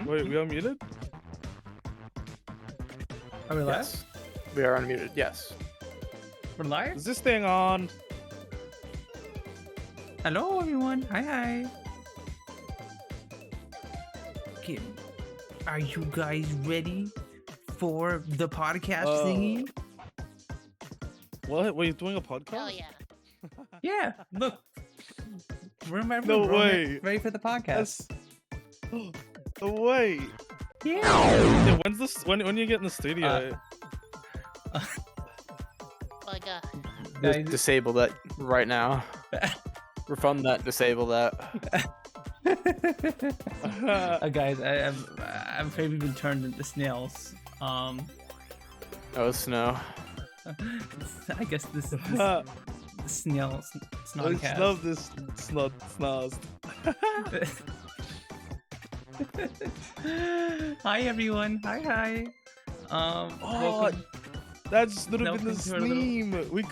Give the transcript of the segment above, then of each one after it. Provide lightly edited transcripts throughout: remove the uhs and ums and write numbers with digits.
Wait, we are muted? Are we live? Yes. We are unmuted, yes. We're live? Is this thing on? Hello, everyone. Hi. Okay. Are you guys ready for the podcast thingy? What? Were you doing a podcast? Hell yeah. Yeah, look. Remember, No we're way. ready for the podcast. Oh, wait. Yeah. Yeah, when's this? When you get in the studio? Oh my god. Guys- Disable that right now. Refund that, disable that. Guys, I'm afraid we've been turned into snails. Oh, snow. I guess this is I snail snodcast. love this snaz. Hi everyone. Hi. Oh, Welcome. that just would have been Welcome the to our little- name. We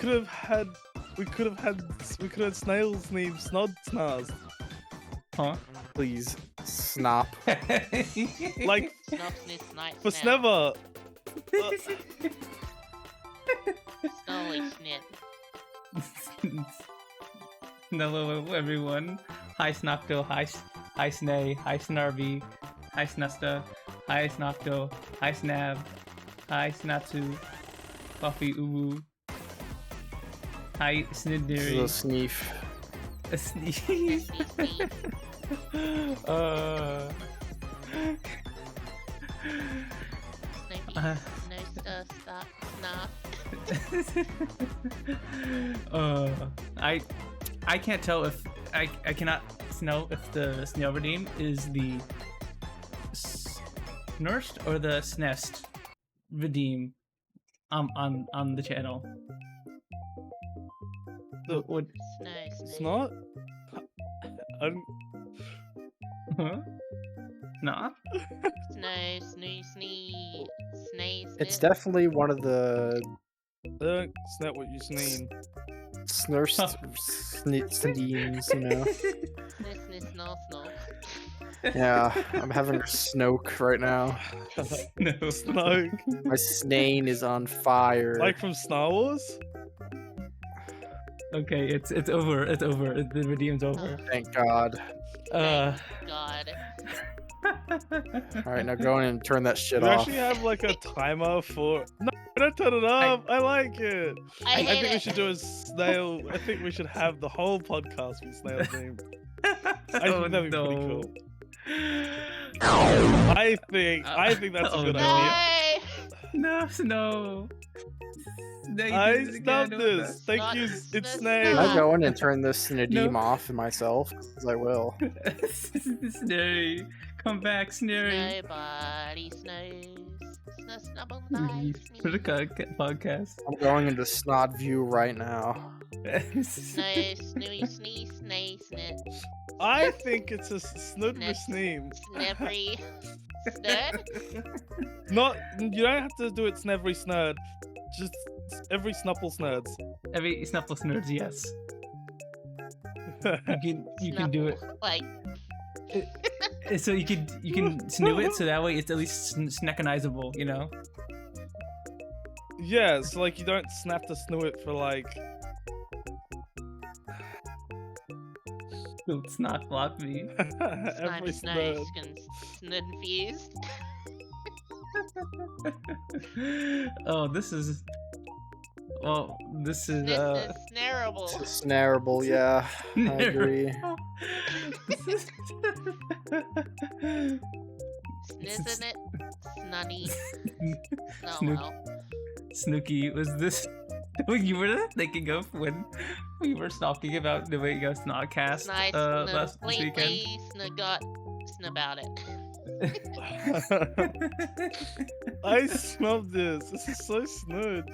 could have had snails named Snod Snaz. Huh? Please, snop. Like Snop, sniff, snipe, for snap. Snever. Snolly, snip. Hello everyone. Hi Snocto. Hi Snay. Hi Snarby. Hi Snusta. Hi Snocto. Hi Snab. Hi Snatsu. Coffee Uwu. Hi Snidneri. Little sneef. Sneeze. Sneeze, sneeze. Snoopy, Uh. Snow, stop, snot. I can't tell if I cannot know if the snail redeem is the Snurst or the Snest redeem on the channel. The- What? Snow, It's snow. not. Huh? Nah. Snow, snoo, snee, snee, It's snip. definitely one of the Don't snap what you sneeze. snurst sneams, you know. Sniff, sniff, snore, snore. Yeah, I'm having a snoke right now. No. Snoke. My snane is on fire. Like from Star Wars? Okay, it's over. It's over. The redeem's over. Thank God. God. Alright, now go in and turn that shit We off. actually have like a timer for. No, don't turn it off. I like it. I I hate think we it. should do a snail. I think we should have the whole podcast with snail theme. I Oh, think that'd be pretty no. cool. I think that's a Oh, good no. idea. No! No. I stopped this. Thank you. It's Can snail. I go in and turn this Nadim off myself? Because I will. Snurry, come back, Snurry. Nobody snows. Snow, snubble, nice. For the podcast. I'm going into Snod View right now. Snow, snooey, sneeze, snay, snip, I think it's a snudless name. snippery, snurd. Not. You don't have to do it snevery snurd. Just every snupple snurds. Every Snuffle Snurds, yes. You can do it. Like, So you can snoo it, so that way it's at least sneckanizable, you know? Yeah, so like you don't snap to snoo it for like. It's not block me. every snipey, snurd. snow, snudfused. Oh, this is. Well, this is. This is snareable. It's snareable, yeah. I agree. Snizzing it, snunny. Oh Snook- well. Snooky, was this what you were thinking of when we were talking about the way you guys Snodcast Nice, this weekend? snugot, snow about it. I smelled this. This is so smooth.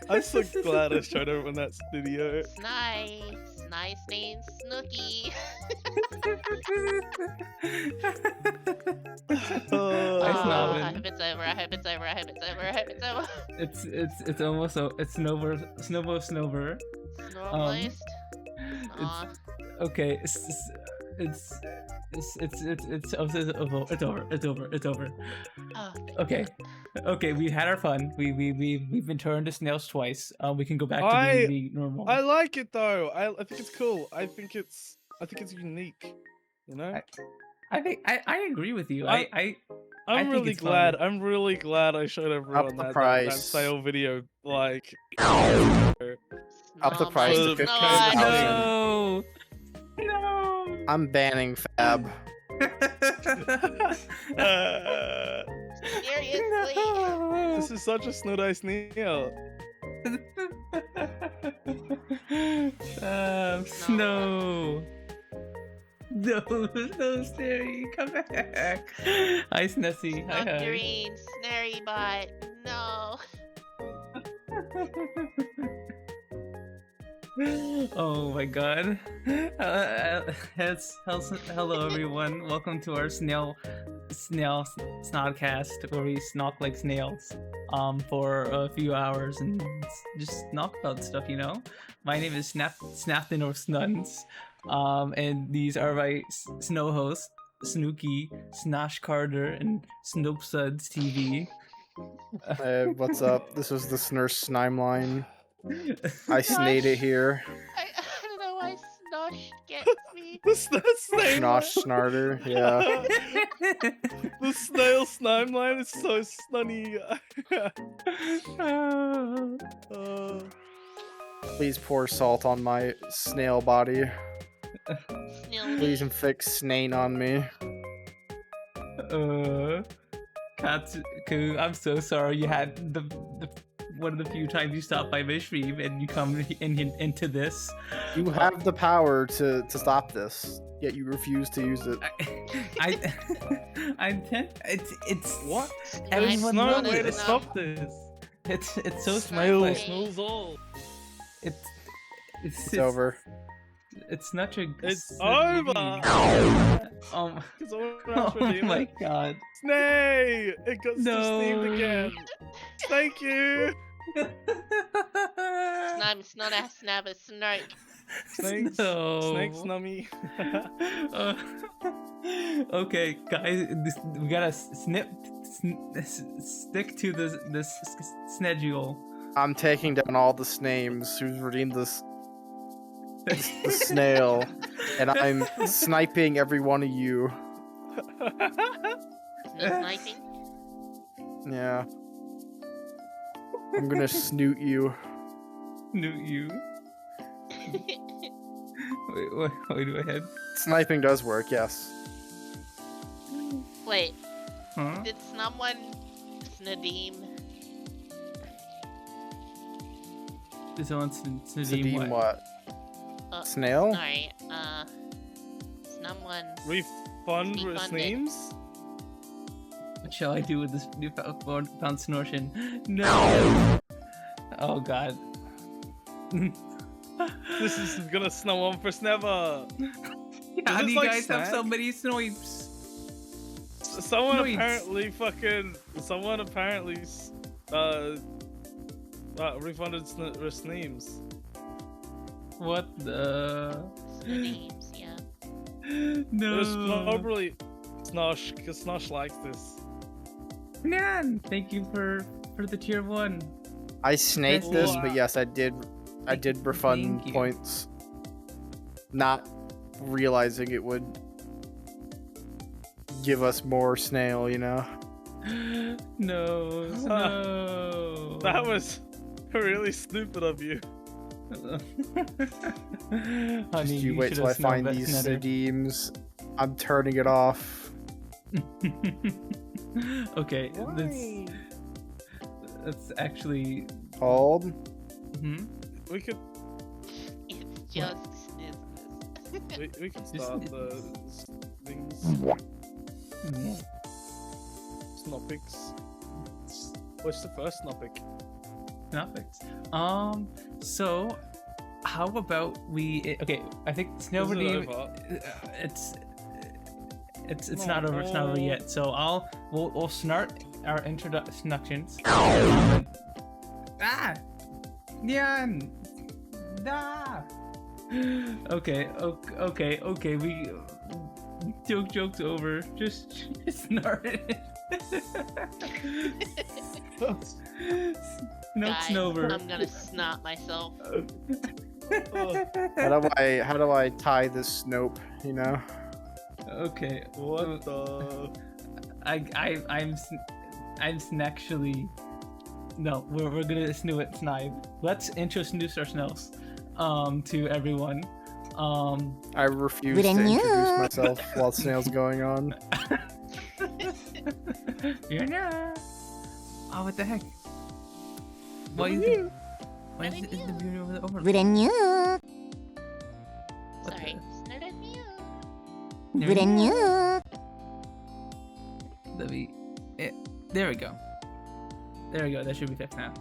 I'm so glad I showed everyone that video. It's nice. Nice name, Snooky. Oh, I I smell hope it's over. I hope it's over. I hope it's over. I hope it's over. It's almost it's Snover. Snore moist. Aw. Okay, it's over. It's over. Oh, thank Okay. God. Okay, we had our fun. We've been turned to snails twice. We can go back to I- being normal. I like it though. I think it's cool. I think it's unique. You know. I think I agree with you. I I I'm think really it's glad. fun. I'm really glad I showed everyone the that price. sale video. Like, Up the Snore price to moist. 15,000. No. No. I'm banning Fab. Seriously. this is such a snow ice Neil. Snow. No, no, Snary, come back. Hi, Snessy. Hi, hi. Nectarine, Snary Bot. No. Oh my god. Hello everyone. Welcome to our snail snodcast where we snog like snails for a few hours and just knock about stuff, you know? My name is Snapton or Snuns. And these are my snow hosts, Snooky, Snosh Carter, and Snopsuds TV. Hey, what's up? This is the Snurse Snimeline. I snade it here. I don't know why Snosh gets me. The snail. Snosh Snarter, yeah. The snail slime line is so stunny. Please pour salt on my snail body. Snail Please inflict snain on me. Katsuku, I'm so sorry you had the one of the few times you stopped by my stream and you come into this. You have the power to stop this, yet you refuse to use it. I intend it's What? Everyone There's no knows way it. to stop this. It's so Snail smart. smells all. It's over. It's not your. It's it's over. Because I want to Oh redeem my it. god. Snay! It got No. steamed again. Thank you. Snab, snab, a snark. Snakes. No. Snakes, nummy. Okay, guys, we gotta stick to this schedule. I'm taking down all the names who's redeemed this the snail, and I'm sniping every one of you. No sniping? Yeah. I'm gonna snoot you. Knew you. Wait ahead. Sniping does work, yes. Wait, Huh? did someone Snadeem? Did someone Sadeem what? Oh, Snail? Sorry, someone. Refund Refund it. names? What shall I do with this newfound snortion? No! Oh god. This is gonna snow on for never. How this do you like guys have so snack? many snipes? Someone Snoids. apparently refunded names. What the? Snadeems, yeah. No. It was probably Snosh, because Snosh likes this. Man, thank you for the tier 1. I snaked Yes, this, wow. but yes, I did refund Thank you. points. Not realizing it would give us more snail, you know? No, no. That was really stupid of you. Honey, You wait till I should've known find that these better. Sadeems. I'm turning it off. Okay, that's actually. Hold. Hmm? We could It's just business. we could start the things. Yeah. Snopics. What's the first Snopic? Nothings. So how about we? Okay, I think Snow Is it Redeem. over? It's not over. It's not over yet. So we'll start our introductions. Yan. Da. Okay. We joke's over. Just snort it. Guys, over. I'm gonna snot myself. How do I tie this Snope? You know. Okay. What the? I'm actually. No, we're gonna snipe. Let's introduce ourselves to everyone. I refuse to introduce myself while Snail's going on. Yeah. Oh, what the heck? Why is the beauty over the over? Sorry. Snurred me. There we go. That should be fixed now.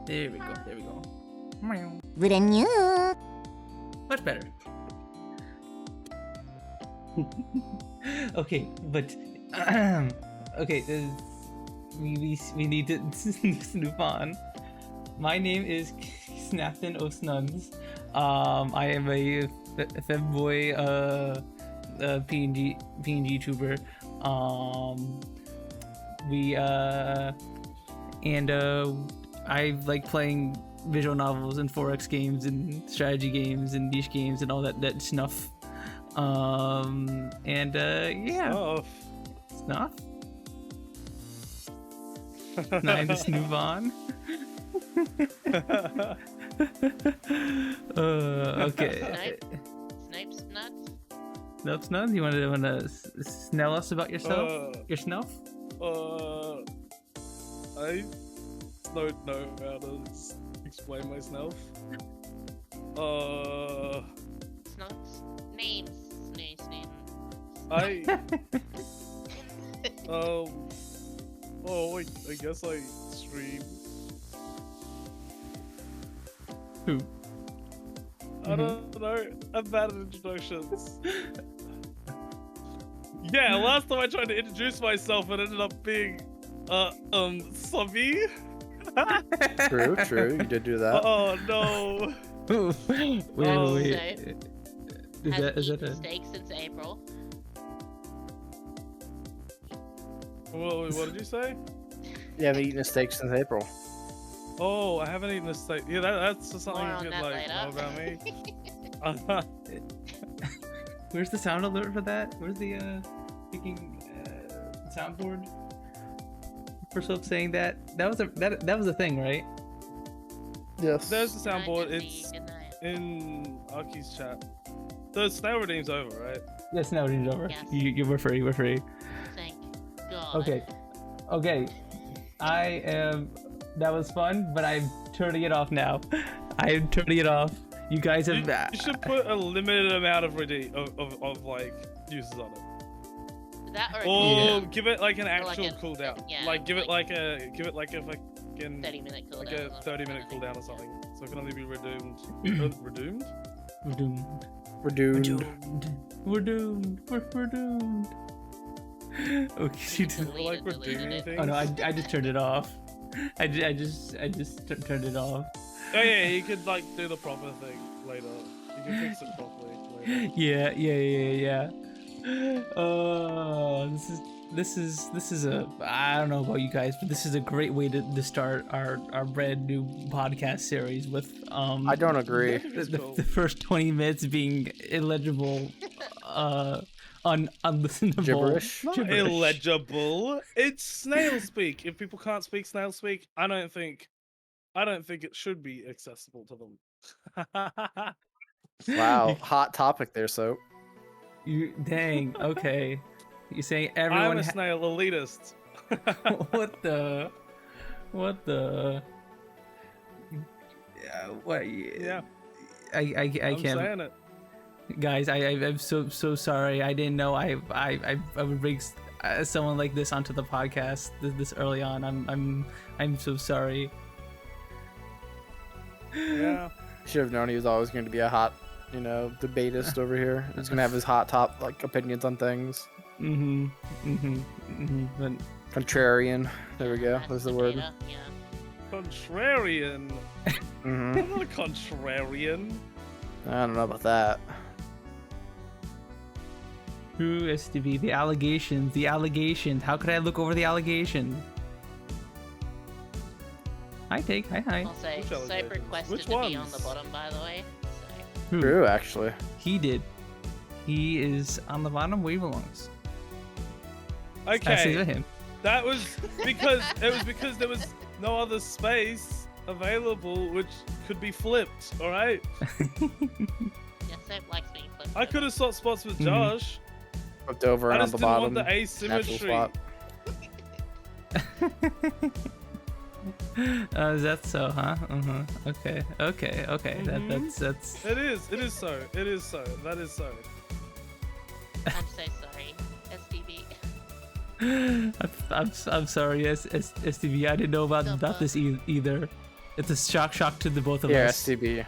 There we go. Much better. Okay, but okay, we need to move on. My name is Snapton O'Snuns. I am a femboy PNG tuber. I like playing visual novels and 4X games and strategy games and niche games and all that snuff. Yeah. Snuff? Now just move on. Okay. Snipe's nuts. Snubs nuts? You wanna snell us about yourself? Your snuff? I don't know how to explain myself. Snuts. Names. I I guess I stream. Who? I don't know. I'm bad at introductions. Yeah, last time I tried to introduce myself, it ended up being Sobby. True. You did do that. Oh no. Wait. Is that a steak since April? Whoa, what did you say? You haven't eaten a steak since April. Oh, I haven't eaten a steak. Yeah, that's just something More you on could that like know later. about me. Where's the sound alert for that? Where's the speaking soundboard for Soap saying that? That was a thing, right? Yes. There's the soundboard. Good It's night. in Aki's chat. The snail redeem's over, right? Yes, now it's over. Yes. We're free. Thank God. Okay. I am. That was fun, but I'm turning it off now. I'm turning it off. You guys have. You should put a limited amount of like uses on it. That or Or give it like an Or actual like a- cooldown. yeah, like give it like a fucking 30-minute cooldown. like a or 30-minute something. cooldown or something. So it can only be redeemed. Redeemed? We're doomed. We're doomed. We're doomed. We're doomed. Okay, she did. Like Deleted redeeming it. things? Oh no, I just turned it off. I just turned it off. Oh yeah, you could like do the proper thing later. You can fix it properly later. Yeah. Oh, this is a, I don't know about you guys, but this is a great way to start our brand new podcast series with I don't agree. the first 20 minutes being illegible, unlistenable Gibberish? Not illegible. It's snail speak. If people can't speak snail speak, I don't think it should be accessible to them. Wow, hot topic there, Soap. You dang. Okay, you're saying I'm everyone. a snail elitist. What the? Yeah, what? Yeah, I I'm can't. saying it. guys, I'm so sorry. I didn't know I would bring someone like this onto the podcast this early on. I'm so sorry. Yeah. Should have known he was always going to be a hot, debatist over here. He's going to have his hot top opinions on things. But Contrarian. There we go. That's There's the the word. beta, Yeah. Contrarian. hmm I'm not a contrarian. I don't know about that. True STV, the allegations. How could I look over the allegation? Hi, Take. Hi. Also, Which Soap allegations? requested Which to be on the ones? bottom, by the way. So. Who? True, actually. He did. He is on the bottom where he belongs. I say Okay, to him. that was because there was no other space available which could be flipped. All right, Yeah, Soap likes being flipped. I could have swapped spots with Mhm. Josh. Flipped over I and on just the didn't bottom. want the Natural asymmetry. swap. Is that so, huh? Okay. Mhm. That's. It is so. That is so. I'm so sorry. SDB. I'm sorry, STV. I didn't know about this either. It's a shock to the both of Here, us. STB.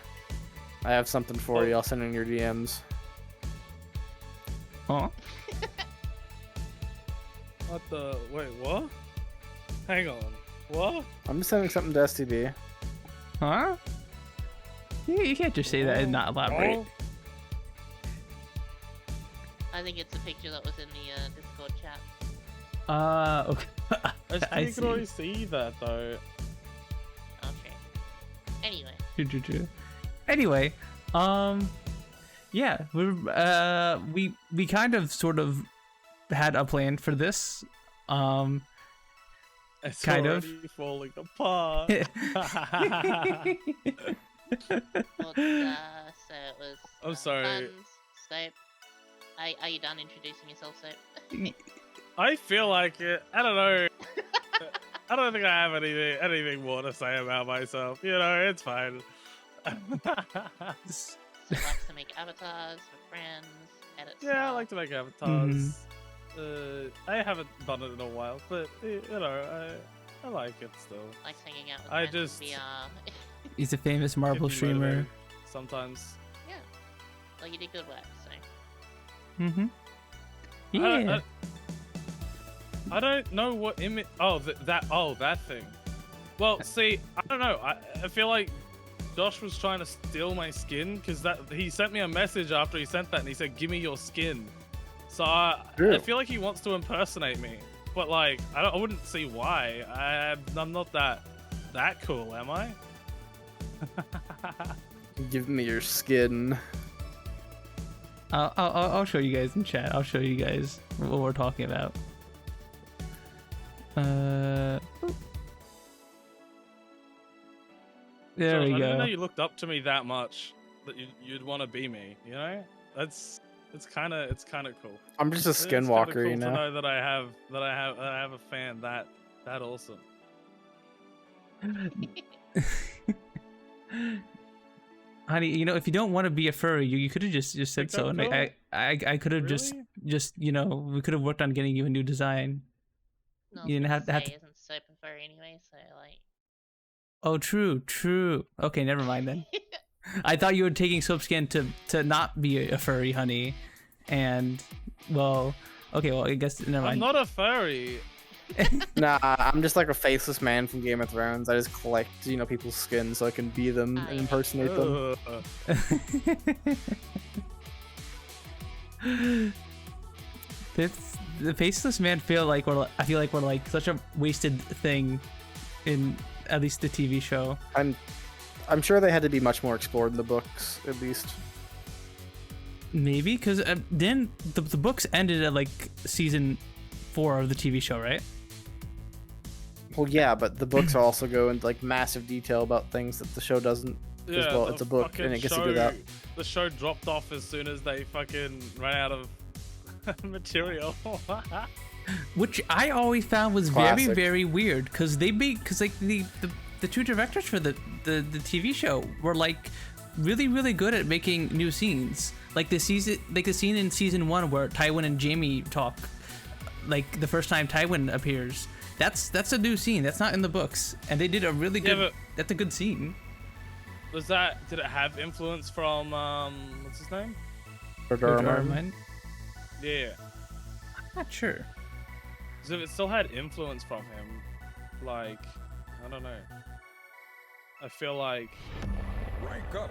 I have something for Oh. you. I'll send in your DMs. Huh? What the? Wait, what? Hang on. What? I'm just sending something to STB. Huh? You can't just say that and not elaborate. Oh, I think it's a picture that was in the Discord chat. Okay. I you see. can already see that though. Okay. Anyway. True. Anyway, yeah, we kind of sort of had a plan for this. It's Kind of. already falling apart. Well, so it was. I'm sorry. Punz, Soap. Are you done introducing yourself, Soap? I feel like it. I don't know. I don't think I have anything more to say about myself. It's fine. Soap likes to make avatars for friends, edit Yeah, I stuff. like to make avatars. I haven't done it in a while, but I like it still. Likes hanging out with I friends just- in VR. He's a famous marble Keep me streamer. motivated Sometimes. Well, you did good work, so. Yeah. I don't know what image. Oh, that thing. Well, see, I don't know. I feel like Josh was trying to steal my skin because he sent me a message after he sent that and he said, "Give me your skin." So I feel like he wants to impersonate me, but like I wouldn't see why. I'm not that cool, am I? Give me your skin. I'll show you guys in chat. I'll show you guys what we're talking about. There Josh, we I didn't know go. you looked up to me that much that you'd want to be me. It's kind of cool. I'm just a It's kinda skinwalker, cool you to know. know that I have a fan that awesome. Honey, if you don't want to be a furry, you could have just said Pick so, up and Phil? I could have just we could have worked on getting you a new design. No, You didn't have to- Isn't Soap a furry anyway, so like. Oh, true. Okay, never mind then. I thought you were taking soap skin to not be a furry, honey, and okay, I guess never I'm mind. not a furry. Nah, I'm just like a faceless man from Game of Thrones. I just collect, people's skins so I can be them Ah, and yeah. impersonate them. The faceless man I feel like we're like such a wasted thing in at least the TV show. I'm sure they had to be much more explored in the books, at least. Maybe because then the books ended at like season 4 of the TV show, right? Well, yeah, but the books also go into like massive detail about things that the show doesn't. Because, well, the it's a book, fucking and it gets to do that. The show dropped off as soon as they fucking ran out of material. Which I always found was Classic. very, very weird because like the two directors for the TV show were like really, really good at making new scenes. Like the scene in season 1 where Tywin and Jaime talk, like the first time Tywin appears. That's a new scene. That's not in the books, and they did a really good. but that's a good scene. did it have influence from what's his name? George R. R. Martin. Yeah. I'm not sure. Because if it still had influence from him, like, I don't know. I feel like. Rank up.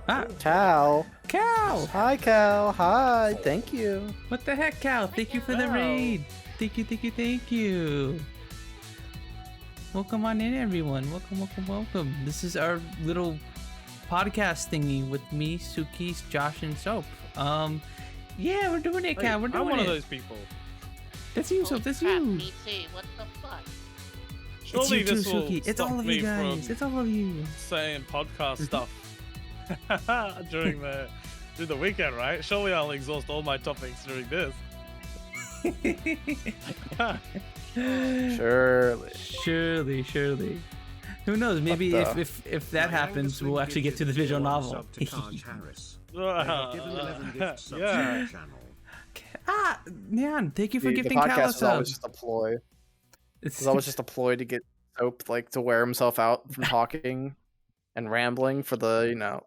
Ah, Cal. Cal! Hi, Cal. Hi. Thank you. What the heck, Cal? Thank you for the raid. Thank you. Welcome on in, everyone. Welcome. This is our little podcast thingy with me, Suki, Josh, and Soap. Yeah, we're doing it, Cal. We're doing it. I'm one of those people. That's you, Soap. That's you. Me too. What the fuck? Surely it's you this too, will Suki. It's stop all of me you guys. from It's all of you. saying podcast stuff during the weekend, right? Surely I'll exhaust all my topics during this. Surely. Surely. Who knows? Maybe What the- if that happens, we'll actually get to the visual novel. Yeah. Ah, Nyan, thank you for The gifting podcast Cal a is always sub. just a ploy. It's It's always just a ploy to get Soap to wear himself out from talking and rambling for the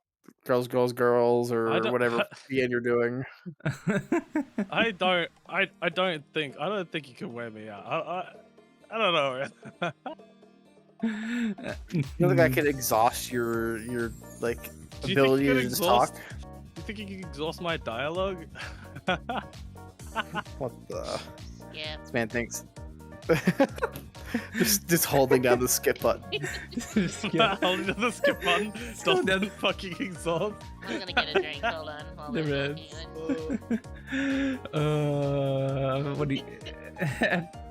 girls, or I don't- whatever end you're doing. I don't think you can wear me out. I don't know. You don't think I could exhaust your Do you think ability you to could just exhaust? talk? You think you can exhaust my dialogue? What the? Yeah. This man thinks. just holding down the skip button. Holding down the skip button Scroll down. doesn't fucking exhaust. I'm gonna get a drink. Hold on. While The we're Reds. talking. What do you?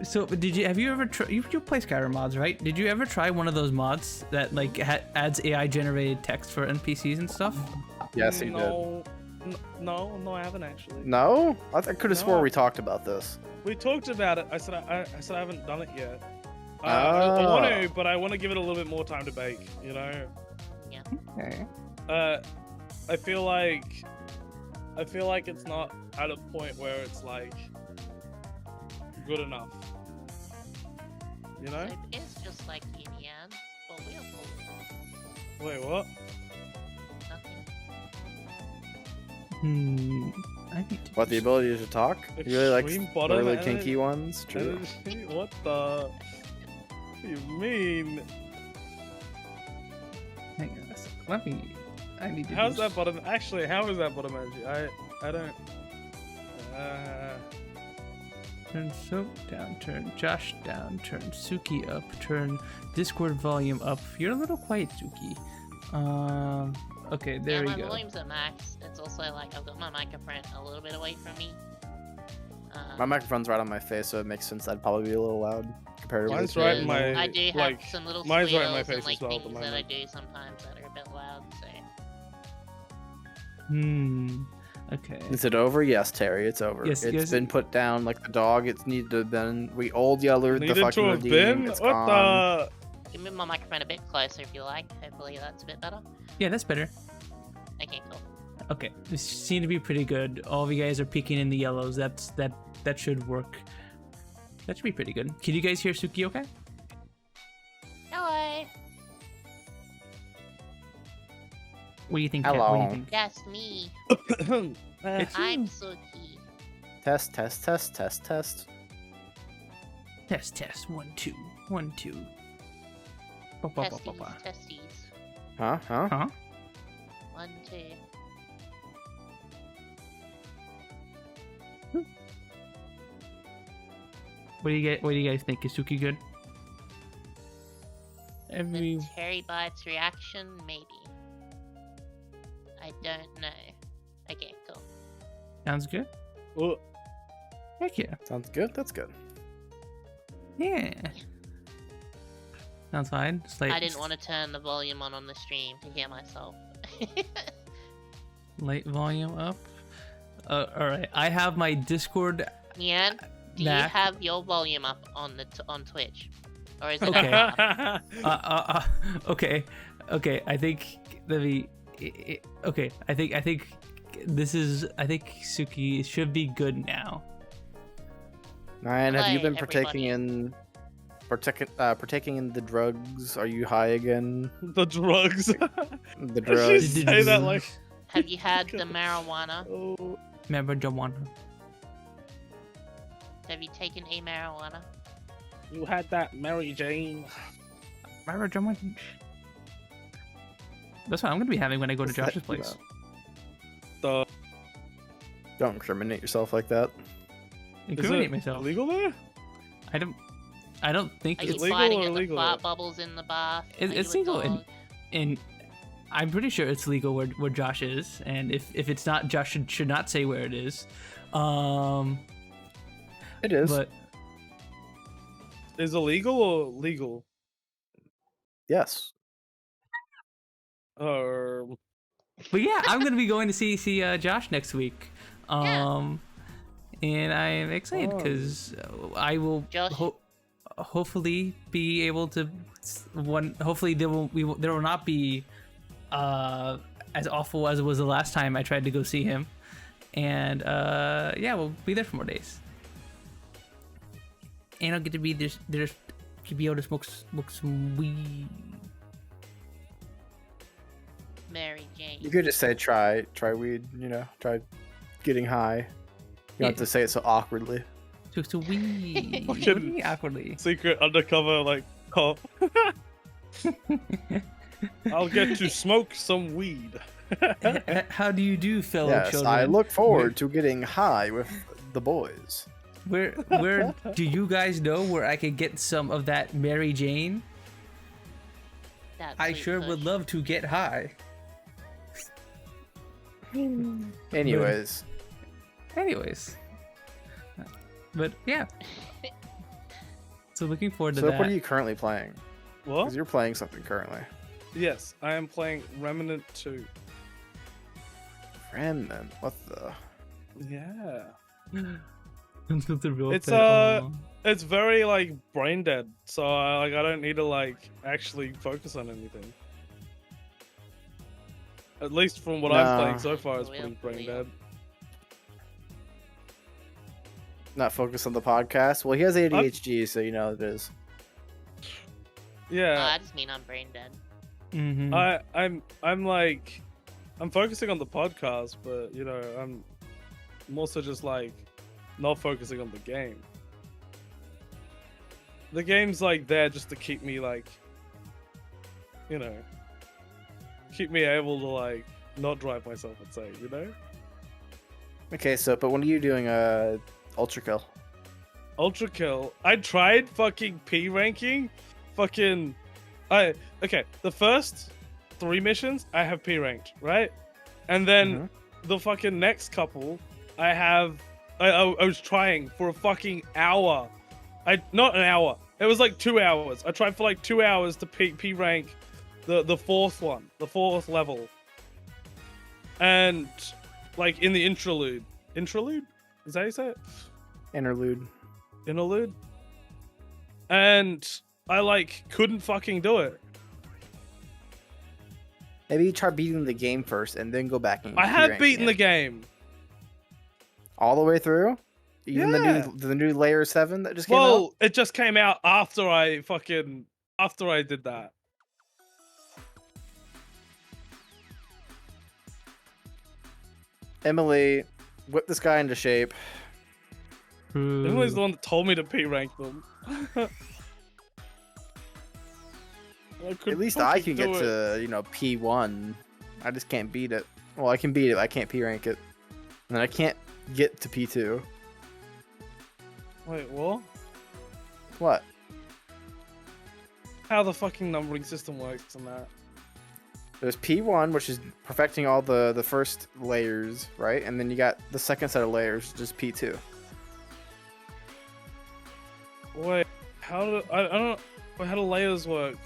So have you ever you play Skyrim mods, right? Did you ever try one of those mods that like adds AI generated text for NPCs and stuff? Yes, he did. No, I haven't actually. No, I could have swore No. we talked about this. We talked about it. I said I haven't done it yet. I Ah. want to, but I want to give it a little bit more time to bake. Okay. I feel like it's not at a point where it's like good enough. So it's just like Yin Yang, but we're both Wait, what? nothing. I need to What, the ability to talk? You really like Extreme the bottom really edit? kinky ones? True. What the? What do you mean? Hang on a sec. I need to. How's do that bottom? Actually, how is that bottom energy? I don't. Turn Soap down, turn Josh down, turn Suki up, turn Discord volume up. You're a little quiet, Suki. Okay, there Yeah, we my go. volume's at max. It's also like I've got my microphone a little bit away from me. My microphone's right on my face, so it makes sense I'd probably be a little loud comparatively. Mine's to right in you. my- I do have like, some little mine's right in my squeals face and as like well at the things that I moment. do sometimes that are a bit loud. So Okay. Is it over? Yes, Terry, it's over. Yes, It's yes. been put down like the dog. It's needed to have been. We old yeller the Needed fucking to have redeem. been. It's What gone. the? you move my microphone a bit closer if you like. Hopefully that's a bit better. Yeah, that's better. Okay, cool. Okay, this seemed to be pretty good. All of you guys are peeking in the yellows. That should work. That should be pretty good. Can you guys hear Suki okay? Hello. What do you think, Kat? What do Hello. you think? That's me. It's I'm you. Suki. Test. Test. 1 2 1 2. Ba, ba, ba, ba, Testes. ba. Testes. Huh? Huh? 1 2. What do you guys think? Is Suki good? Every With Terry Bites reaction, maybe. I don't know. Okay, cool. sounds good. Oh, Heck yeah. Sounds good. That's good. Yeah. Sounds fine. Just like I didn't want to turn the volume on the stream to hear myself. light volume up. All right. I have my Discord. Nian, do Nah. you have your volume up on on Twitch, or is it Okay. up? Okay. Okay. I think let me. okay. I think this is. I think Suki should be good now. Ryan, have you Play, been partaking in the drugs? Are you high again? The drugs. The Did drugs. you say that like? Have you had the marijuana? Oh. Marijuana. Have you taken a marijuana? You had that Mary Jane. Marijuana. That's what I'm gonna be having when I go to What's that Josh's place. The Don't incriminate yourself like that. Incriminate myself. legal there? I don't think Are Is you it it's legal sliding or at the illegal? fart bubbles in the bath? It's legal in I'm pretty sure it's legal where Josh is, and if it's not, Josh should not say where it is. It is. But Is it legal or legal? Yes. Or yeah, I'm gonna be going to see Josh next week. Yeah. And I am excited because I will Josh. hopefully be able to hopefully there will not be as awful as it was the last time I tried to go see him, and yeah, we'll be there for more days, and I'll get to be there to be able to smoke some weed. Mary Jane. You could just say try weed, try getting high. You don't have to say it so awkwardly. Smoke some weed. Fucking- Really awkwardly. secret undercover like cop. I'll get to smoke some weed. How do you do, fellow Yes, children? I look forward to getting high with the boys. Where do you guys know where I could get some of that Mary Jane? That I sweet sure push. would love to get high. Anyways, But yeah. So looking forward to so that. what are you currently playing? What? Because you're playing something currently. Yes, I am playing Remnant 2. Remnant, what the? Yeah. The real It's, pet, aw. It's very like brain dead, so I don't need to like actually focus on anything. At least from what I'm playing Nah. so far, it's Real pretty brain real. dead. Not focused on the podcast? Well, he has ADHD, so you know it is. Yeah. I just mean I'm brain dead. Mhm. I'm focusing on the podcast, but I'm also just like not focusing on the game. The game's like there just to keep me like, keep me able to like not drive myself insane, Okay, so, but when are you doing Ultra Kill? Ultra Kill. I tried fucking P ranking. Okay, the first 3 missions I have P ranked, right? And then the fucking next couple I was trying for a fucking hour. Not an hour. It was like 2 hours. I tried for like 2 hours to P rank the fourth one, the 4th level. And like in the interlude. Interlude? Is that how you say it? Interlude. Interlude? And I like couldn't fucking do it. Maybe you try beating the game first and then go back and I have P-ranking beaten the it. game. All the way through? Even Yeah. the new layer 7 that just came out? Well, it just came out after I did that. Emily, whip this guy into shape. Emily's the one that told me to P rank them. At least I can get to, P1. I just can't beat it. Well, I can beat it, but I can't P rank it. And I can't get to P2. Wait, what? What? How the fucking numbering system works on that? There's P1, which is perfecting all the first layers, right? And then you got the second set of layers, just P2. Wait, I don't know. How do layers work?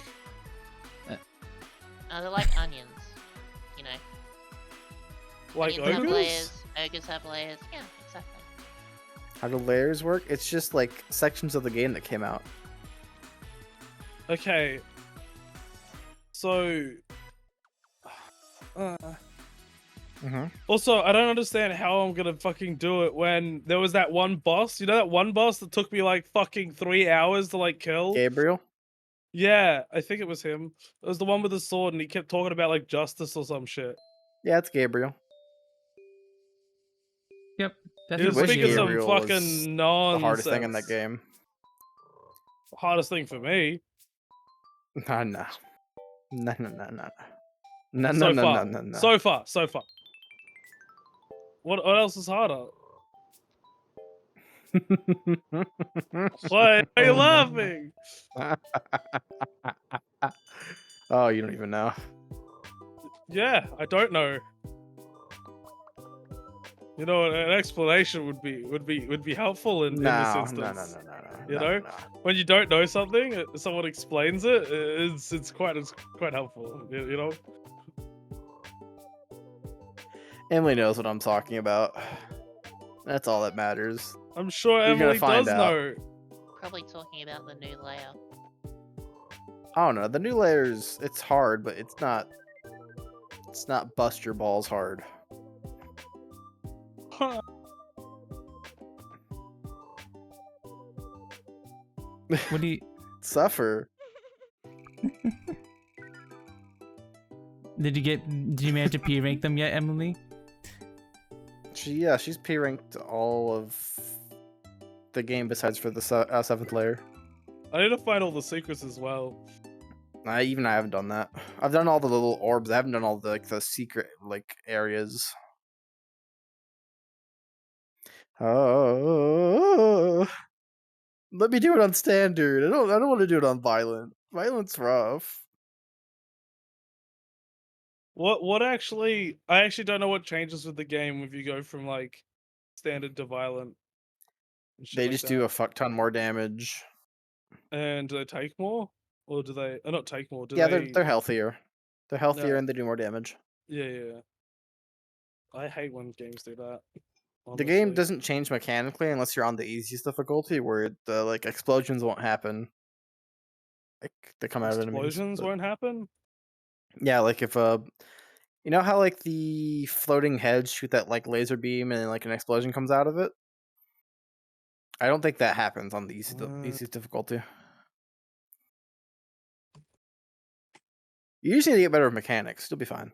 They're like onions, you know. Like Onions have ogres? layers, ogres have layers. Yeah, exactly. How do layers work? It's just like sections of the game that came out. Okay. So, Also, I don't understand how I'm gonna fucking do it when there was that one boss. You know that one boss that took me like fucking 3 hours to like kill? Gabriel? Yeah, I think it was him. It was the one with the sword and he kept talking about like justice or some shit. Yeah, it's Gabriel. Yep. He was wish speaking some Gabriel was fucking The nonsense. hardest thing in that game. Hardest thing for me. No, no. No, no, no, no. No, no, So no, far. no, no, no. So far. So far. What else is harder? Why are you laughing? Oh, you don't even know. Yeah, I don't know. You know, an explanation would be helpful in this No, instance. no, no, no, no, no. You no, know, no. when you don't know something, someone explains it. It's quite helpful. You know. Emily knows what I'm talking about. That's all that matters. I'm sure You're gonna Emily find does out. know. Probably talking about the new layer. I don't know. The new layers, it's hard, but it's not bust your balls hard. What do you? Suffer. Did you manage to P rank them yet, Emily? She's P ranked all of the game besides for the 7th layer. I need to find all the secrets as well. I haven't done that. I've done all the little orbs. I haven't done all the secret areas. Oh, let me do it on standard. I don't want to do it on violent. Violent's rough. What actually? I actually don't know what changes with the game if you go from like standard to violent. And shit They like just do that. a fuck ton more damage. And do they take more, or do they? Not take more. Do Yeah, they? they're healthier. They're healthier No. and they do more damage. Yeah. I hate when games do that. The game honestly. doesn't change mechanically unless you're on the easiest difficulty, where the explosions won't happen. Like they come out of enemies. Explosions But won't happen. yeah, like if you know how the floating heads shoot that laser beam and then an explosion comes out of it? I don't think that happens on the easiest difficulty. You just need to get better with mechanics. You'll be fine.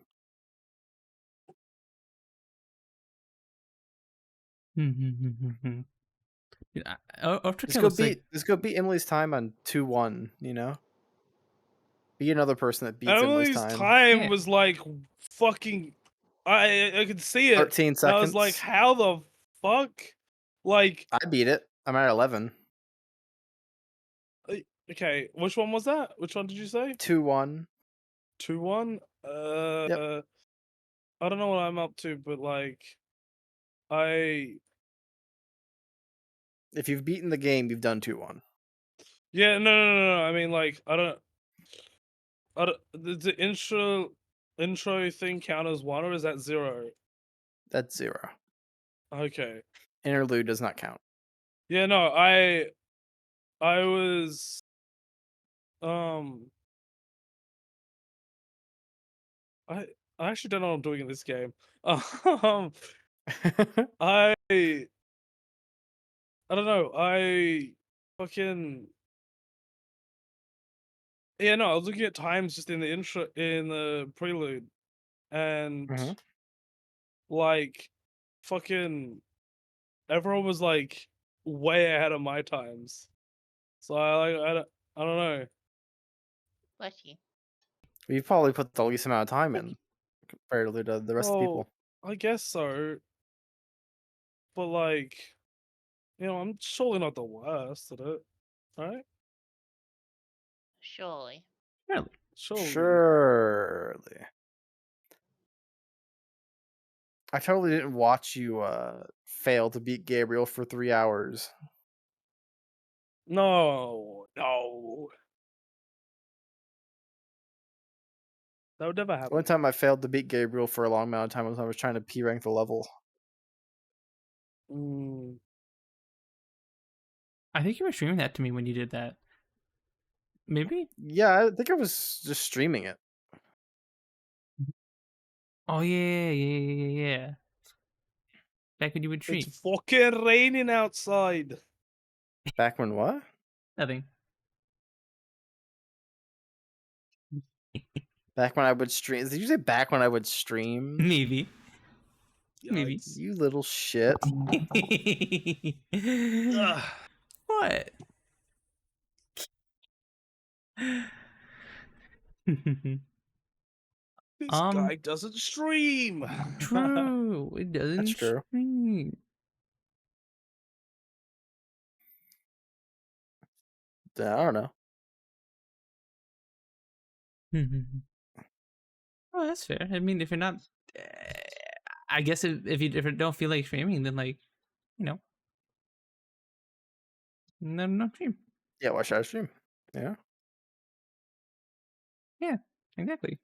Just go beat Emily's time on 2-1, you know? Be another person that beats Emily's Emily's time. time was like fucking. I could see it. 13 And seconds. I was like, how the fuck? Like, I beat it. I'm at 11. okay, which one was that? Which one did you say? 2-1. 2-1. Yep. I don't know what I'm up to, but like, I. If you've beaten the game, you've done 2-1. Yeah, no. I mean, like, I don't. Does the intro thing count as 1 or is that 0? That's 0. Okay. Interlude does not count. Yeah, no, I was I actually don't know what I'm doing in this game. I don't know. I fucking yeah, no, I was looking at times just in the prelude and Mhm. like fucking everyone was like way ahead of my times. So I don't know. Bless you. You probably put the least amount of time in compared to the rest of the people. I guess so. But like, I'm surely not the worst at it, right? Surely. Really? Surely. I totally didn't watch you fail to beat Gabriel for 3 hours. No. That would never happen. One time I failed to beat Gabriel for a long amount of time was when I was trying to P rank the level. I think you were streaming that to me when you did that. Maybe? Yeah, I think I was just streaming it. Oh yeah. Back when you would stream. It's fucking raining outside. Back when what? Nothing. Back when I would stream. Did you say back when I would stream? Maybe. Maybe. Yikes. You little shit. Ugh. What? This Um, guy doesn't stream. True. It doesn't That's true. stream. I don't know. Oh, that's fair. I mean, if you're not, I guess if you don't feel like streaming, then like, you know, no stream. Yeah, why should I stream? Yeah. Yeah, exactly.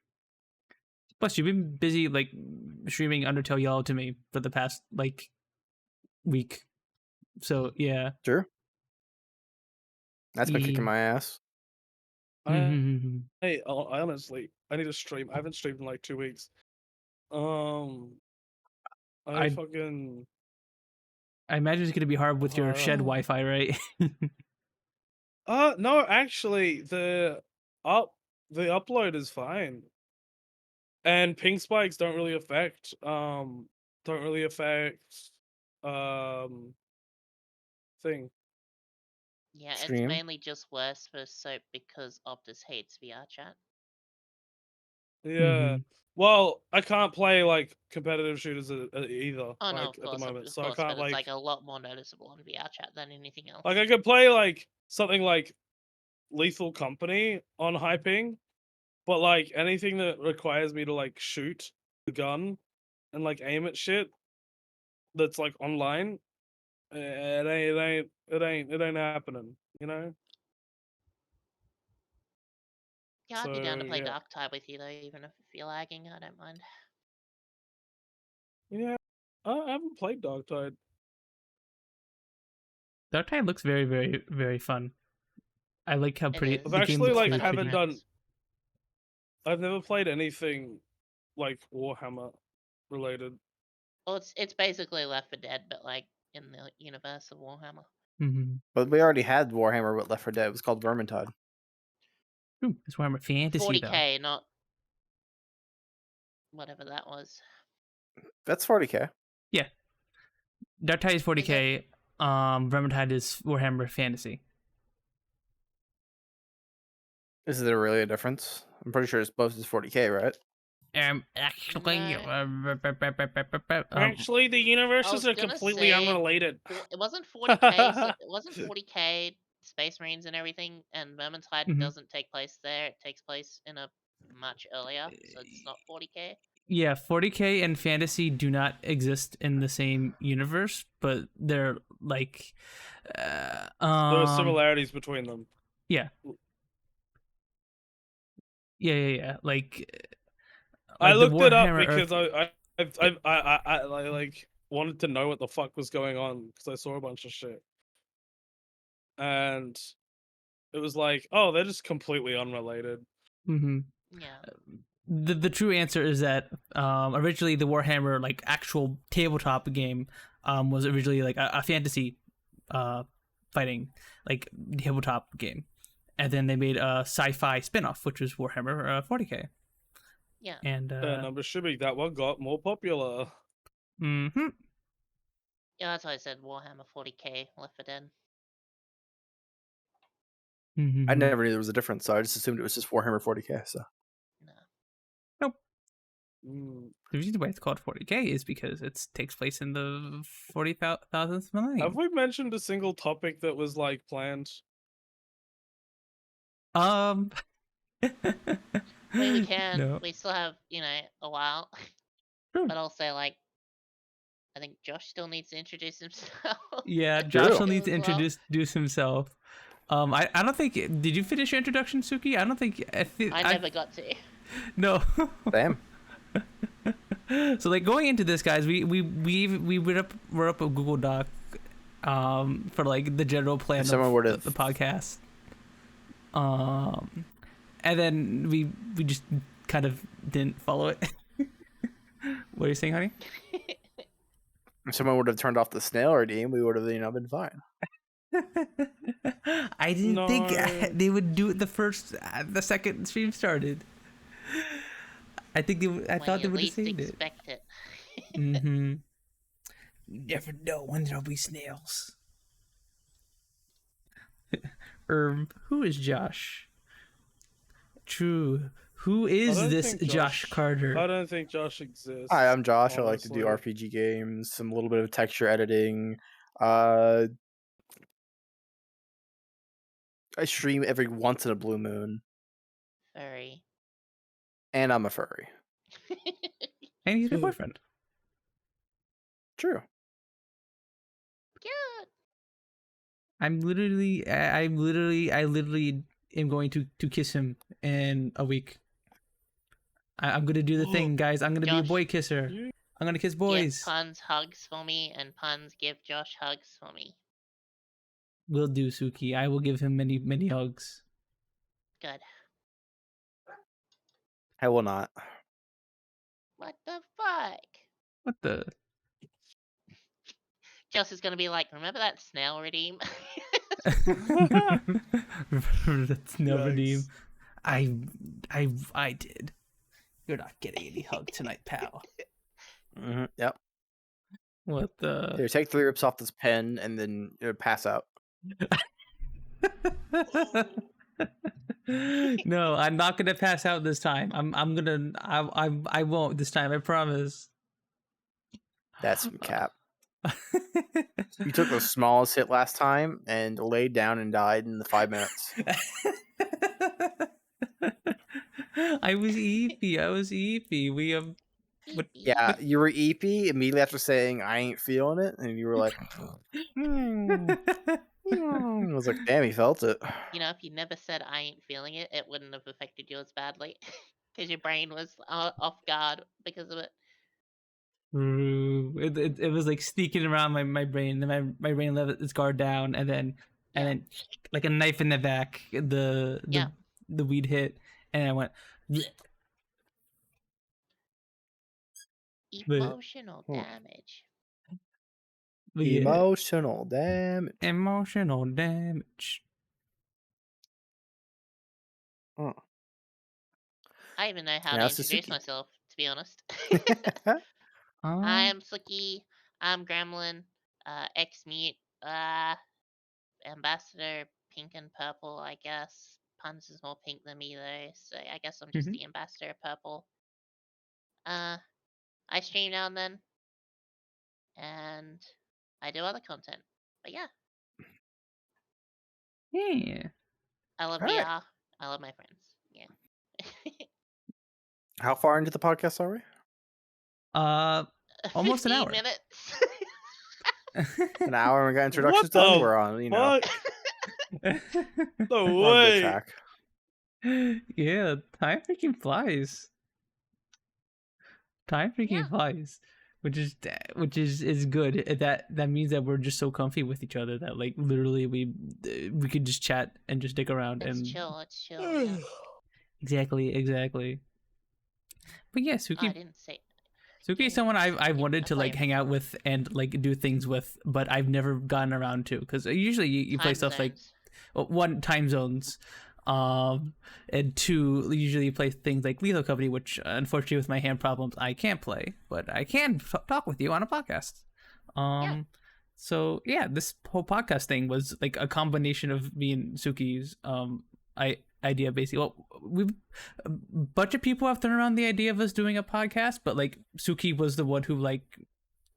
Plus, you've been busy like streaming Undertale Yellow to me for the past like week. So yeah. Sure. That's been kicking Ye- my ass. Hey, I honestly, I need to stream. I haven't streamed in like 2 weeks. I fucking. I imagine it's gonna be hard with your shed Wi-Fi, right? No, actually, the upload is fine, and ping spikes don't really affect thing. Yeah, Stream? it's mainly just worse for Soap because Optus hates VR chat. Yeah. Well, I can't play like competitive shooters either. Oh no, like, of at course, the moment, of so course, I can't but it's like like a lot more noticeable on VR chat than anything else. like I could play like something like Lethal Company on high ping, but like anything that requires me to like shoot the gun and like aim at shit that's like online, it ain't happening, you know? Yeah, I'd be down to So play yeah. Dark Tide with you though, even if you're lagging, I don't mind. Yeah. I haven't played Dogtide. Dark Tide looks very, very, very fun. I like how It pretty is. I've the game actually looks like very haven't pretty. done I've never played anything like Warhammer related. Well, it's basically Left 4 Dead, but like in the universe of Warhammer. But we already had Warhammer with Left 4 Dead. It was called Vermintide. Ooh, it's Warhammer Fantasy though. 40k, not whatever that was. That's 40k. Yeah. Dark Tide is 40k. Vermintide is Warhammer Fantasy. Is there really a difference? I'm pretty sure it's both is 40k, right? Actually, Actually, the universes was are gonna completely say, unrelated. It wasn't 40k. So it wasn't 40k Space Marines and everything, and Vermintide doesn't take place there. It takes place in a much earlier, so it's not 40k. Yeah, 40k and fantasy do not exist in the same universe, but they're like There are similarities between them. Yeah. Like I the looked it up Warhammer because Earth- I like wanted to know what the fuck was going on because I saw a bunch of shit, and it was like, oh, they're just completely unrelated. Yeah. The true answer is that originally the Warhammer like actual tabletop game was originally like a fantasy fighting like tabletop game, and then they made a sci-fi spin-off which was Warhammer 40k. Yeah. And I'm assuming that one got more popular. Yeah, that's why I said Warhammer 40k Left 4 Dead. I never knew there was a difference, so I just assumed it was just Warhammer 40k. So No. Nope. The reason why it's called 40k is because it takes place in the 40,000th millennium. Have we mentioned a single topic that was like planned? We can. No. We still have, a while. But I'll say, like, I think Josh still needs to introduce himself. Yeah, Josh still needs to introduce himself. I don't think. Did you finish your introduction, Suki? I don't think. I never got to. No. damn. So like going into this, guys, we were up a Google Doc, for like the general plan of the podcast. And then we just kind of didn't follow it. What are you saying, honey? If someone would have turned off the snail redeem, we would have been fine. I didn't think No. they would do it the second stream started. I think I thought they you would have least saved it. expect it. Mm-hmm. You never know when there'll be snails. Who is Josh? True. Who is don't this think Josh Carter? I don't think Josh exists. Hi, I'm Josh. I like to do honestly. RPG games, some little bit of texture editing. I stream every once in a blue moon, Furry. and I'm a furry. And he's my boyfriend. True. Cute. I literally am going to kiss him in a week. I'm gonna do the thing, guys. I'm gonna be a Josh, boy kisser. you- I'm gonna kiss Give boys. Punz hugs for me, and Punz give Josh hugs for me. Will do, Suki. I will give him many hugs. Good. I will not. What the fuck? What the? Josh is gonna be like, remember that snail redeem? That's no redeem. Yikes. I did. You're not getting any hug tonight, pal. Yep. What the? Here, take 3 rips off this pen, and then pass out. No, I'm not gonna pass out this time. I won't this time. I promise. That's some cap. You took the smallest hit last time and laid down and died in the 5 minutes. I was eepy. We Yeah, you were EP immediately after saying I ain't feeling it, and you were like, I was like, damn, he felt it. You know, if you never said I ain't feeling it, it wouldn't have affected you as badly. Because your brain was off guard because of it. It was like sneaking around my brain. Then my brain let its guard down, and then like a knife in the back, the weed hit, and I went. Emotional damage. But yeah, Emotional damage. emotional damage. Oh. I even know how Now to it's introduce Suzuki. myself, to be honest. Um, I'm Suki. I'm Gremlin. X-Mute. Ambassador pink and purple, I guess. Punz is more pink than me, though, so I guess I'm just the ambassador purple. I stream now and then. And I do other content. But yeah, yeah. I love Alright. VR. I love my friends. Yeah. How far into the podcast are we? Almost an 15 hour. minutes. An hour and we got introductions What the done? We're on, you know, Fuck. No we're on a good way. track. Yeah, time freaking flies. Time freaking Yeah. flies, which is good. That means that we're just so comfy with each other that like literally we could just chat and just stick around It's and chill. It's chill. Yeah. exactly. But yeah, I Suki didn't say. Suki is someone I've wanted to like play- hang out with and like do things with, but I've never gotten around to because usually you play Time stuff like zones. one, time zones, and two, usually you play things like Lethal Company, which unfortunately with my hand problems I can't play, but I can talk with you on a podcast. So yeah, this whole podcast thing was like a combination of me and Suki's idea basically. Well, we've a bunch of people have thrown around the idea of us doing a podcast, but like Suki was the one who like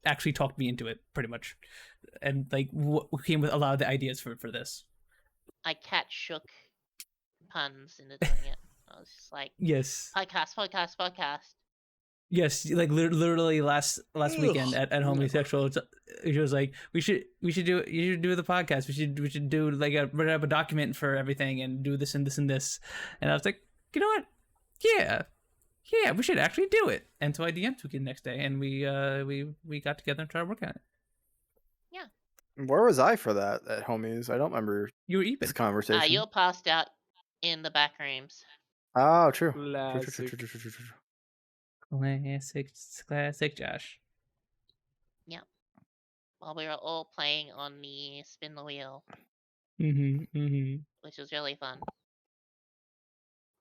actually talked me into it pretty much, and like came with a lot of the ideas for this. I cat shook Punz into doing it. I was just like, Yes. podcast. Yes, like literally last weekend at Homosexual, she was like, we should do you should do the podcast. We should do like write up a document for everything and do this and this and this. And I was like, you know what? Yeah, we should actually do it. And so I DM'd Tuki the next day, and we got together and tried working on it. Where was I for that at Homies? I don't remember You were even. this conversation. You're passed out in the back rooms. Oh, true. Classic. True. Classic Josh. While we were all playing on the spin the wheel, Mm-hmm. which was really fun.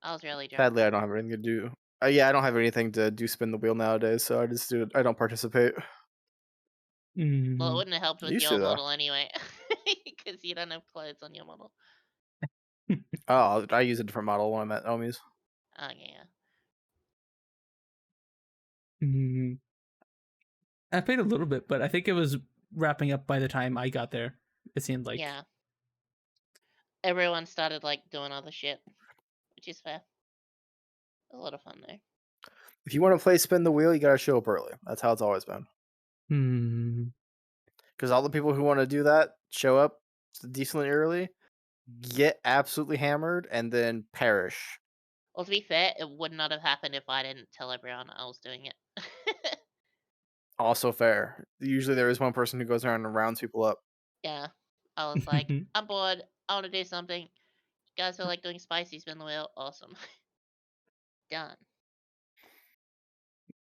I was really drunk. Sadly, I don't have anything to do. Yeah, I don't have anything to do spin the wheel nowadays, so I don't participate. Well, it Mm-hmm. wouldn't have helped with Used your to, though. model anyway, because you don't have clothes on your model. Oh, I use a different model when I'm at Omi's. Oh yeah. Mm-hmm. I played a little bit, but I think it was wrapping up by the time I got there. It seemed like. Yeah. Everyone started like doing other shit, which is fair. A lot of fun though. If you want to play spin the wheel, you gotta show up early. That's how it's always been. Hmm. Because all the people who want to do that show up decently early, get absolutely hammered, and then perish. Well, to be fair, it would not have happened if I didn't tell everyone I was doing it. Also fair. Usually there is one person who goes around and rounds people up. Yeah. I was like, I'm bored. I want to do something. You guys feel like doing spicy spin the wheel? Awesome. Done.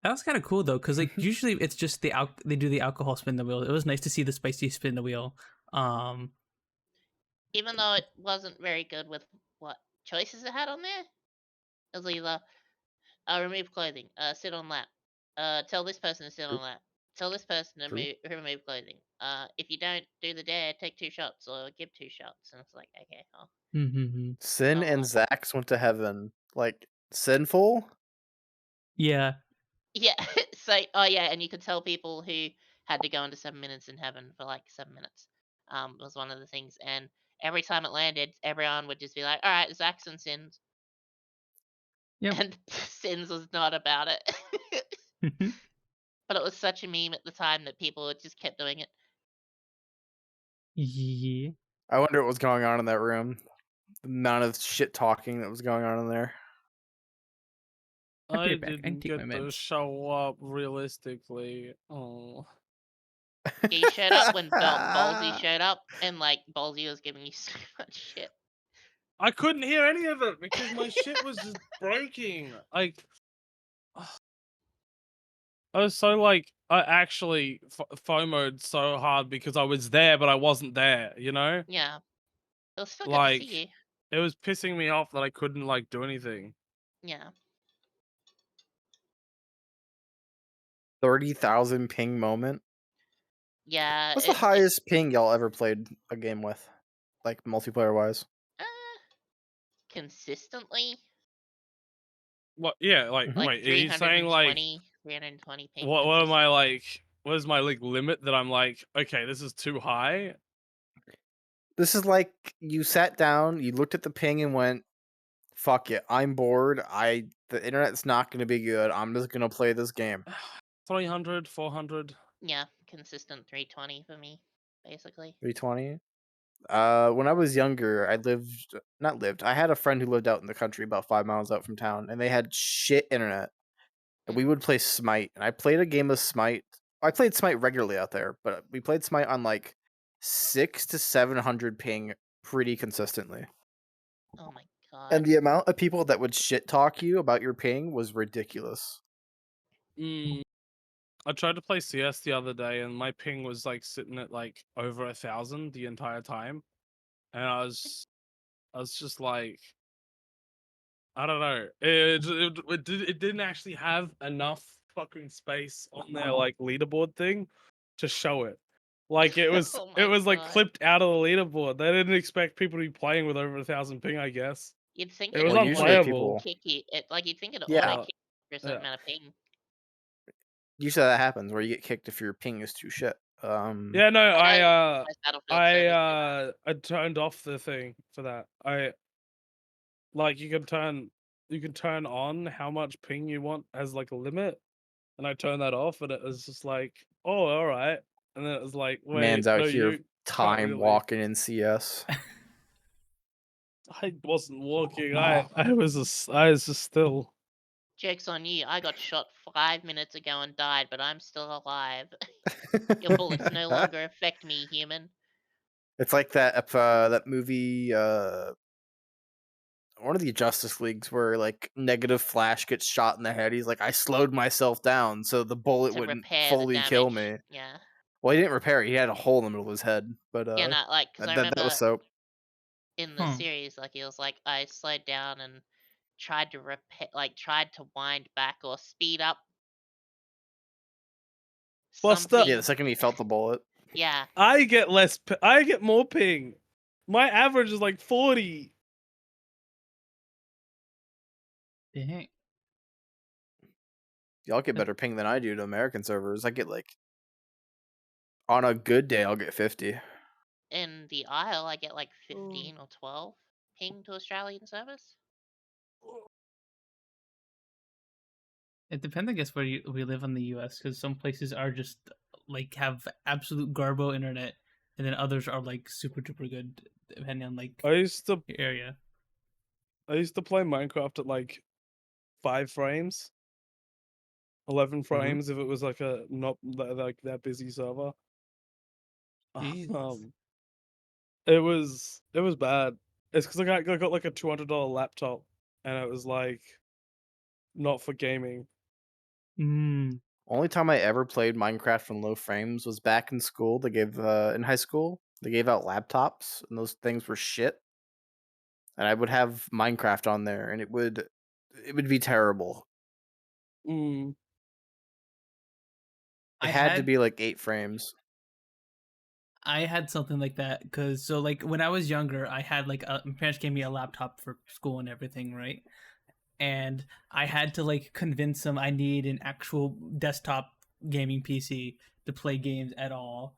That was kind of cool though, because like usually it's just they do the alcohol spin the wheel. It was nice to see the spicy spin the wheel. Even though it wasn't very good with what choices it had on there. It was either remove clothing, sit on lap, tell this person to sit on lap, tell this person to remove clothing. If you don't do the dare, take 2 shots or give 2 shots. And it's like, okay, oh. Mm-hmm. Sin and Zax went to heaven. Like, sinful? Yeah. Yeah. So, oh yeah, and you could tell people who had to go into 7 minutes in heaven for like 7 minutes. Was one of the things, and every time it landed, everyone would just be like, "All right, Zax and Sins," Yep. and Sins was not about it. But it was such a meme at the time that people just kept doing it. Yeah. I wonder what was going on in that room. The amount of shit talking that was going on in there. I'll be I right back. I can didn't take my get to meds. show up realistically. Oh. Yeah, you showed up when Ballsy showed up, and like Ballsy was giving you so much shit. I couldn't hear any of it because my shit was just breaking. Like, I was so like, I actually FOMO'd so hard because I was there, but I wasn't there. You know, Yeah, it was still good to like see you. it was pissing me off that I couldn't like do anything. Yeah, 30,000 ping moment. yeah. What's the highest ping y'all ever played a game with? Like, multiplayer wise? Consistently, What? Yeah, like, like wait, are you saying 320 ping. what am I like? What is my like limit that I'm like, okay, this is too high? This is like you sat down, you looked at the ping and went, fuck it, I'm bored. The internet's not gonna be good. I'm just gonna play this game. 300, 400. Yeah, consistent 320 for me, basically. 320. When I was younger, I had a friend who lived out in the country about 5 miles out from town, and they had shit internet. And we would play Smite, and I played a game of Smite. I played Smite regularly out there, but we played Smite on like 600 to 700 ping pretty consistently. Oh my god. And the amount of people that would shit talk you about your ping was ridiculous. I tried to play CS the other day, and my ping was like sitting at like over 1,000 the entire time, and I was just like, I don't know. It didn't actually have enough fucking space on their like leaderboard thing to show it. Like it was Oh it my was like God. clipped out of the leaderboard. They didn't expect people to be playing with over 1,000 ping, I guess. You'd think It was Well, usually unplayable. people- kick you. Like you'd think it Yeah. auto kick for a certain amount of ping. Usually that happens where you get kicked if your ping is too shit. Yeah, no, I know most Battlefield servers do that. I turned off the thing for that. I like you can turn on how much ping you want as like a limit, and I turned that off, and it was just like, oh, all right, and then it was like, wait, Man's out no, here you can't time really. walking in CS. I wasn't walking. I was just still. Joke's on you. I got shot 5 minutes ago and died, but I'm still alive. Your bullets no longer affect me, human. It's like that movie. one of the Justice Leagues where like negative Flash gets shot in the head. He's like, I slowed myself down so the bullet To wouldn't repair the fully kill damage. me. Yeah. Well, he didn't repair it. He had a hole in the middle of his head. But Yeah, not like because I that was remember so. in the Huh. series, like he was like, I slowed down and tried to repair, like tried to wind back or speed up Buster. Yeah, the something. second he felt the bullet. Yeah, I get less. I get more ping. My average is like 40. Dang. Y'all get But- better ping than I do to American servers. I get like on a good day, I'll get 50. in the Isle, I get like 15 or 12 ping to Australian service. It depends, I guess, where we live in the U.S. because some places are just like have absolute garbo internet, and then others are like super duper good depending on like I used to your area. play Minecraft at like 5 frames, 11 frames if it was like a not like that busy server. Jesus. It was bad. It's because I got like a $200 laptop, and it was like not for gaming. Mm. Only time I ever played Minecraft on low frames was back in school. They gave in high school they gave out laptops, and those things were shit. And I would have Minecraft on there, and it would be terrible. Mm. It I had to had be like 8 frames. I had something like that because so like when I was younger, I had like my parents gave me a laptop for school and everything, right? And I had to like convince them I need an actual desktop gaming PC to play games at all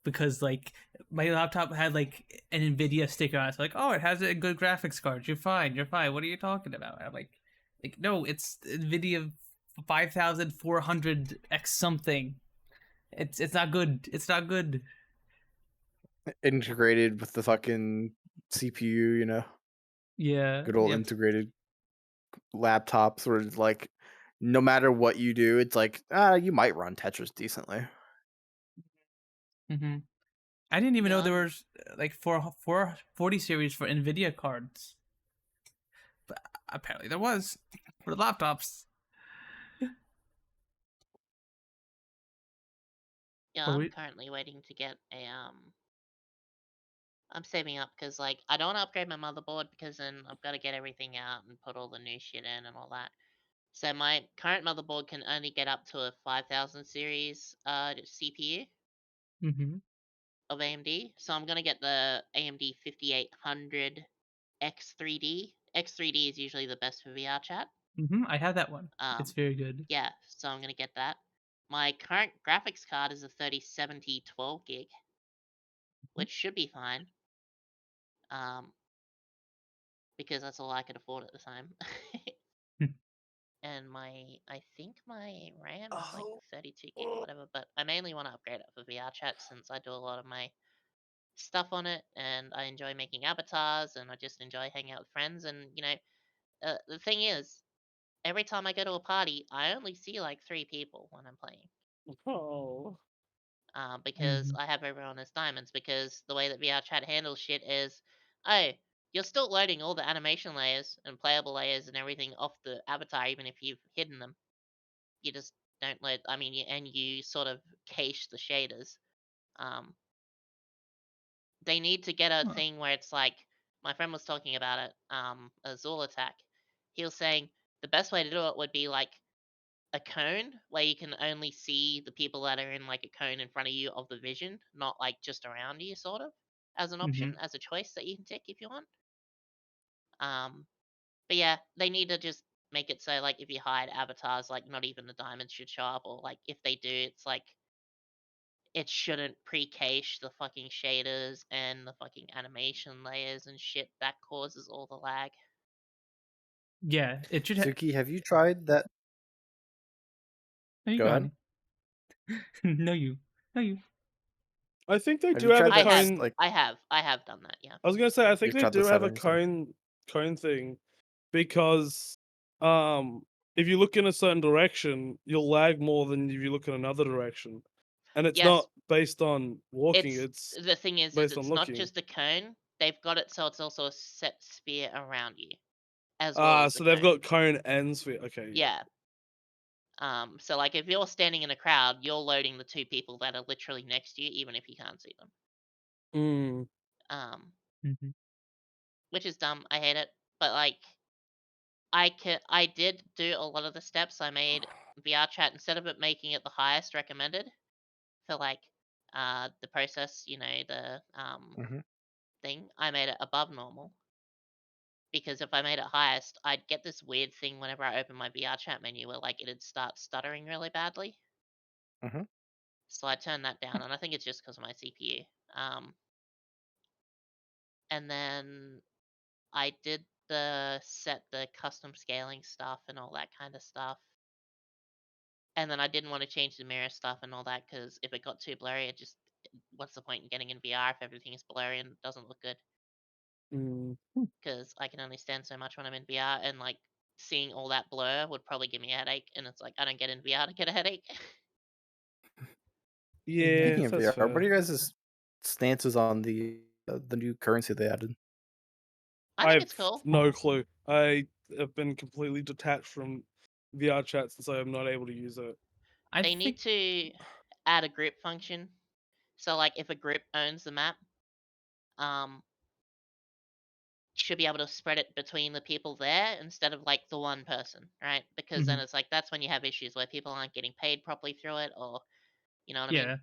because like my laptop had like an Nvidia sticker on it. It's like, oh, it has a good graphics card. You're fine. You're fine. What are you talking about? I'm like no, it's Nvidia 5400 X something. It's not good. It's not good. Integrated with the fucking CPU, you know, Yeah. good old Yep. integrated laptops where it's like no matter what you do, it's like you might run Tetris decently. Mm-hmm. I didn't even know there Yeah, was like 440 series for Nvidia cards, but apparently there was for the laptops. yeah. Or I'm we, currently waiting to get a I'm saving up because like I don't want to upgrade my motherboard because then I've got to get everything out and put all the new shit in and all that. So my current motherboard can only get up to a 5000 series CPU mm-hmm, of AMD. So I'm gonna get the AMD 5800 X3D. X3D is usually the best for VR chat. mm-hmm, I had that one. It's Um, very good. yeah, so I'm gonna get that. My current graphics card is a 3070 12 gig, which should be fine. Um, because that's all I could afford at the time. And I think my RAM is like 32 gig or whatever, but I mainly want to upgrade it for VR chat since I do a lot of my stuff on it and I enjoy making avatars and I just enjoy hanging out with friends. And, the thing is, every time I go to a party, I only see like 3 people when I'm playing. Oh. Because Mhm. I have everyone as diamonds. Because the way that VR Chat handles shit is, oh, you're still loading all the animation layers and playable layers and everything off the avatar, even if you've hidden them. You just don't load. I mean, and you sort of cache the shaders. Um, they need to get a Huh. thing where it's like my friend was talking about it. A Zool attack. He was saying the best way to do it would be like a cone where you can only see the people that are in like a cone in front of you of the vision, not like just around you, sort of, as an option, Mhm. as a choice that you can tick if you want. But yeah, they need to just make it so like if you hide avatars, like not even the diamonds should show up, or like if they do, it's like it shouldn't pre-cache the fucking shaders and the fucking animation layers and shit that causes all the lag. Yeah, it should. Suki, have you tried that? No, you Go go ahead. on. No, you. No, you. I think they Have do you have a tried I that? have, cone. Like I have done that. Yeah. I was gonna say I think you've they tried the do have a settings. And... cone thing, because if you look in a certain direction, you'll lag more than if you look in another direction, and it's Yes, not based on walking; it's it's the thing is based on it's not looking. just a cone. They've got it so it's also a set sphere around you. as well as So the they've cone. got cone and sphere. Okay. Yeah. So like if you're standing in a crowd, you're loading the two people that are literally next to you, even if you can't see them. Mm. Um, Mhm. which is dumb. I hate it. But like I did do a lot of the steps. I made VR chat, instead of it making it the highest recommended for like the process, the Mhm. thing, I made it above normal. Because if I made it highest, I'd get this weird thing whenever I open my VR chat menu where like it'd start stuttering really badly. Mhm. So I turned that down, and I think it's just because of my CPU. And then I did the custom scaling stuff and all that kind of stuff. And then I didn't want to change the mirror stuff and all that because if it got too blurry, what's the point in getting in VR if everything is blurry and doesn't look good? Mm. Because I can only stand so much when I'm in VR, and like seeing all that blur would probably give me a headache. And it's like I don't get in VR to get a headache. Yeah, Speaking of that's VR, what fair. are you guys' stances on the new currency they added? I think I've it's cool. no clue. I have been completely detached from VR chat since I am not able to use it. I They need think to add a group function. So like if a group owns the map, um, should be able to spread it between the people there instead of like the one person, right? Because then Mhm. it's like that's when you have issues where people aren't getting paid properly through it, or you know what I mean. yeah,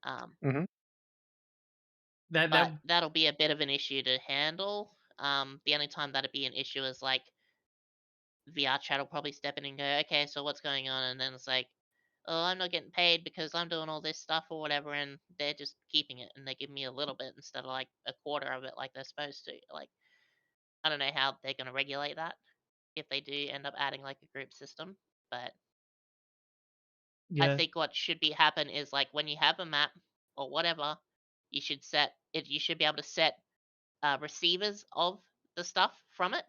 Um, that but that that'll be a bit of an issue to handle. The only time that'd be an issue is like VR chat will probably step in and go, okay, so what's going on? And then it's like, oh, I'm not getting paid because I'm doing all this stuff or whatever, and they're just keeping it and they give me a little bit instead of like a quarter of it like they're supposed to. Like, I don't know how they're going to regulate that if they do end up adding like a group system, but I yeah, think what should be happen is like when you have a map or whatever, you should set it. You should be able to set receivers of the stuff from it,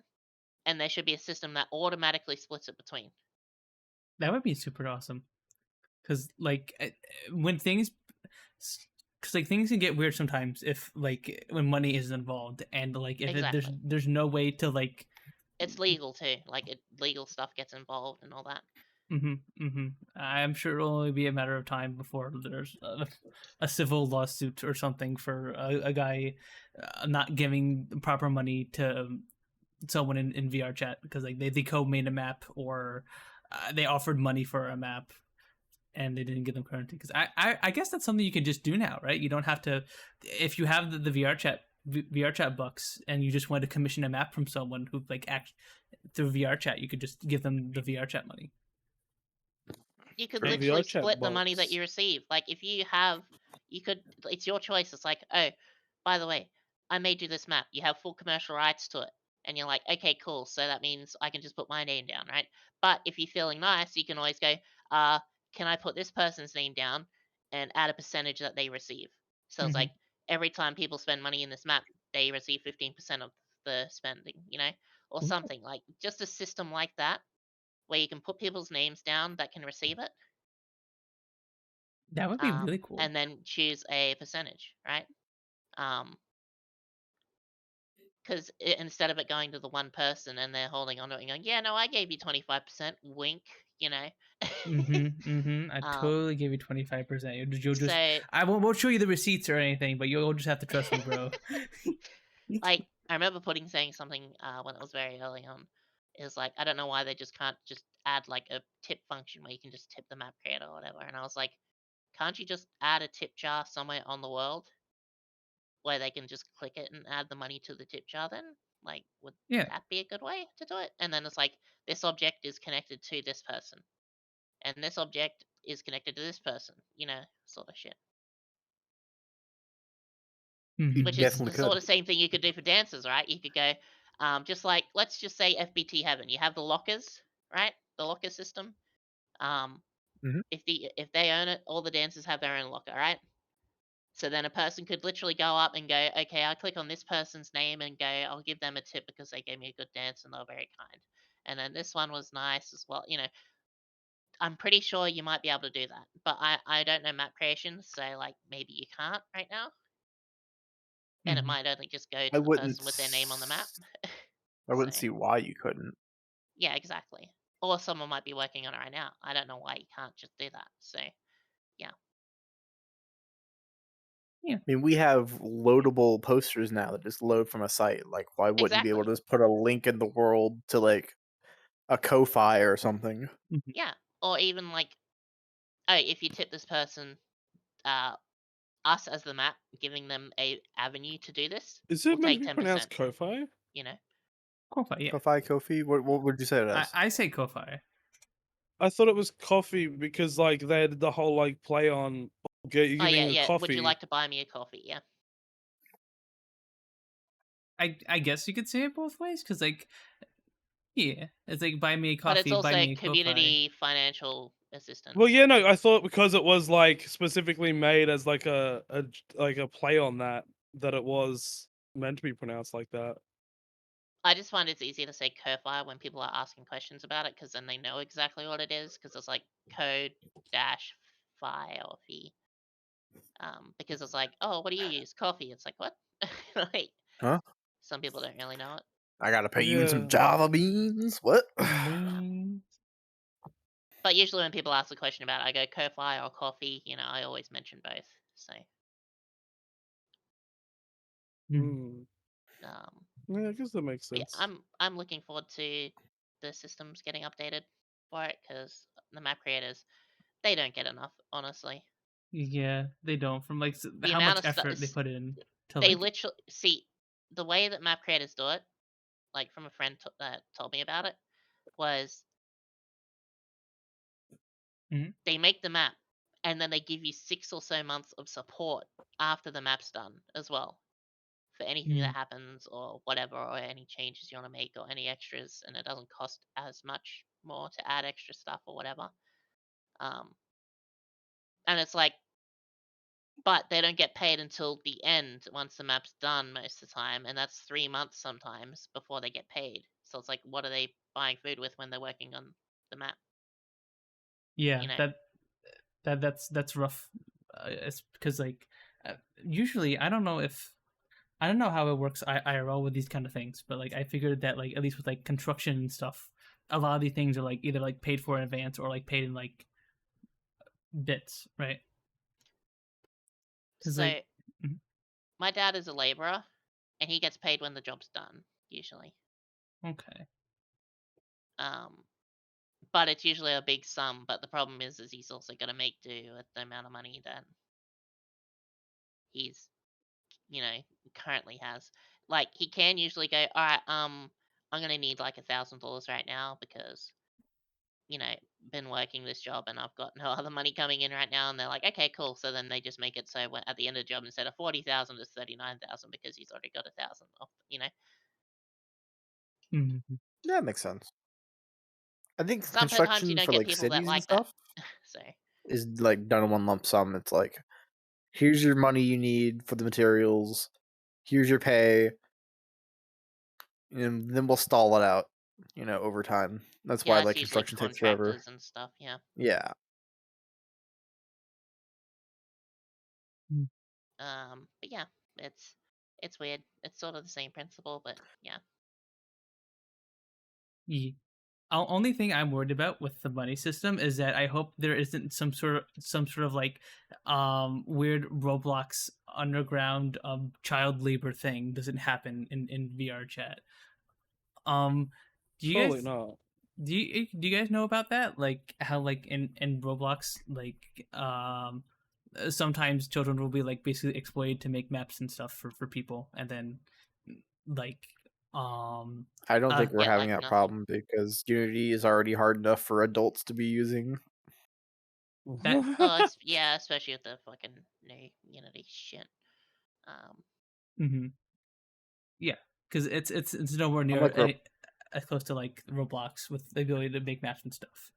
and there should be a system that automatically splits it between. that would be super awesome. Because like when things, because like things can get weird sometimes if like when money is involved and like if Exactly. there's no way to like. It's legal too. Like legal stuff gets involved and all that. I'm sure it'll only be a matter of time before there's a civil lawsuit or something for a guy not giving proper money to someone in VR chat because like they co-made a map or they offered money for a map and they didn't give them currency. Because I guess that's something you can just do now, right? You don't have to if you have the VR chat bucks and you just want to commission a map from someone who like act through VR chat, you could just give them the VR chat money. You could The Right? literally VR chat split the money that box. you receive. Like if you have, you could. It's your choice. It's like, oh, by the way, I made you this map. You have full commercial rights to it, and you're like, okay, cool. So that means I can just put my name down, right? But if you're feeling nice, you can always go, uh, can I put this person's name down and add a percentage that they receive? So it's Mm-hmm. like every time people spend money in this map, they receive 15% of the spending, or something like just a system like that where you can put people's names down that can receive it, That would be really cool. and then choose a percentage, right? Because instead of it going to the one person and they're holding on to it and going, yeah, no, I gave you 25%, wink, you know. I um, totally give you 25%. You'll just so I won't show you the receipts or anything, but you'll just have to trust me, bro. like I remember saying something when it was very early on. Is like I don't know why they just can't just add like a tip function where you can just tip the map creator or whatever. And I was like, can't you just add a tip jar somewhere on the world where they can just click it and add the money to the tip jar then? Like, would Yeah. that be a good way to do it? And then it's like, this object is connected to this person, and this object is connected to this person, sort of shit. You Which is definitely sort could. of same thing you could do for dancers, right? You could go, just like, let's just say FBT Heaven. You have the lockers, right? The locker system. Um, Mhm. if they own it, all the dancers have their own locker, right? So then a person could literally go up and go, okay, I click on this person's name and go, I'll give them a tip because they gave me a good dance and they were very kind. And then this one was nice as well. I'm pretty sure you might be able to do that, but I don't know map creation, so like maybe you can't right now, and it might only just go I to the wouldn't. person with their name on the map. I wouldn't So see why you couldn't. yeah, exactly. Or someone might be working on it right now. I don't know why you can't just do that. So yeah. I mean, we have loadable posters now that just load from a site. Like, why wouldn't you be able to Exactly. just put a link in the world to like a Ko-fi or something? Mhm. Yeah. Or even like, oh, if you tip this person, us as the map, giving them a avenue to do this, Is we'll it meant to take be 10%. pronounced Ko-fi? You know. Ko-fi, yeah. Ko-fi, Kofi? What would you say it as? I say Ko-fi. I thought it was coffee because like they had the whole like play on you're Oh yeah, giving a yeah. coffee. Would you like to buy me a coffee? Yeah. I guess you could say it both ways, because like, yeah, it's like buy me a But it's coffee, buy also me a Ko-fi. community financial assistance. Well, yeah, no, I thought because it was like specifically made as like like a play on that it was meant to be pronounced like that. I just find it's easier to say Ko-fi when people are asking questions about it, because then they know exactly what it is. Because it's like code dash fi or fee. Because it's like, oh, what do you use? Coffee. It's like, what? Like, Huh? some people don't really know it. I gotta pay you in some Yeah. Java beans? What? Bling. But usually when people ask a question about it, I go Ko-fi or coffee. I always mention both. So, Mhm. um, Yeah, I guess that makes but yeah, sense. I'm looking forward to the systems getting updated for it, because the map creators, they don't get enough, honestly. Yeah, they don't. From like The how amount much of stuff effort they put in to they like. literally see the way that map creators do it. Like from a friend that told me about it, was Mhm. they make the map and then they give you 6 or so months of support after the map's done as well, for anything that Mhm. happens or whatever, or any changes you want to make or any extras, and it doesn't cost as much more to add extra stuff or whatever. Um, and it's like, but they don't get paid until the end once the map's done most of the time, and that's 3 months sometimes before they get paid. So it's like, what are they buying food with when they're working on the map? Yeah, You know, that's rough. It's because like, usually I don't know how it works IRL with these kind of things, but like I figured that like at least with like construction and stuff, a lot of these things are like either like paid for in advance or like paid in like bits, right? Because so like, mhm, my dad is a laborer, and he gets paid when the job's done, usually. okay, Um, but it's usually a big sum. But the problem is he's also got to make do with the amount of money that he's, currently has. Like, he can usually go, all right, I'm gonna need like $1,000 right now, because been working this job and I've got no other money coming in right now. And they're like, okay, cool. So then they just make it so at the end of the job, instead of 40,000, it's 39,000, because he's already got 1,000 off. Mhm. Yeah, that makes sense. I think Sometimes you construction don't for get like people that cities and like that. stuff So is like done in one lump sum. It's like, here's your money you need for the materials, here's your pay, and then we'll stall it out, over time. That's why yeah, it's like usually construction takes forever. contractors and stuff. Yeah. Yeah. Mm. But yeah, it's weird. It's sort of the same principle, but yeah. Yeah. Only thing I'm worried about with the money system is that I hope there isn't some sort of like weird Roblox underground child labor thing doesn't happen in VR chat. Um do you Surely guys not. do you guys know about that? Like how like in Roblox like sometimes children will be like basically exploited to make maps and stuff for people, and then like um I don't think we're Get having like that nothing. problem because Unity is already hard enough for adults to be using. that Oh, it's yeah, especially with the fucking new Unity shit. Um, mhm. Yeah, because it's nowhere I'm near like, as close to like Roblox with the ability to make maps and stuff.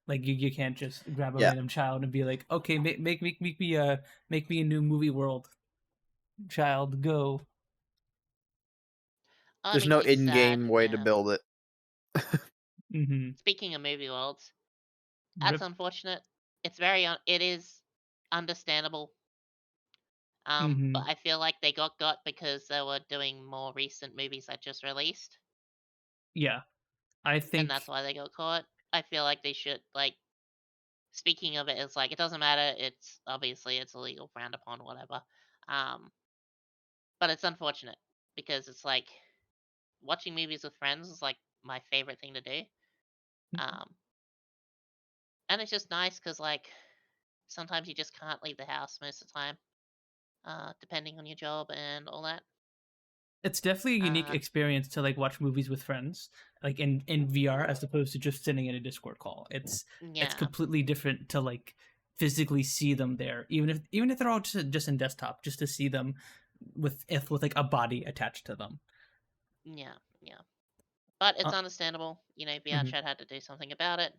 Like you can't just grab a yeah, random child and be like, okay, make me a new movie world, child, go. oh, it there's makes no me sad. in-game way to Yeah. build it. Mm-hmm. Speaking of movie worlds, that's Rip. unfortunate. It is understandable. Mm-hmm. But I feel like they got because they were doing more recent movies that just released. Yeah, I and that's think why they got caught. I feel like they should like. Speaking of it, it's like it doesn't matter. It's obviously it's illegal, frowned upon, whatever. Um, but it's unfortunate because it's like watching movies with friends is like my favorite thing to do. Um, and it's just nice because like sometimes you just can't leave the house most of the time, depending on your job and all that. it's definitely a unique Uh, experience to like watch movies with friends, like in VR as opposed to just sitting in a Discord call. It's yeah, completely different to like physically see them there, even if they're all just in desktop, just to see them with like a body attached to them. yeah, yeah. But it's Uh, understandable. You know, VR mhm. Chat had to do something about it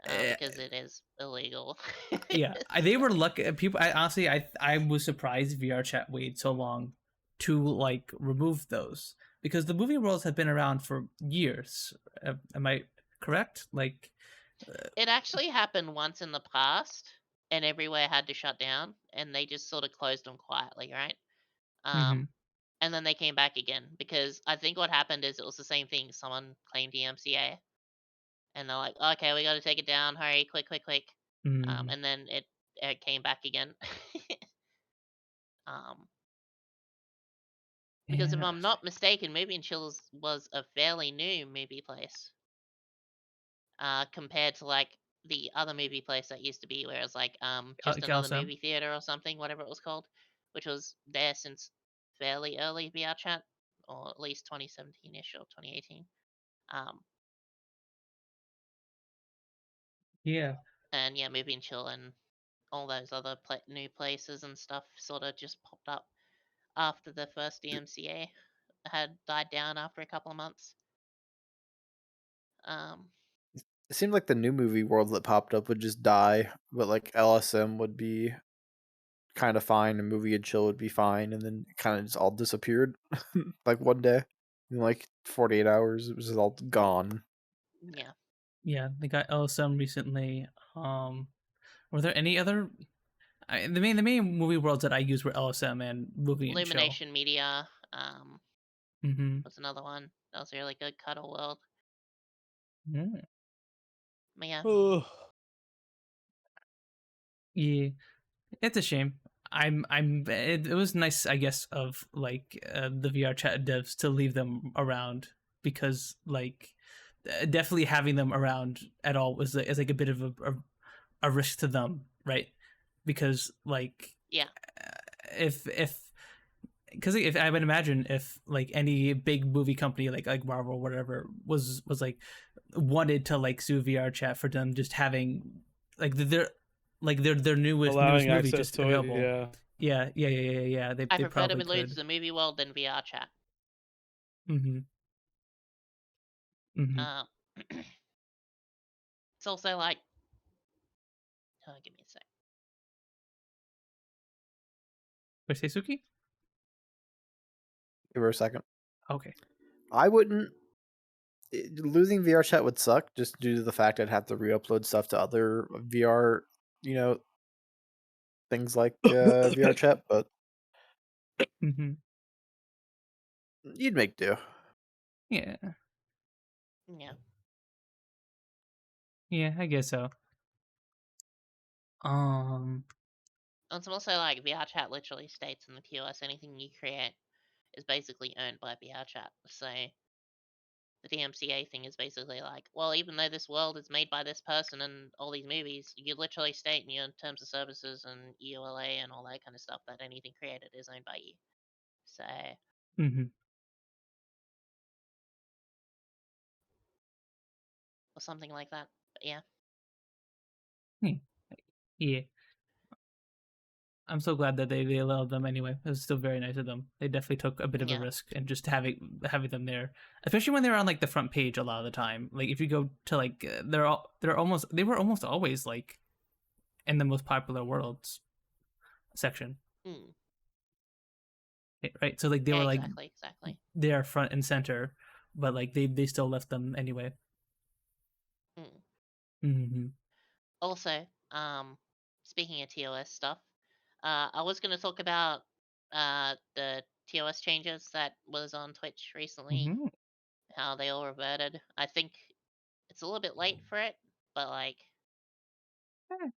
Eh, because it is illegal. yeah, they were lucky. People, I honestly, I was surprised VR chat waited so long to like remove those because the movie worlds have been around for years. Am I correct? Like, It actually happened once in the past, and everywhere had to shut down, and they just sort of closed them quietly, right? mm-hmm. And then they came back again because I think what happened is it was the same thing. Someone claimed DMCA, and they're like, "Okay, we got to take it down. Hurry, quick, quick, quick!" Mm-hmm. And then it came back again. um, because if Yeah, I'm not mistaken, Movie and Chills was a fairly new movie place, compared to like the other movie place that used to be, where it's like just another Calcum. movie theater or something, whatever it was called, which was there since fairly early VR chat, or at least 2017ish or 2018. Um, Yeah, and yeah, Movie and Chill and all those other new places and stuff sort of just popped up after the first DMCA had died down after a couple of months. Um, It seemed like the new movie world that popped up would just die, but like LSM would be kind of fine, and movie and chill would be fine, and then it kind of just all disappeared like one day in like 48 hours. It was just all gone. yeah, yeah. They got LSM recently. Were there any other? The main movie worlds that I used were LSM and movie and chill. Illumination Media Mm-hmm. was another one. That was a really good cuddle world. Yeah. But yeah, Yeah. It's a shame. It was nice, I guess, of like the VR chat devs to leave them around because like definitely having them around at all is like a bit of a risk to them, right? Because like yeah, if because if I would imagine if like any big movie company like Marvel or whatever was like wanted to like sue VR chat for them just having like their newest Allowing movie access just to it, available. yeah. Yeah. I They prefer to probably lose could. the movie world than VR chat. Mm-hmm. Mm-hmm. Uh, it's also like, give me a sec. Wait, Seisuke? Give her a second. Okay. I wouldn't. Losing VR chat would suck just due to the fact I'd have to re-upload stuff to other VR, you know, things like VR chat, but Mm-hmm. you'd make do. Yeah. Yeah. Yeah, I guess so. Um. And it's also like VR chat literally states in the TOS anything you create is basically owned by VR chat. So the DMCA thing is basically like, well, even though this world is made by this person and all these movies, you literally state in your terms of services and EULA and all that kind of stuff that anything created is owned by you. So Mm-hmm. or something like that. But yeah. Yeah. I'm so glad that they allowed them anyway. It was still very nice of them. They definitely took a bit of a Yeah. risk and just having them there, especially when they were on like the front page a lot of the time. Like if you go to like they were almost always like in the most popular worlds section, Mm. right? So like they Yeah, were like exactly. there front and center, but like they still left them anyway. Mm. Mm-hmm. Also, speaking of TOS stuff, I was going to talk about the TOS changes that was on Twitch recently. Mm-hmm. how they all reverted. I think it's a little bit late for it, but like,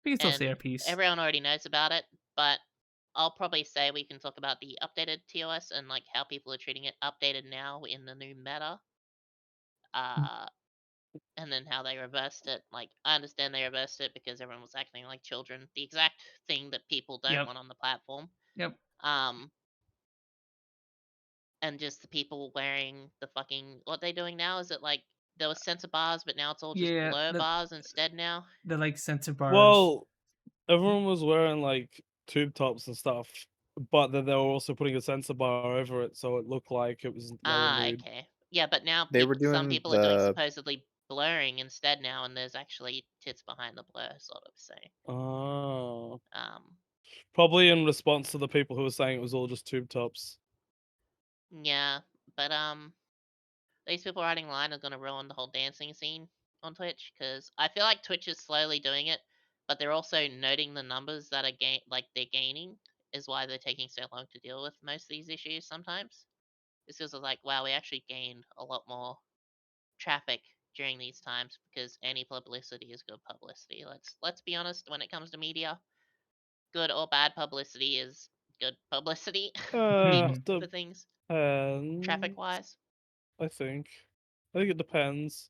We can still say our and piece. everyone already knows about it. But I'll probably say we can talk about the updated TOS and like how people are treating it updated now in the new meta. And then how they reversed it. Like, I understand they reversed it because everyone was acting like children. The exact thing that people don't Yep. want on the platform. Yep. And just the people wearing the fucking what they doing now? Is it like there was sensor bars, but now it's all just Yeah, blur bars instead now? the like sensor bars. Well, everyone was wearing like tube tops and stuff, but then they were also putting a sensor bar over it, so it looked like it was lower mood. Okay. Yeah, but now They were some doing people are doing the supposedly blurring instead now, and there's actually tits behind the blur, sort of. So, Oh, um, probably in response to the people who were saying it was all just tube tops. yeah, but these people writing line are gonna ruin the whole dancing scene on Twitch because I feel like Twitch is slowly doing it, but they're also noting the numbers that are they're gaining is why they're taking so long to deal with most of these issues sometimes. It's because of like, wow, we actually gained a lot more traffic during these times because any publicity is good publicity. Let's be honest, when it comes to media, good or bad publicity is good publicity for things traffic Depends. wise. I think it depends.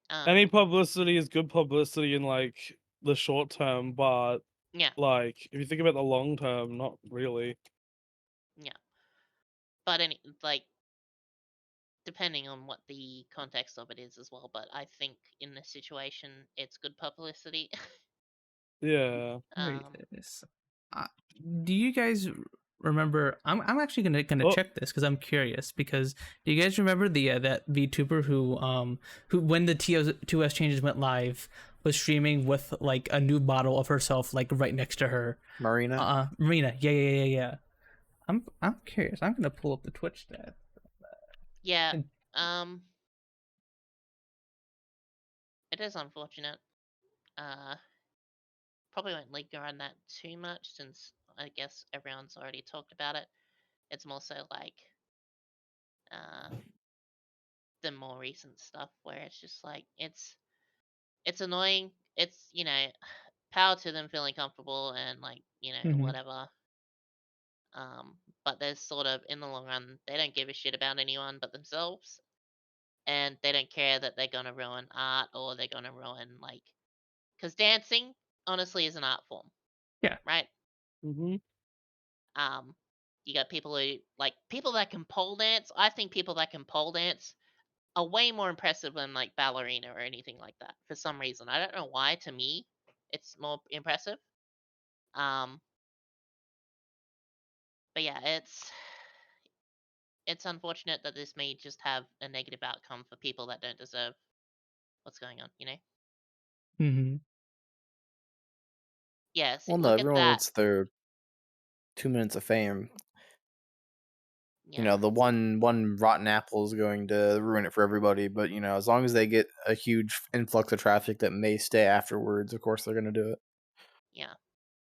Um, Any publicity is good publicity in like the short term, but yeah, like if you think about the long term, not really. yeah. But like depending on what the context of it is as well. But I think in this situation, it's good publicity. Yeah. Wait, um, do you guys remember? I'm actually gonna Oh, check this because I'm curious. Because do you guys remember the that VTuber who when the TOS changes went live was streaming with like a new model of herself like right next to her? Marina. Marina. Yeah. I'm curious. I'm gonna pull up the Twitch stat. yeah. Um, it is unfortunate. Probably won't linger on that too much since I guess everyone's already talked about it. It's more so like uh, the more recent stuff where it's just like it's annoying. It's power to them feeling comfortable and like whatever. But there's sort of in the long run they don't give a shit about anyone but themselves, and they don't care that they're gonna ruin art or they're gonna ruin like because dancing honestly is an art form, Yeah. right? mm-hmm. You got people who like people that can pole dance. I think people that can pole dance are way more impressive than like ballerina or anything like that for some reason. I don't know why. To me, it's more impressive. Um, but yeah, it's unfortunate that this may just have a negative outcome for people that don't deserve what's going on. Mm-hmm. Yes. Well, no, Look at everyone that. wants their 2 minutes of fame. You Yeah. know, the one rotten apple is going to ruin it for everybody. But you know, as long as they get a huge influx of traffic that may stay afterwards, of course they're going to do it. Yeah.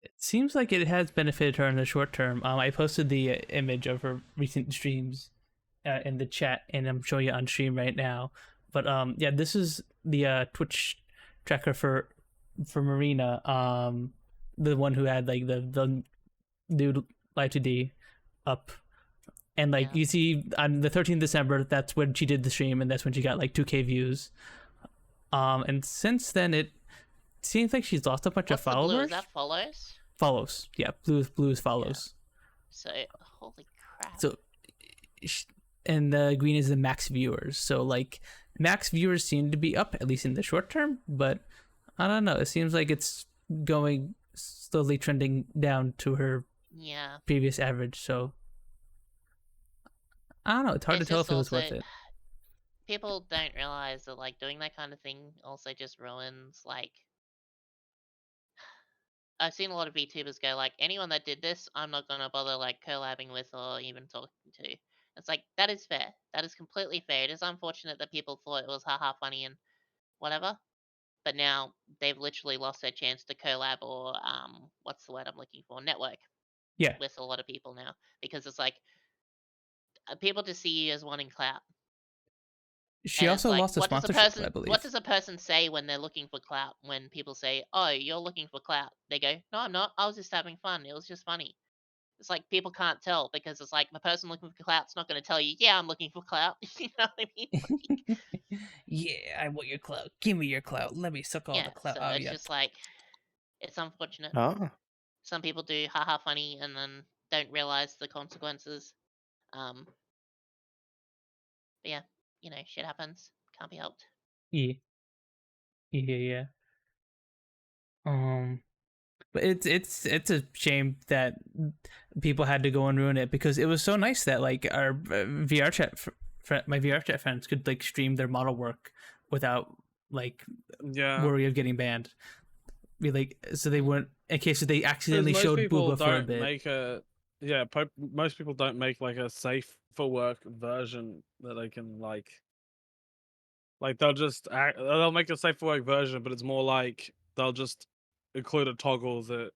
It seems like it has benefited her in the short term. I posted the image of her recent streams in the chat, and I'm showing it on stream right now. But yeah, this is the Twitch tracker for Marina, the one who had like the new Live 2D up, and like Yeah. you see on the 13th December, that's when she did the stream, and that's when she got like 2K views. And since then, it seems like she's lost a bunch What's of the followers. blue? Is that follows? Follows, yeah, blue follows. So holy crap. So, and the green is the max viewers. So like max viewers seem to be up at least in the short term, but I don't know. It seems like it's going slowly trending down to her Yeah. previous average. So I don't know. It's hard It's to tell just if it was also worth it. people don't realize that like doing that kind of thing also just ruins like I've seen a lot of VTubers go like anyone that did this I'm not gonna bother like collabing with or even talking to. It's like that is fair. That is completely fair. It is unfortunate that people thought it was haha funny and whatever. But now they've literally lost their chance to collab or what's the word I'm looking for? Network Yeah. with a lot of people now. Because it's like people just see you as wanting clout. She And it's also like, lost a what does a sponsorship, person I believe. what does a person say when they're looking for clout? When people say, "Oh, you're looking for clout," they go, "No, I'm not. I was just having fun. It was just funny." It's like people can't tell because it's like the person looking for clout's not going to tell you, "Yeah, I'm looking for clout." You know what I mean? Yeah, I want your clout. Give me your clout. Let me suck all Yeah. the clout So out of it's you. just like, it's unfortunate. Oh, Some people do haha funny and then don't realize the consequences. But yeah, shit happens. Can't be helped. Yeah. Yeah. But it's a shame that people had to go and ruin it because it was so nice that like our VR chat my VR chat friends could like stream their model work without like Yeah. worry of getting banned. Be like so they weren't in case they Because accidentally most showed people booba for a don't bit. make a most people don't make like a safe for work version that they can like they'll make a safe for work version, but it's more like they'll just include a toggle that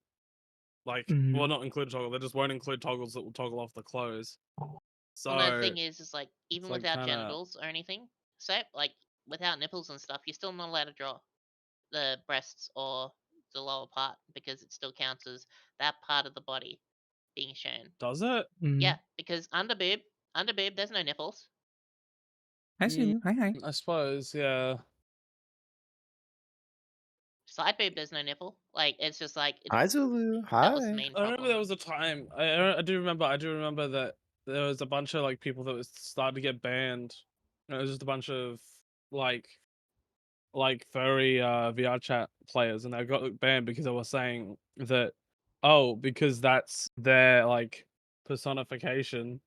Mhm. well, not include a toggle, they just won't include toggles that will toggle off the clothes. So Well, no, the thing is like, even like without kinda genitals or anything, so like without nipples and stuff, you're still not allowed to draw the breasts or the lower part because it still counts as that part of the body being shown. does it? Mhm. Yeah, because under boob, there's no nipples. I see you. Hi. I suppose, yeah. Side boob, there's no nipple. Like, it's just like hi Zulu. that was the Hi. main I remember problem. there was a time. I do remember that there was a bunch of like people that was starting to get banned. And it was just a bunch of like furry VR chat players, and they got banned because they were saying that because that's their like personification,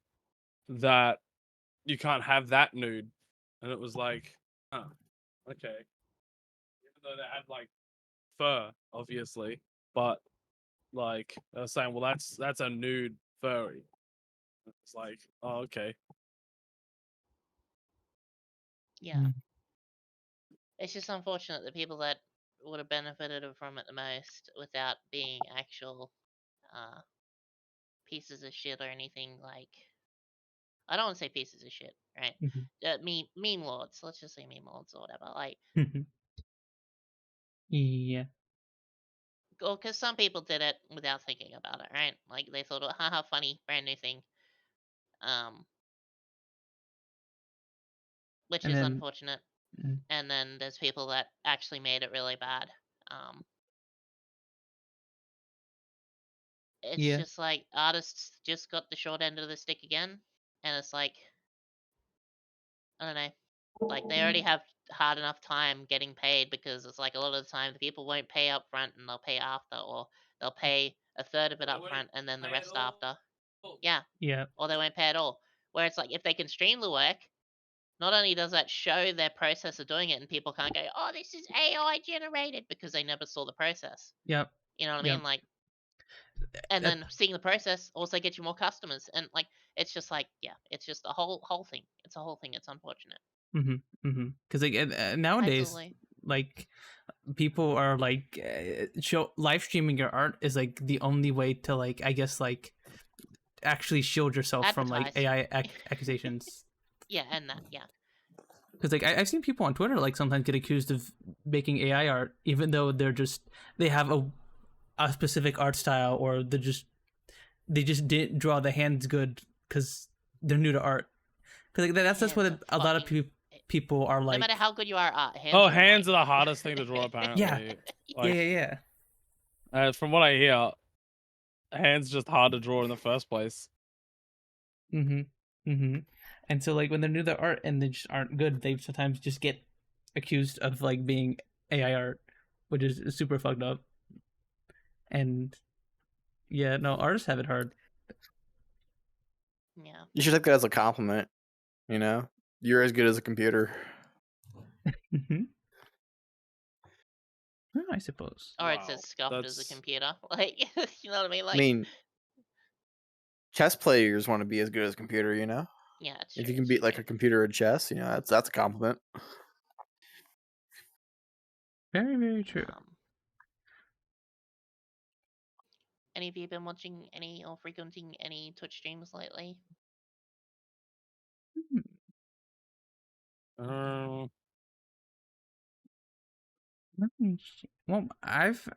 that you can't have that nude, and it was like, oh, okay, even though they had like fur, obviously, but like they're saying, well, that's a nude furry. It's like, oh, okay. Yeah. Mm. It's just unfortunate that people that would have benefited from it the most without being actual pieces of shit or anything like. I don't want to say pieces of shit, right? Mhm. Meme lords. Let's just say meme lords or whatever. Like, Yeah. well, because some people did it without thinking about it, right? Like they thought, haha, funny, brand new thing. Which And is then unfortunate. mm, And then there's people that actually made it really bad. It's yeah. just like artists just got the short end of the stick again, and it's like, I don't know, like they already have hard enough time getting paid because it's like a lot of the time the people won't pay up front and they'll pay after, or they'll pay a third of it up front and then the rest after. Yeah, Yeah. or they won't pay at all. Where it's like, if they can stream the work, not only does that show their process of doing it, and people can't go, "Oh, this is AI generated," because they never saw the process. Yep. You know what I Yep. mean? Like, and That then seeing the process also gets you more customers, and like, it's just like, yeah, it's just a whole thing. It's a whole thing. It's unfortunate. because like nowadays Absolutely. like people are like show live streaming your art is like the only way to like I guess like actually shield yourself from like Advertise. AI accusations. Yeah, and that, yeah. Because like I've seen people on Twitter like sometimes get accused of making AI art even though they have a specific art style, or they just didn't draw the hands good because they're new to art. Because like that's what Hands are a lot of fucking. people are No like. matter how good you are at art, hands Oh, are hands are annoying. the hardest thing to draw, Yeah. apparently. Yeah, Like, yeah. from what I hear, hands just hard to draw in the first place. And so like when they're new to art and they just aren't good, they sometimes just get accused of like being AI art, which is super fucked up. And yeah, no, artists have it hard. Yeah. You should take that as a compliment. You know, you're as good as a computer. Hmm. I suppose. Or it's Wow, as scuffed as a that's computer. Like, you know what I mean? I Like, mean, chess players want to be as good as a computer. You know, yeah, it's if true. you can It's beat like true. a computer at chess, you know, that's a compliment. Very, very true. Any of you been watching any or frequenting any Twitch streams lately? Um, Well, I've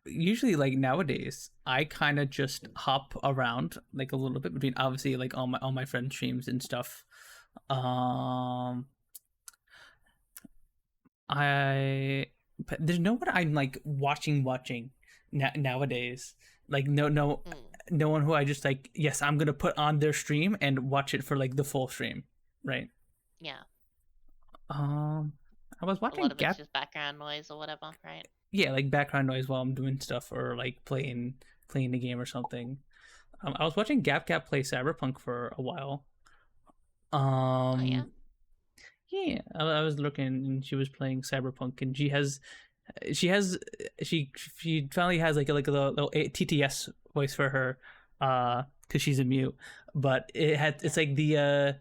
usually like nowadays I kind of just hop around like a little bit between obviously like all my friend streams and stuff. Um, but there's no one I'm like watching nowadays. Like Mm. no one who I just like. Yes, I'm gonna put on their stream and watch it for like the full stream, right? Yeah. I was A watching lot of it's Gap. just background noise or whatever, right? Yeah, like background noise while I'm doing stuff or like playing the game or something. I was watching Gap play Cyberpunk for a while. Oh yeah. Yeah, I was looking and she was playing Cyberpunk and she finally has like a little TTS voice for her because she's a mute, but it's like the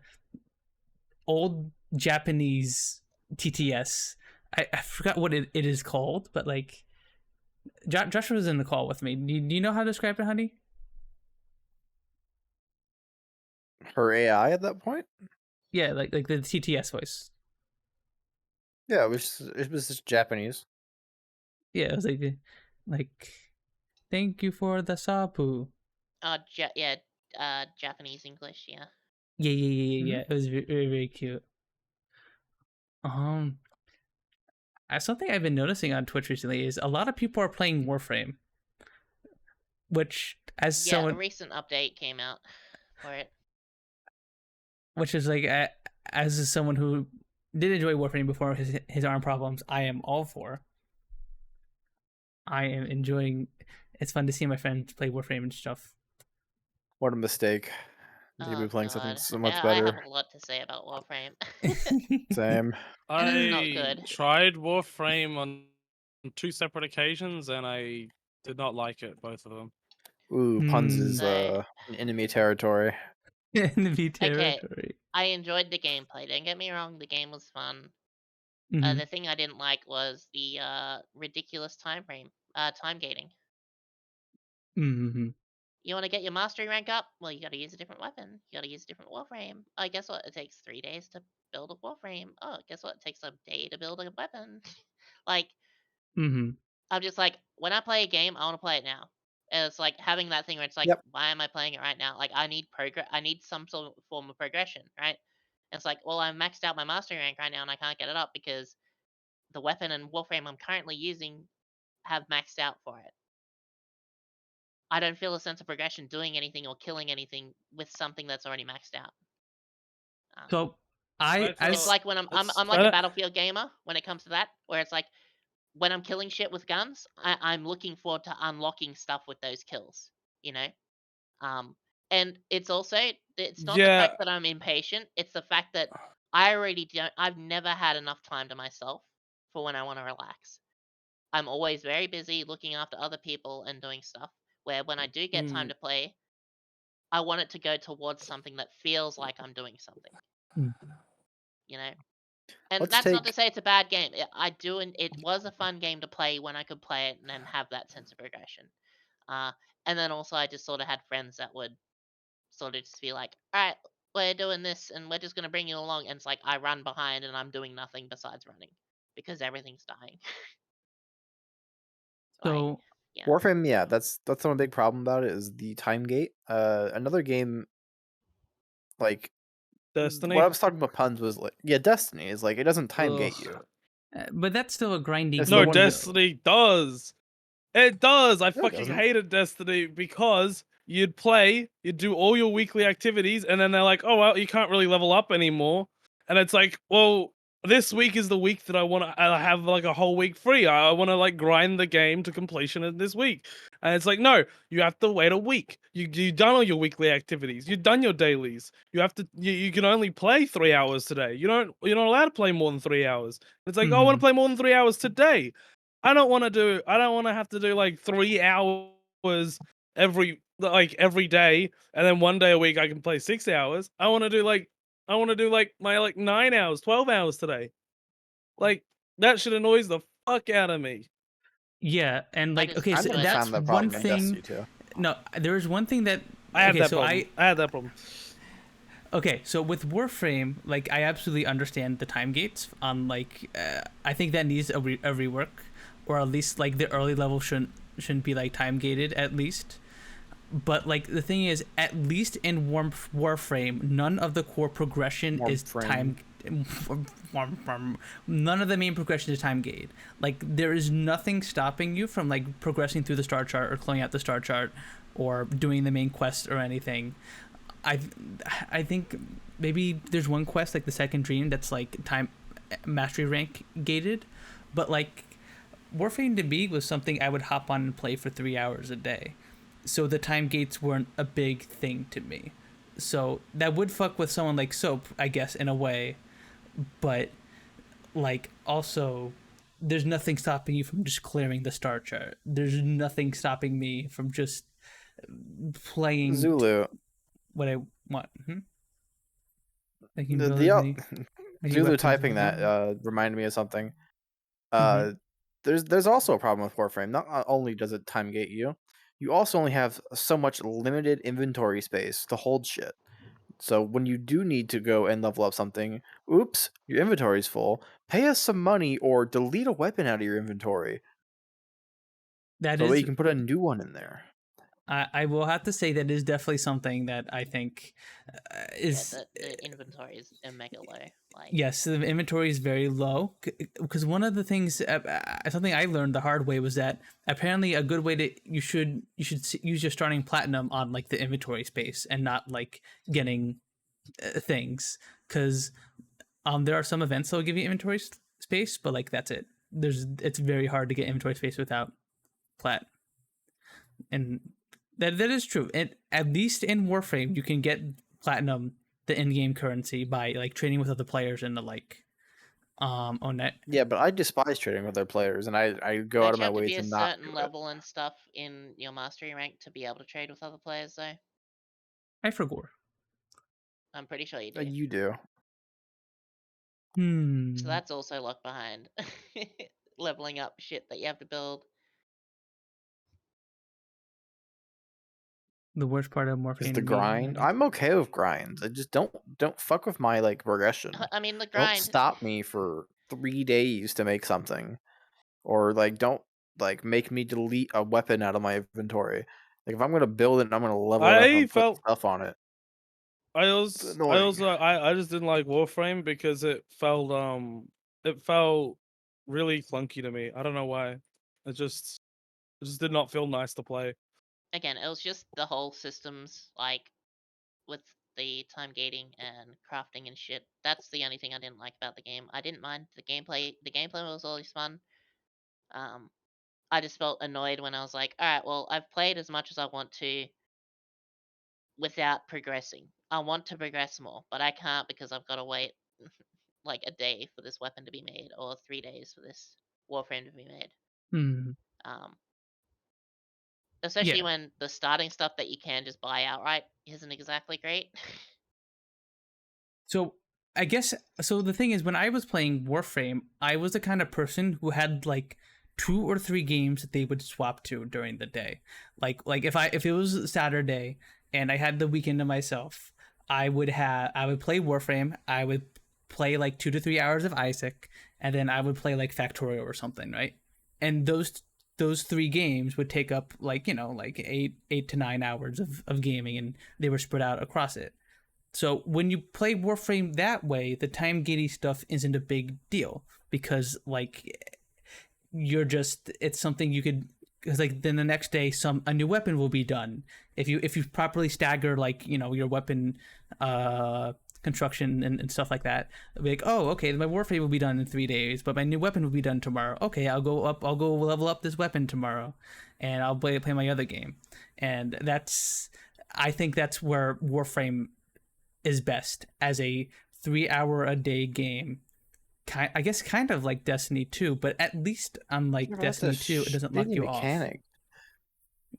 old Japanese TTS. I forgot what it is called, but like Joshua was in the call with me. Do you know how to describe it, honey? Her AI at that point? Yeah, like the TTS voice. Yeah, it was just Japanese. Yeah, it was like thank you for the sapu. Yeah. Japanese English. Yeah. Yeah. It was very cute. Something I've been noticing on Twitch recently is a lot of people are playing Warframe, which as Yeah. A someone, recent update came out for it. which is like as someone who did enjoy Warframe before his arm problems, I am all for. I am enjoying. It's fun to see my friends play Warframe and stuff. What a mistake. They could Oh be playing something god. so much I have better. a lot to say about Warframe. Same. Not I good. tried Warframe on 2 separate occasions, and I did not like it, both of them. Ooh, Punz is So in enemy territory. Enemy okay, territory. I enjoyed the gameplay. Don't get me wrong, the game was fun. Mhm. The thing I didn't like was the ridiculous time gating. Mhm. You want to get your mastery rank up? Well, you got to use a different weapon. You got to use a different warframe. Oh, guess what? It takes 3 days to build a warframe. Oh, guess what? It takes a day to build a weapon. Like, Mhm. I'm just like, when I play a game, I want to play it now. And it's like having that thing where it's like, Yep. why am I playing it right now? Like, I need progress. I need some sort of form of progression, right? And it's like, well, I'm maxed out my mastery rank right now, and I can't get it up because the weapon and warframe I'm currently using have maxed out for it. I don't feel a sense of progression doing anything or killing anything with something that's already maxed out. So I I It's feel like when I'm like a Battlefield gamer when it comes to that, where it's like when I'm killing shit with guns, I'm looking forward to unlocking stuff with those kills, you know? And it's also it's not the yeah, fact that I'm impatient, it's the fact that I've never had enough time to myself for when I want to relax. I'm always very busy looking after other people and doing stuff. Where when I do get time mm, to play, I want it to go towards something that feels like I'm doing something, you know? And Let's that's not to take say it's a bad game. It was a fun game to play when I could play it and then have that sense of progression. Uh, and then also I just sort of had friends that would sort of just be like, all right, we're doing this and we're just going to bring you along. And it's like I run behind and I'm doing nothing besides running because everything's dying. Like, so yeah. Warframe. Yeah, that's one big problem about it is the time gate. Another game like what I Destiny. was talking about Punz was like Destiny is like it doesn't time gate Ugh. you. but that's still a grindy It's the No, game one that- though. Destiny does. It does. I No, it fucking doesn't. hated Destiny because you'd play, you'd do all your weekly activities, and then they're like, "Oh well, you can't really level up anymore." And it's like, well, this week is the week that I have like a whole week free. I want to like grind the game to completion in this week. And it's like, no, you have to wait a week. You done all your weekly activities. You've done your dailies. You have to. You can only play 3 hours today. You're not allowed to play more than 3 hours. It's like, oh, I want to play more than 3 hours today. I don't want to have to do like 3 hours every day, and then one day a week I can play 6 hours. I want to do my 9 hours, 12 hours today. Like that shit annoys the fuck out of me. Yeah, and I like just okay, I so enjoy never that. that's found that one problem in thing. Destiny too. No, there is one thing that I had okay, that so problem. I had that problem. Okay, so with Warframe, like I absolutely understand the time gates. I think that needs a rework, or at least like the early level shouldn't be like time gated at least. But like the thing is, at least in Warframe, none of the core progression is time. None of the main progression is time gated. Like there is nothing stopping you from like progressing through the star chart or closing out the star chart, or doing the main quest or anything. I I think maybe there's one quest like the second dream that's like time mastery rank gated, but like Warframe to me was something I would hop on and play for 3 hours a day, so the time gates weren't a big thing to me. So that would fuck with someone like Soap, I guess, in a way, but like also there's nothing stopping you from just clearing the star chart. There's nothing stopping me from just playing Zulu. what I want. Making The, build the as uh, many Zulu weapons typing as that reminded me of something. Mhm. There's also a problem with Warframe. Not only does it time gate you, you also only have so much limited inventory space to hold shit. So when you do need to go and level up something, oops, your inventory's full. Pay us some money or delete a weapon out of your inventory That so that you is, can put a new one in there. I will have to say that is definitely something that I think is The inventory is a mega low. Like, yes, the inventory is very low because one of the things, something I learned the hard way was that apparently a good way to use your starting platinum on like the inventory space and not like getting things, because there are some events that will give you inventory space, but like that's it. It's very hard to get inventory space without plat, and that is true. And at least in Warframe, you can get platinum, the in-game currency, by like trading with other players and the like. On that, Yeah, but I despise trading with other players, and I go out don't of you my have to way be to a not certain do it. level and stuff in your mastery rank to be able to trade with other players, though? I forgot. I'm pretty sure you do. You do. So that's also locked behind leveling up shit that you have to build. The worst part of Is Warframe the to me. grind. I'm okay with grinds. I just don't fuck with my like progression. I mean, the Don't grind. stop me for 3 days to make something, or like don't like make me delete a weapon out of my inventory. Like if I'm gonna build it and I'm gonna level it up I and put felt stuff on it, I it's was I annoying. also I just didn't like Warframe because it felt really clunky to me. I don't know why. It just did not feel nice to play. Again, it was just the whole systems, like with the time gating and crafting and shit. That's the only thing I didn't like about the game. I didn't mind the gameplay. The gameplay was always fun. I just felt annoyed when I was like, all right, well, I've played as much as I want to without progressing. I want to progress more, but I can't because I've got to wait like a day for this weapon to be made, or 3 days for this Warframe to be made. Um, especially Yeah. when the starting stuff that you can just buy outright isn't exactly great. So I guess so. The thing is, when I was playing Warframe, I was the kind of person who had like 2 or 3 games that they would swap to during the day. Like if it was Saturday and I had the weekend to myself, I would play Warframe. I would play like 2 to 3 hours of Isaac, and then I would play like Factorio or something, right? And those 3 games would take up like like 8 to 9 hours of gaming, and they were spread out across it. So when you play Warframe that way, the time gating stuff isn't a big deal because like it's something you could, because like then the next day a new weapon will be done if you properly stagger like your weapon construction and stuff like that. It'll be like, oh, okay, my Warframe will be done in 3 days, but my new weapon will be done tomorrow. Okay, I'll go level up this weapon tomorrow, and I'll play my other game. And I think that's where Warframe is best as a 3 hour a day game. I guess kind of like Destiny 2, but at least unlike Yeah, but that's a Destiny 2, it doesn't lock shitty you off. mechanic.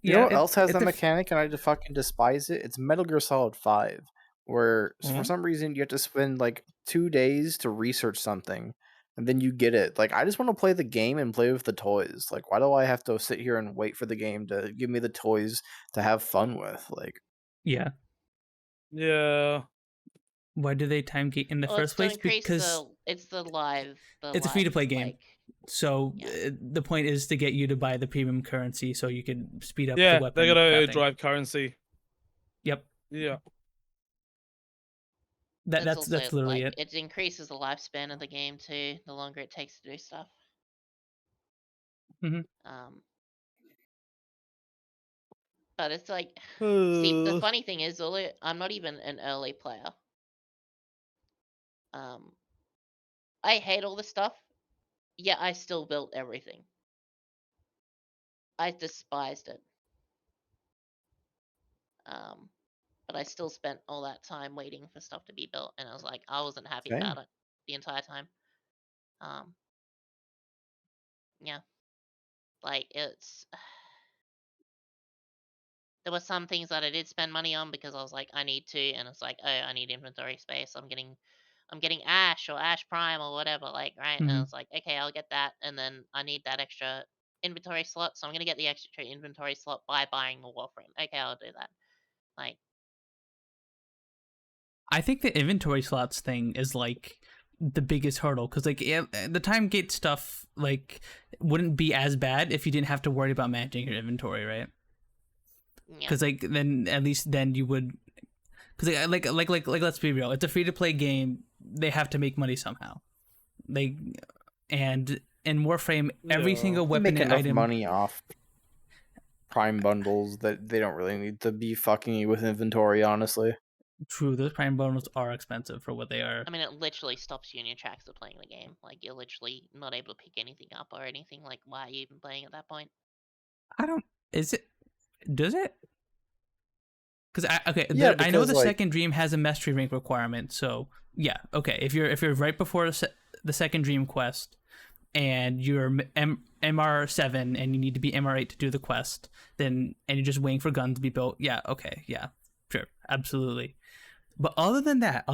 You Yeah, know what else has it's that mechanic and I just fucking despise it? It's Metal Gear Solid 5, where for Mhm. some reason you have to spend like 2 days to research something and then you get it. Like I just want to play the game and play with the toys. Like why do I have to sit here and wait for the game to give me the toys to have fun with? Like Yeah. Yeah. Why do they time gate in the Well, it's first to place? increase Because it's the live. it's a free-to-play game. Like, so Yeah. the point is to get you to buy the premium currency so you can speed up the Yeah, weapon they gotta crafting. drive currency. Yep, Yeah. that's also, literally like, it. it increases the lifespan of the game too. The longer it takes to do stuff. Mhm. But it's like, see, the funny thing is, I'm not even an early player. I hate all this stuff. Yeah, I still built everything. I despised it. But I still spent all that time waiting for stuff to be built, and I was like, I wasn't happy Same. about it the entire time. Yeah, like it's. There were some things that I did spend money on because I was like, I need to, and it's like, oh, I need inventory space. I'm getting Ash or Ash Prime or whatever, like, right? And I Mhm. was like, okay, I'll get that, and then I need that extra inventory slot, so I'm gonna get the extra inventory slot by buying the Warframe. Okay, I'll do that. Like, I think the inventory slots thing is like the biggest hurdle because like the time gate stuff like wouldn't be as bad if you didn't have to worry about managing your inventory, right? yeah, Because like then at least then you would because like let's be real, it's a free-to-play game. They have to make money somehow. They and in Warframe every Yeah. single They weapon make and enough item. money off Prime bundles that they don't really need to be fucking you with inventory, honestly. True, those Prime bundles are expensive for what they are. I mean, it literally stops you in your tracks of playing the game. Like, you're literally not able to pick anything up or anything. Like, why are you even playing at that point? I don't. Is it? Does it? Because Yeah, I know because, the like- second dream has a mastery rank requirement. So yeah, okay. If you're right before the second dream quest, and you're MR7 and you need to be MR8 to do the quest, then and you're just waiting for guns to be built. Yeah, okay, yeah, sure, absolutely. But other than that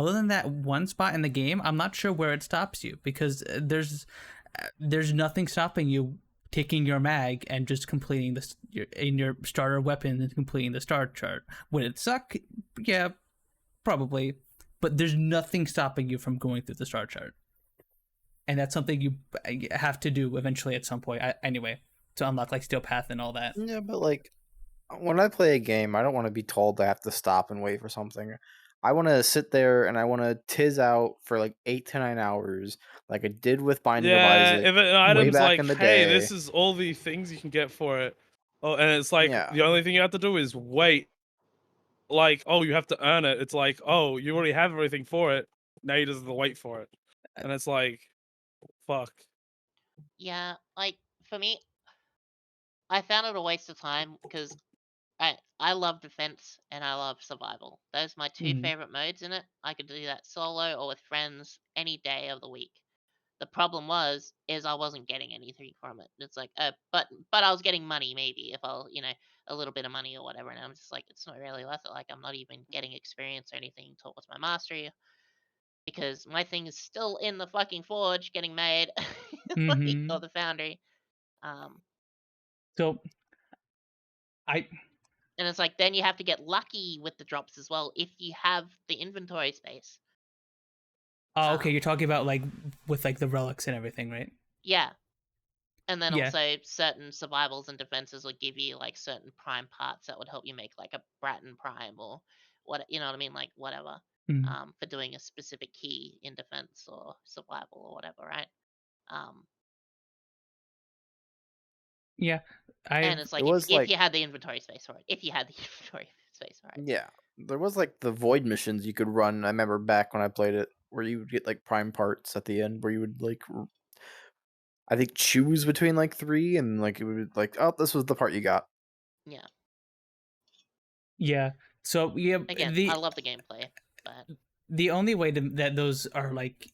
one spot in the game, I'm not sure where it stops you because there's nothing stopping you taking your mag and just completing this in your starter weapon and completing the star chart. Would it suck? Yeah, probably. But there's nothing stopping you from going through the star chart, and that's something you have to do eventually at some point. Anyway, to unlock like Steel Path and all that. Yeah, but like when I play a game, I don't want to be told I have to stop and wait for something. I want to sit there and I want to tiz out for like 8 to 9 hours, like I did with Binding of Yeah, Isaac. if an way item's back like, in the hey, day. this is all the things you can get for it. Oh, and it's like, Yeah. the only thing you have to do is wait. Like, oh, you have to earn it. It's like, oh, you already have everything for it. Now you just have to wait for it. And it's like, fuck. Yeah, like, for me, I found it a waste of time because I love defense and I love survival. Those are my two Mhm. favorite modes in it. I could do that solo or with friends any day of the week. The problem is I wasn't getting anything from it. It's like, but I was getting money maybe if I'll, a little bit of money or whatever. And I'm just like, it's not really worth it. Like, I'm not even getting experience or anything towards my mastery because my thing is still in the fucking forge getting made, Mhm. or the foundry. So I And it's like then you have to get lucky with the drops as well if you have the inventory space. oh okay, Um, you're talking about like with like the relics and everything, right? Yeah. And then Yeah. also certain survivals and defenses will give you like certain prime parts that would help you make like a Bratton prime or what, you know what I mean, like whatever. Mhm. For doing a specific key in defense or survival or whatever, right? Yeah, And I've it's It like was if like you had the inventory space for it, if you had the inventory space for it. yeah, there was like the void missions you could run. I remember back when I played it, where you would get like prime parts at the end, where you would like, I think choose between like 3, and like it would like, oh, this was the part you got. Yeah. yeah. So yeah, Again, I love the gameplay, but the only way that those are like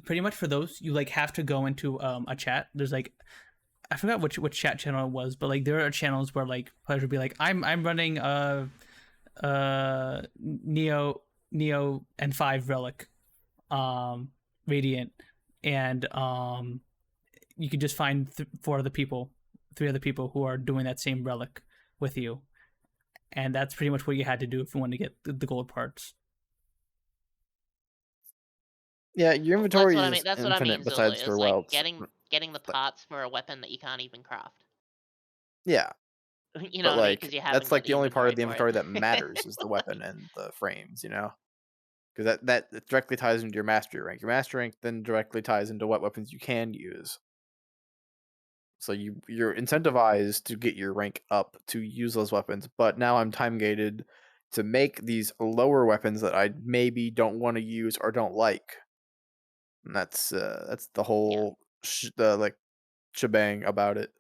pretty much for those you like have to go into a chat. There's like I forgot which chat channel it was, but like there are channels where like players would be like, I'm running Neo N5 relic, Radiant, and you could just find 3 other people who are doing that same relic with you, and that's pretty much what you had to do if you wanted to get the gold parts. Yeah, your Well, inventory that's what I is mean. That's what I infinite mean, Zulu. besides Is for like welts. getting the But parts for a weapon that you can't even craft. yeah, You know but what I mean? like Because you haven't that's like got the only part inventory of the for inventory it. that matters is the weapon and the frames. Because that directly ties into your mastery rank. Your mastery rank then directly ties into what weapons you can use. So you're incentivized to get your rank up to use those weapons, but now I'm time gated to make these lower weapons that I maybe don't want to use or don't like. And that's the whole the like shebang about it.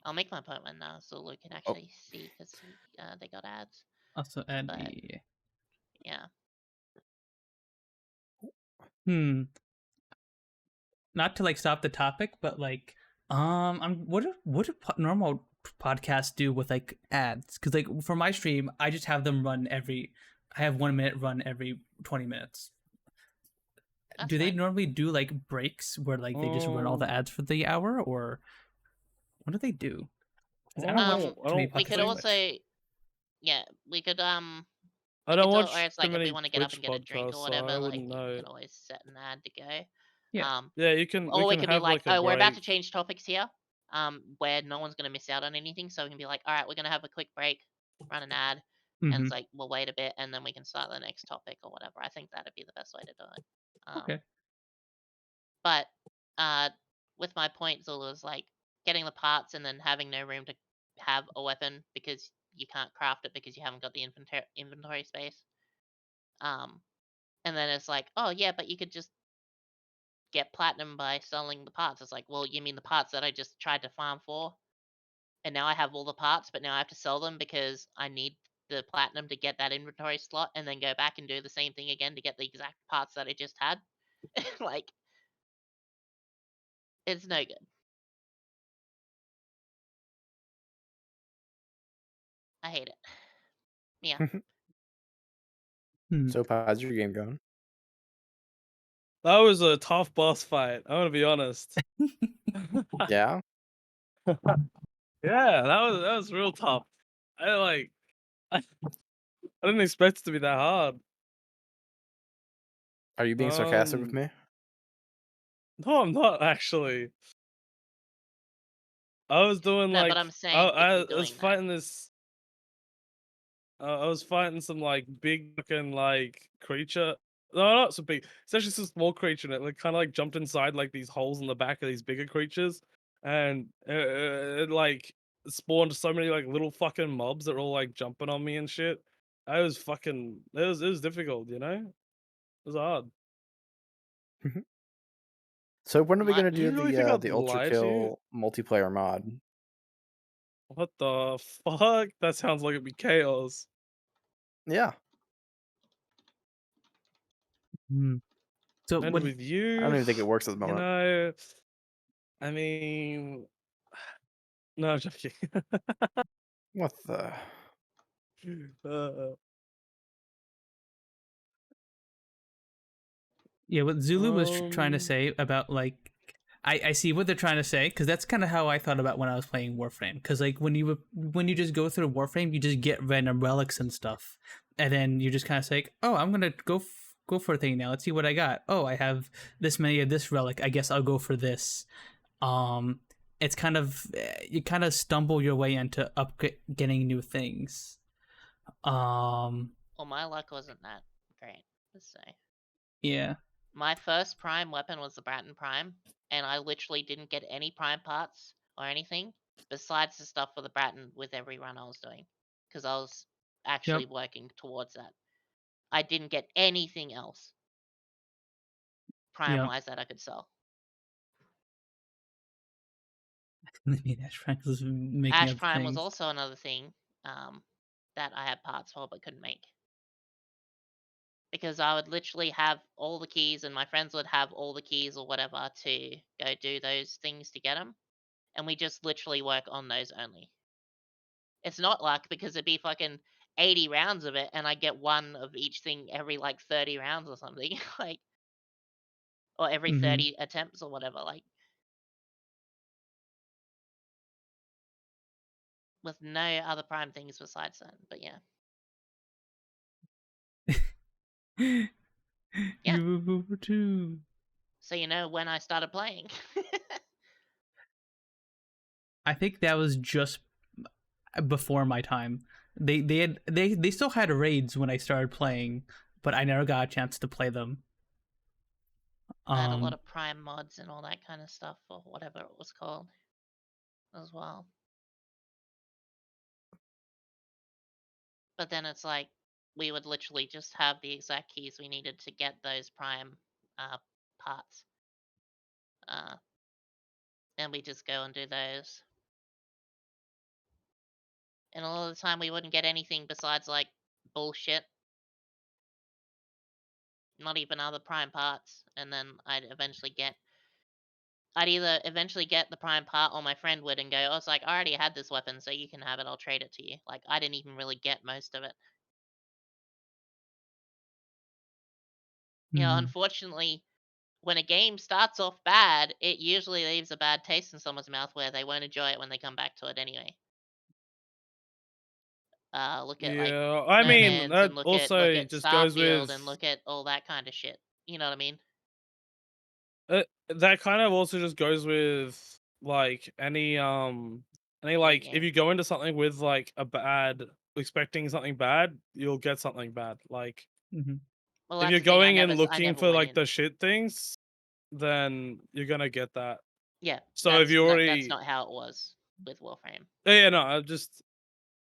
I'll make my point when Zulu can Oh, actually see because they got ads. Also add But the yeah, not to like stop the topic, but like what do normal podcasts do with like ads? Because like for my stream, I just have them run every. I have 1 minute run every 20 minutes. that's Do they fine. normally do like breaks where like they just run all the ads for the hour, or what do they do? 'Cause I don't watch I too many don't We podcasts could on think Twitch. also, yeah, we could I we don't could do it where watch it's too like if we many want to get up Twitch and get a drink or podcasts, so I whatever, like wouldn't we know. can always set an ad to go. Yeah. Yeah, we Or we can could be have like, like a oh, we're about to break. change topics here, where no one's gonna miss out on anything. So we can be like, all right, we're gonna have a quick break, run an ad, and it's like we'll wait a bit, and then we can start the next topic or whatever. I think that'd be the best way to do it. Okay. But with my point, Zulu is like getting the parts and then having no room to have a weapon because you can't craft it because you haven't got the inventory space. And then it's like, oh yeah, but you could just get platinum by selling the parts. It's like, well, you mean the parts that I just tried to farm for, and now I have all the parts, but now I have to sell them because I need the platinum to get that inventory slot, and then go back and do the same thing again to get the exact parts that I just had. Like, it's no good. I hate it. Yeah. Hmm. So how's your game going? That was a tough boss fight. I'm gonna be honest. Yeah. Yeah, that was real tough. I like I didn't expect it to be that hard. Are you being sarcastic with Um, me? no, I'm not actually. I was doing No, but like I'm saying if I you're was doing that, fighting this. I was fighting some like big looking like creature. No, not so big. It's actually some small creature, and it like kind of like jumped inside like these holes in the back of these bigger creatures, and it like spawned so many like little fucking mobs that were all like jumping on me and shit. I was fucking. It was difficult, you know. It was hard. Mhm. So when are we my gonna You do really think I'd the Ultra lie to you? Kill multiplayer mod? What the fuck? That sounds like it'd be chaos. Yeah, Hmm. So And what? with I don't you, even think it works at the you moment. know, I mean, no, I'm joking. What the? uh, Yeah, what Zulu was trying to um, say about like I see what they're trying to say because that's kind of how I thought about when I was playing Warframe. Because like when you just go through Warframe, you just get random relics and stuff, and then you just kind of say, "Oh, I'm gonna go for a thing now. Let's see what I got. Oh, I have this many of this relic. I guess I'll go for this." Um, it's kind of you kind of stumble your way into getting new things. well, my luck wasn't that great. Let's say Yeah. my first prime weapon was the Bratton Prime, and I literally didn't get any prime parts or anything besides the stuff for the Bratton with every run I was doing, because I was Yep. actually working towards that. I didn't get anything else prime Yep. wise that I could sell. I mean, Ash Frank was making Ash up Prime was things. also another thing that I had parts for but couldn't make. Because I would literally have all the keys, and my friends would have all the keys or whatever to go do those things to get them. And we just literally work on those only. It's not luck because it'd be fucking 80 rounds of it, and I get one of each thing every like 30 rounds or something. Like, or every Mm-hmm. 30 attempts or whatever. Like, with no other prime things besides that. But yeah. Yeah. You too. So you know when I started playing. I think that was just before my time. They still had raids when I started playing, but I never got a chance to play them. I had a lot of Prime mods and all that kind of stuff, or whatever it was called, as well. But then it's like we would literally just have the exact keys we needed to get those Prime parts, and we just go and do those. And a lot of the time we wouldn't get anything besides like bullshit. Not even other Prime parts, and then I'd either eventually get the Prime part, or my friend would and go, "Oh, it's like I already had this weapon, so you can have it. I'll trade it to you." Like I didn't even really get most of it. You know, Mhm. unfortunately, when a game starts off bad, it usually leaves a bad taste in someone's mouth where they won't enjoy it when they come back to it anyway. Look at like Yeah, I No mean Man's, that and look also at just goes Starfield, with and look at all that kind of shit. You know what I mean? that kind of also just goes with like any like if game. you go into something with like a bad expecting something bad, you'll get something bad. Like Mhm. Well, if that's you're the thing. going in I looking never for went like in. the shit things, then you're gonna get that. Yeah, So if you that's already not how it was with Warframe. yeah, no, I just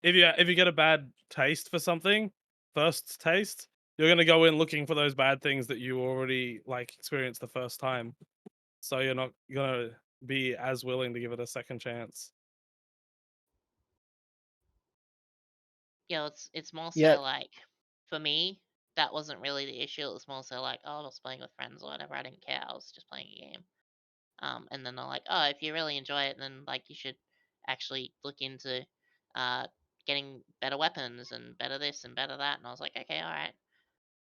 if you get a bad taste for something, first taste, you're gonna go in looking for those bad things that you already like experienced the first time. So you're not gonna be as willing to give it a second chance. You know, it's more Yeah, so like for me, that wasn't really the issue. It was more so like, oh, I was playing with friends or whatever. I didn't care. I was just playing a game. And then they're like, oh, if you really enjoy it, then like you should actually look into uh getting better weapons and better this and better that. And I was like, okay, all right.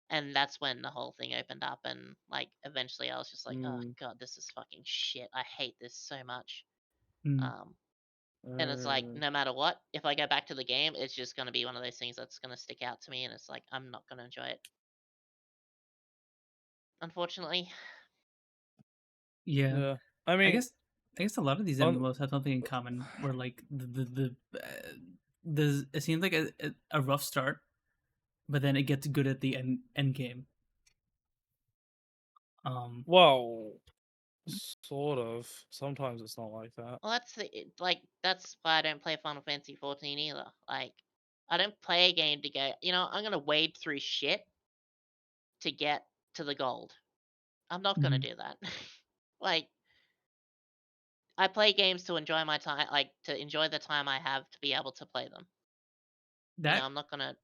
And that's when the whole thing opened up, and like eventually I was just like, oh Mm, god, this is fucking shit. I hate this so much. Mm. Um, and it's like no matter what, if I go back to the game, it's just gonna be one of those things that's gonna stick out to me, and it's like I'm not gonna enjoy it. Unfortunately. Yeah. yeah, I I mean, guess I guess a lot of these on, MMOs have something in common where like it seems like a rough start, but then it gets good at the end game. Um well, sort of. Sometimes it's not like that. Well, that's why I don't play Final Fantasy 14 either. Like, I don't play a game to go, I'm gonna wade through shit to get to the gold. I'm not gonna mhm. do that. Like, I play games to enjoy my time, like to enjoy the time I have to be able to play them. that I'm not gonna,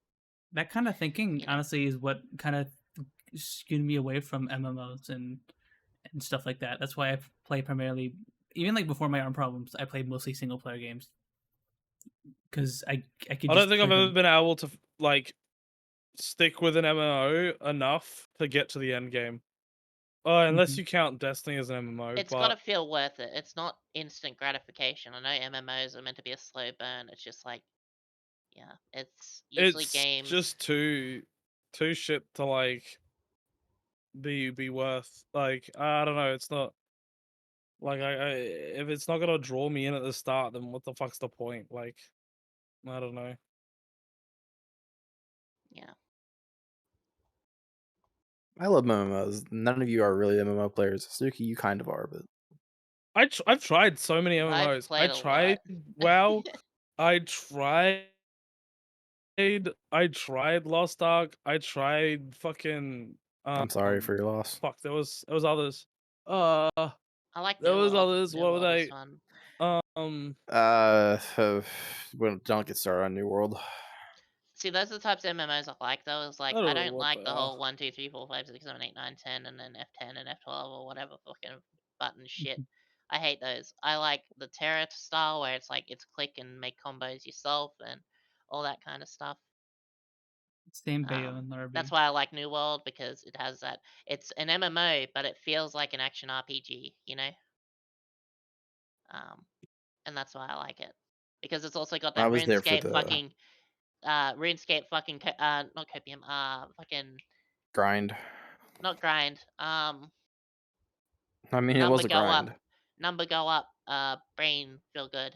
that kind of thinking you know. honestly is what kind of skewed me away from MMOs and stuff like that. That's why I play primarily, even like before my arm problems, I played mostly single player games because I could I don't just think I've play ever them. been able to like stick with an MMO enough to get to the end game. Unless Mhm. you count Destiny as an MMO, It's gotta but feel worth it. It's not instant gratification. I know MMOs are meant to be a slow burn. It's just like, yeah, it's usually it's games. just too shit to like be worth. Like I don't know, it's not like I if it's not gonna draw me in at the start, then what the fuck's the point? Like I don't know. Yeah. I love MMOs. None of you are really MMO players. Suki, you kind of are, but I've tried so many I've MMOs. I played a tried lot. WoW. I tried I tried Lost Ark. I tried fucking I'm sorry for your loss. fuck, there was others. Uh I like there New was World. others. New What were World was they? fun. Um Uh, well, don't get started on New World. See, those are the types of MMOs I like, though. It's I like don't I know don't what like they the are. whole 1, 2, 3, 4, 5, 6, 7, 8, 9, 10, and then F10 and F12 or whatever fucking button shit. I hate those. I like the Terra style where it's like it's click and make combos yourself and all that kind of stuff. Same Bayo and That's RB. why I like New World, because it has that. It's an MMO, but it feels like an action RPG, you know? Um, and that's why I like it. Because it's also got I that was there for RuneScape the fucking not copium, fucking grind. not grind. I mean, it Number was a go up. grind. Number go up. Brain feel good.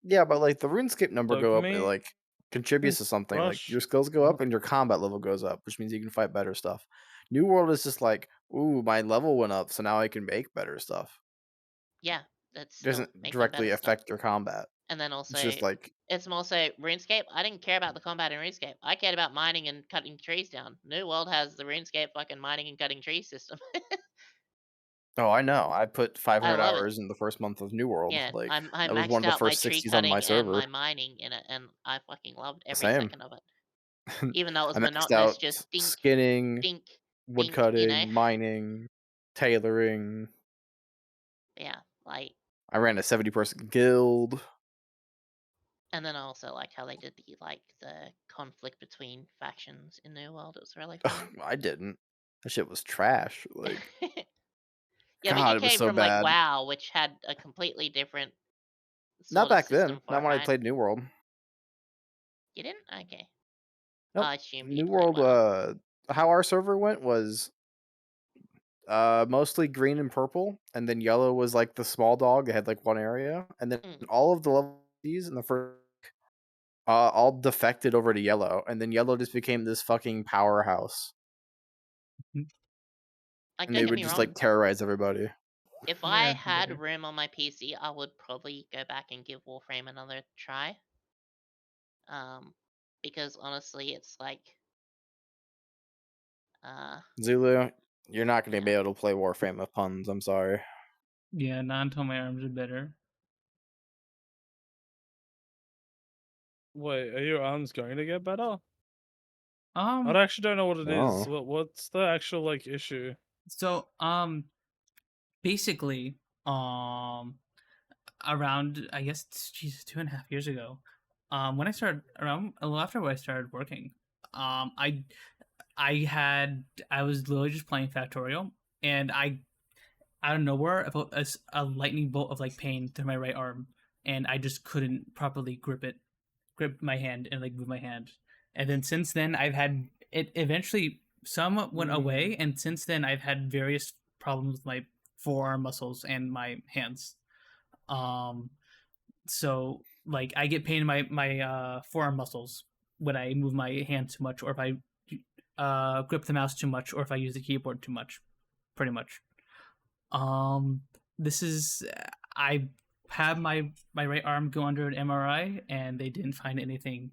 Yeah, but like the RuneScape number go up, it Dopamine like contributes to something. Like rush. your skills go up and your combat level goes up, which means you can fight better stuff. New World is just like, ooh, my level went up, so now I can make better stuff. Yeah, that's It still doesn't making directly better stuff. affect your combat. And then It's also, just like, it's more so RuneScape. I didn't care about the combat in RuneScape. I cared about mining and cutting trees down. New World has the RuneScape fucking mining and cutting trees system. oh, I know. I put I 500 love it. hours in the first month of New World. Yeah, Like I that was one maxed of the out my first tree 60s on my cutting and my server. mining in it, and I fucking loved every Same. second of it. Even though it was I maxed monotonous, out just think, skinning, think, wood think, you know? cutting, mining, tailoring. Yeah, like, I ran a 70-person guild. and then I also like how they did the conflict between factions in New World. It was really Ugh, fun. I didn't. That shit was trash. Like, Yeah, but you God, it was came so from like bad. WoW, which had a completely different Not sort of back system then. for Not it, when I right? played New World. You didn't? Okay. Nope. I assumed New you'd played World. WoW. How our server went was mostly green and purple, and then yellow was like the small dog. It had like one area, and then Mm. all of the levels in the first all defected over to yellow, and then yellow just became this fucking powerhouse, Like, and don't they get would me just wrong. like terrorize everybody. If I Yeah, had better. room on my PC, I would probably go back and give Warframe another try. Because honestly, it's like, Zulu, you're not going to be yeah. able to play Warframe with puns. I'm sorry. Yeah, not until my arms are better. Wait, are your arms going to get better? I Um, actually don't know what it is. Oh. What's the actual like issue? so basically, around I guess Jesus 2.5 years ago, when I started around a little after I started working, I I was literally just playing Factorial, and I out of nowhere I felt a lightning bolt of like pain through my right arm, and I just couldn't properly grip my hand and like move my hand. And then since then I've had it eventually some went away, and since then I've had various problems with my forearm muscles and my hands. Um so like I get pain in my forearm muscles when I move my hand too much, or if I grip the mouse too much, or if I use the keyboard too much, pretty much. Um, this is I had my right arm go under an MRI, and they didn't find anything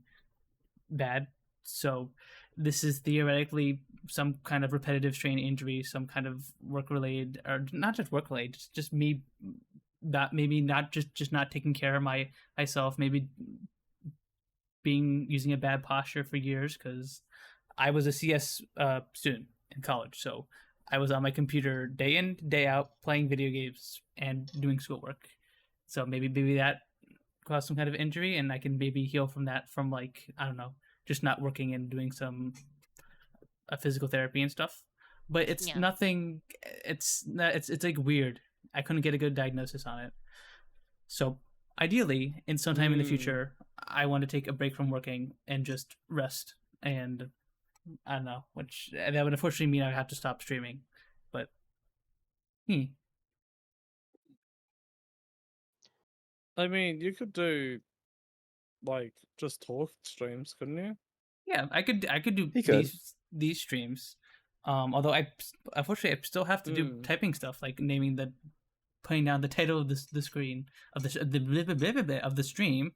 bad. So this is theoretically some kind of repetitive strain injury, some kind of work related, or not just work related, just me that maybe not just not taking care of myself, maybe being using a bad posture for years, because I was a CS student in college, so I was on my computer day in day out playing video games and doing schoolwork. So maybe that caused some kind of injury, and I can maybe heal from that from like I don't know, just not working and doing some physical therapy and stuff. But it's Yeah. nothing. It's like weird. I couldn't get a good diagnosis on it. So ideally, in some time in the future, I want to take a break from working and just rest. And I don't know, which that would unfortunately mean I would have to stop streaming. But I mean, you could do like just talk streams, couldn't you? yeah, I could do He could. these streams. Although unfortunately I still have to do typing stuff like putting down the title of the screen of of the stream,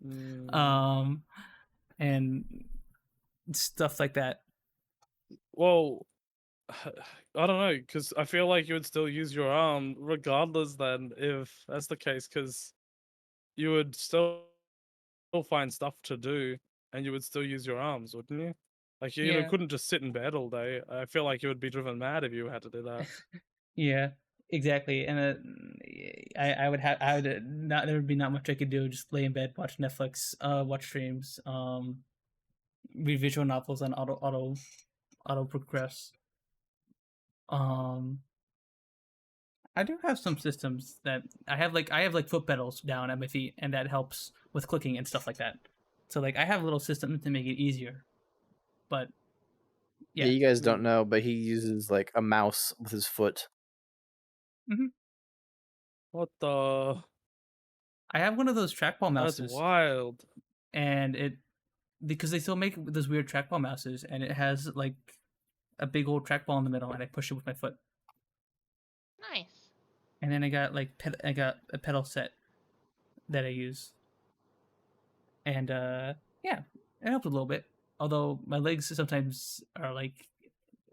and stuff like that. Well, I don't know, because I feel like you would still use your arm regardless. Then, if that's the case, because you would still find stuff to do, and you would still use your arms, wouldn't you? Like you Yeah. couldn't just sit in bed all day. I feel like you would be driven mad if you had to do that. Yeah, exactly. And I would not there would be not much I could do. Just lay in bed, watch Netflix, watch streams, read visual novels on auto progress. I do have some systems that I have like foot pedals down at my feet, and that helps with clicking and stuff like that. So like I have little systems to make it easier, but Yeah, Yeah. you guys don't know, but he uses like a mouse with his foot. What the? I have one of those trackball That's mouses, wild. and it because they still make those weird trackball mouses, and it has like a big old trackball in the middle, and I push it with my foot. Nice. And then I got I got a pedal set that I use, and yeah, it helps a little bit. Although my legs sometimes are like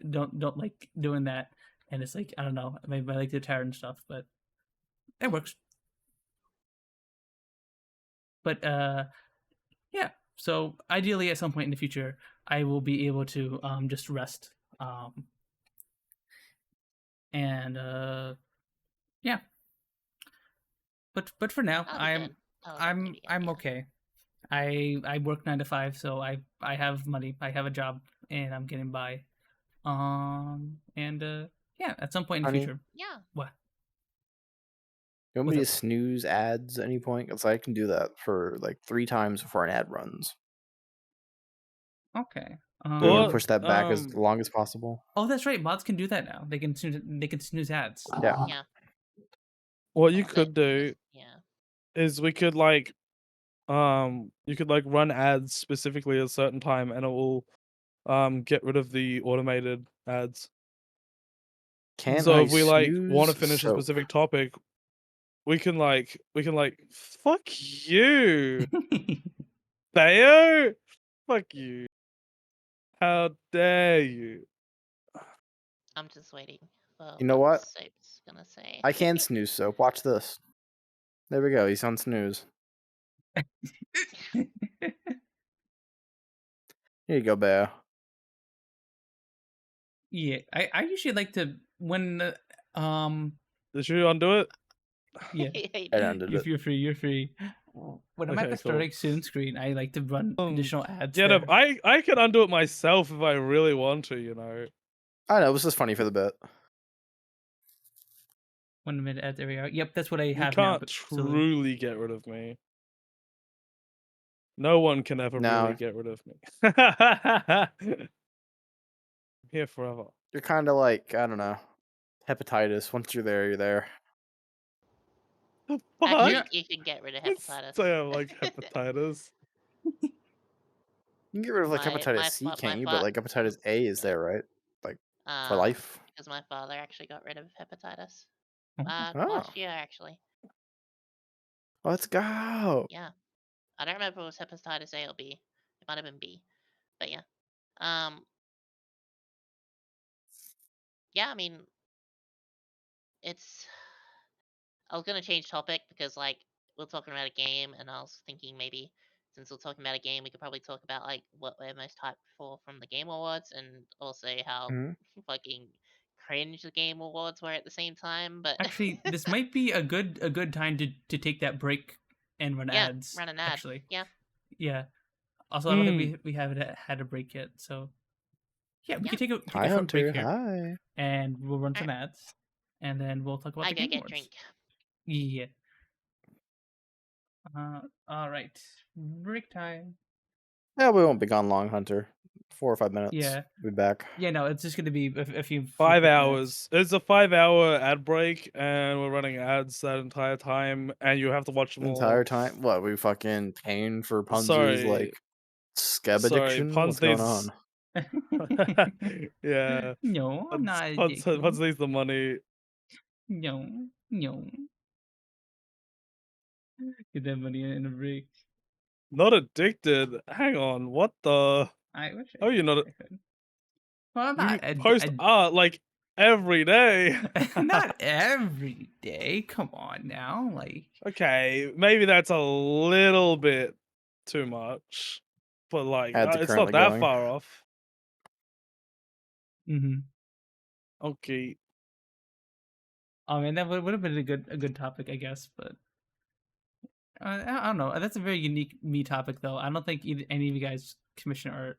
don't like doing that, and it's like I don't know, my legs are tired and stuff, but it works. But yeah. So ideally, at some point in the future, I will be able to just rest, and yeah. But for now, That'll be good. That'll definitely be good, I'm yeah. okay. I work 9 to 5, so I have money. I have a job, and I'm getting by. And yeah, at some point in the Honey? future. Yeah. What? You want What's me up? to snooze ads at any point? Because I can do that for like 3 times before an ad runs. Okay. Do you want What? to push that back as long as possible? Oh, that's right. Mods can do that now. They can snooze ads. Yeah. Yeah. What you But could do yeah. is we could like you could like run ads specifically at a certain time and it will get rid of the automated ads. Can So I if we like want to snooze finish a soap? specific topic, we can like fuck you, Theo. Fuck you. How dare you? I'm just waiting for You know what? Soap's gonna say. I can snooze soap. Watch this. There we go. He's on snooze. Here you go, Bear. Yeah, I usually like to when Did you undo it? yeah, I undid it. you're free, you're free. When I'm at Okay, the cool. starting soon screen, I like to run additional ads. Yeah, there. no, I can undo it myself if I really want to, you know. I know. It was just funny for the bit. 1 minute ad. There we are. Yep, that's what I You have now. can't So truly get rid of me. No one can ever No. really get rid of me. I'm here forever. You're kind of like, I don't know, hepatitis. Once you're there, you're there. The Actually, fuck? you can get rid of It's hepatitis. so like hepatitis. You can get rid of like My- hepatitis my C, fa- my can't you? fa- But like hepatitis A is there, right? Like for life. Because my father actually got rid of hepatitis. Oh. Last Oh, year, actually. let's go. Yeah. I don't remember if it was hepatitis A or B. It might have been B. But yeah. Yeah, I mean, it's. I was gonna change topic because like we're talking about a game, and I was thinking maybe since we're talking about a game, we could probably talk about like what we're most hyped for from the Game Awards, and also how Mhm. fucking cringe the Game Awards were at the same time. But Actually, this might be a good time to take that break and run yeah, ads. run an ad. Actually, Yeah. yeah. Also, I don't think we haven't had a break yet, so yeah, we Yeah. can take a Hi, short break Hunter. here, Hi. and we'll run some Alright. ads, and then we'll talk about I the go Game get Awards. drink. Yeah. All right. Break time. Yeah, we won't be gone long, Hunter. 4 or 5 minutes. Yeah. We'll be back. Yeah, no, it's just gonna be a few 5 quick hours. It's a 5-hour ad break, and we're running ads that entire time, and you have to watch them all. Entire time? What, we fucking paying for Punz's Sorry. like scab Sorry, addiction? Punz What's going needs- on? Yeah. No, I'm not Punz addicted. needs the money. No, no. Get that money in a break. Not addicted. Hang on. What the? I wish. Oh, you're not. I could. Well, I'm You not post art like every day. not every day. Come on now, like. Okay, maybe that's a little bit too much, but like Ads are it's currently not that going. far off. Mm-hmm. Okay. I mean, that would have been a good topic, I guess, but I don't know. That's a very unique me topic, though. I don't think any of you guys commission art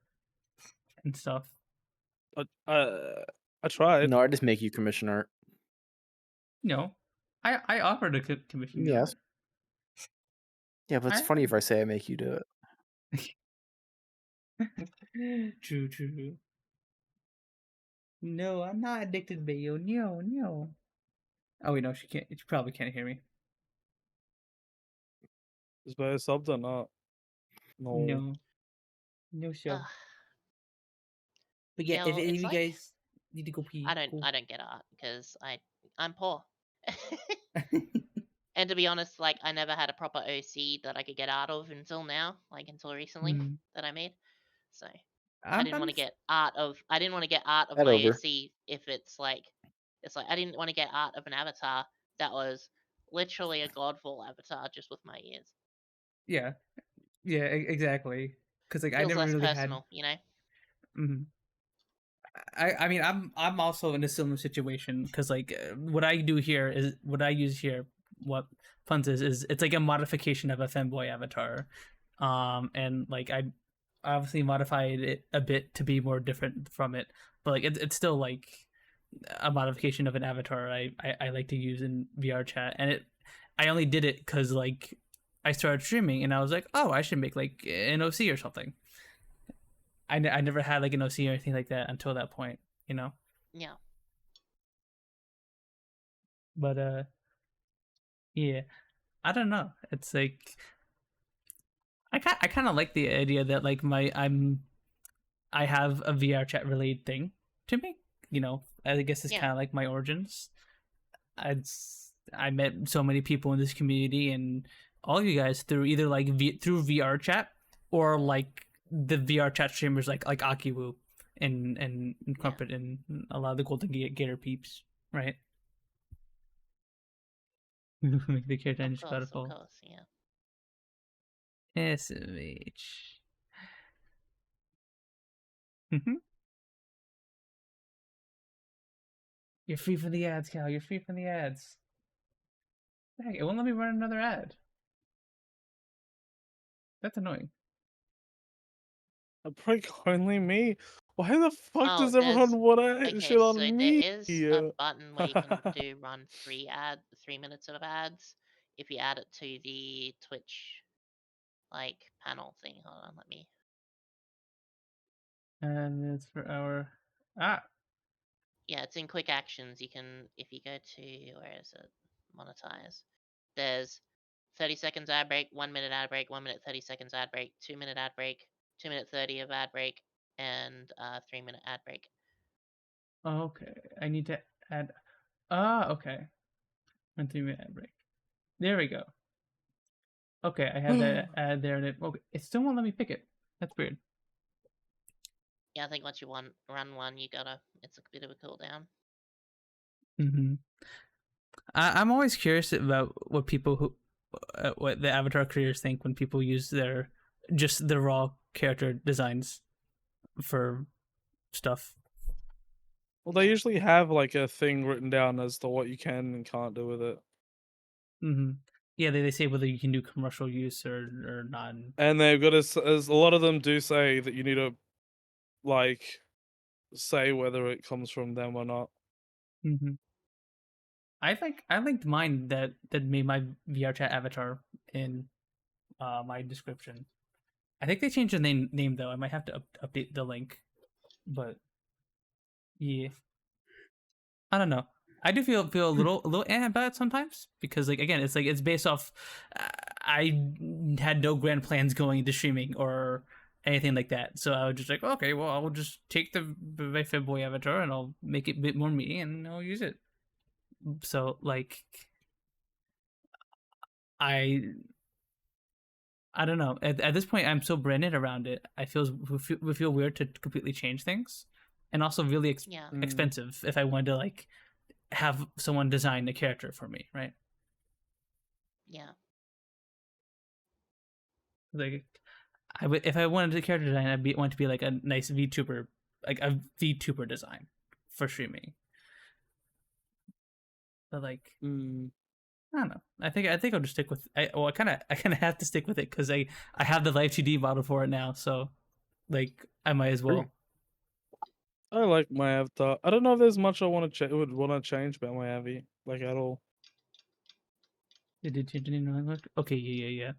and stuff. I tried. No, I just make you commission art. No, I offered to commission you Yes. art. Yeah, but it's funny if I say I make you do it. True. No, I'm not addicted, Bayo. No, no. Oh wait, no, she can't. She probably can't hear me. Is Bayo subbed or not? No. No, no show. Ugh. But yeah, Yeah, if well, any of it's you like guys need to go pee, I don't go. I don't get art because I'm poor. And to be honest, like I never had a proper OC that I could get out of until now, like until recently Mm. that I made. So I'm, I didn't want to get art of Head my over. OC if it's like I didn't want to get art of an avatar that was literally a godfall avatar just with my ears. yeah, yeah, exactly. Because like I Feels never less really had. personal, you know? Mhm. I mean I'm also in a similar situation because like what I do here is what I use here. What Punz is it's like a modification of a femboy avatar, and like I obviously modified it a bit to be more different from it, but like it's still like a modification of an avatar I like to use in VR chat, and I only did it because like I started streaming and I was like, oh, I should make like an OC or something. I never had like an OC or anything like that until that point, you know. Yeah. But yeah, I don't know. It's like I kind of like the idea that like I have a VR chat related thing to me. You know, I guess it's Yeah. kind of like my origins. I met so many people in this community and all you guys through either like through VR chat or like the VR chat streamers like Akiwu and Crumpet and a lot of the Golden Gator peeps, right? Make the character engine Of powerful. course, yeah. SMH. Mm-hmm. You're free from the ads, Cal. You're free from the ads. Dang, it won't let me run another ad. That's annoying. A prank only me? Why the fuck Oh, does there's everyone want to okay, shit so on there me? is a button where you can do run 3 minutes of ads if you add it to the Twitch like panel thing. Hold on, let me. And it's for our Yeah, it's in quick actions. You can if you go to where is it? Monetize. There's 30 seconds ad break, 1 minute ad break, 1 minute 30 seconds ad break, 2 minute ad break, 2 minute 30 of ad break, and 3 minute ad break. okay. I need to add. Okay. 1 3 minute ad break. There we go. Okay, I had that ad there, and it still won't let me pick it. That's weird. Yeah, I think once you run one, you gotta. It's a bit of a cooldown. Mm-hmm. I'm always curious about what people who, what the avatar creators think when people use their just the raw character designs for stuff. Well, they usually have like a thing written down as to what you can and can't do with it. Mm-hmm. Yeah, they say whether you can do commercial use or not. And they've got as a lot of them do say that you need to like say whether it comes from them or not. Mm-hmm. I linked mine that made my VR chat avatar in my description. I think they changed the name though. I might have to update the link, but yeah, I don't know. I do feel a little about it sometimes because like again, it's based off. I had no grand plans going into streaming or anything like that, so I was just like, okay, well, I'll just take my Fitboy avatar and I'll make it a bit more me and I'll use it. So like, I don't know. At this point, I'm so branded around it. I would feel weird to completely change things, and also really Yeah. expensive if I wanted to like have someone design a character for me, right? Yeah. Like, if I wanted a character design, want it to be like a nice VTuber, like a VTuber design for streaming. But like, I don't know. I think I'll just stick with. I kind of have to stick with it because I have the Live 2D model for it now, so like I might as well. I like my avatar. I don't know if there's much I would want to change about my avi, like at all. They did change the name language. Okay, yeah.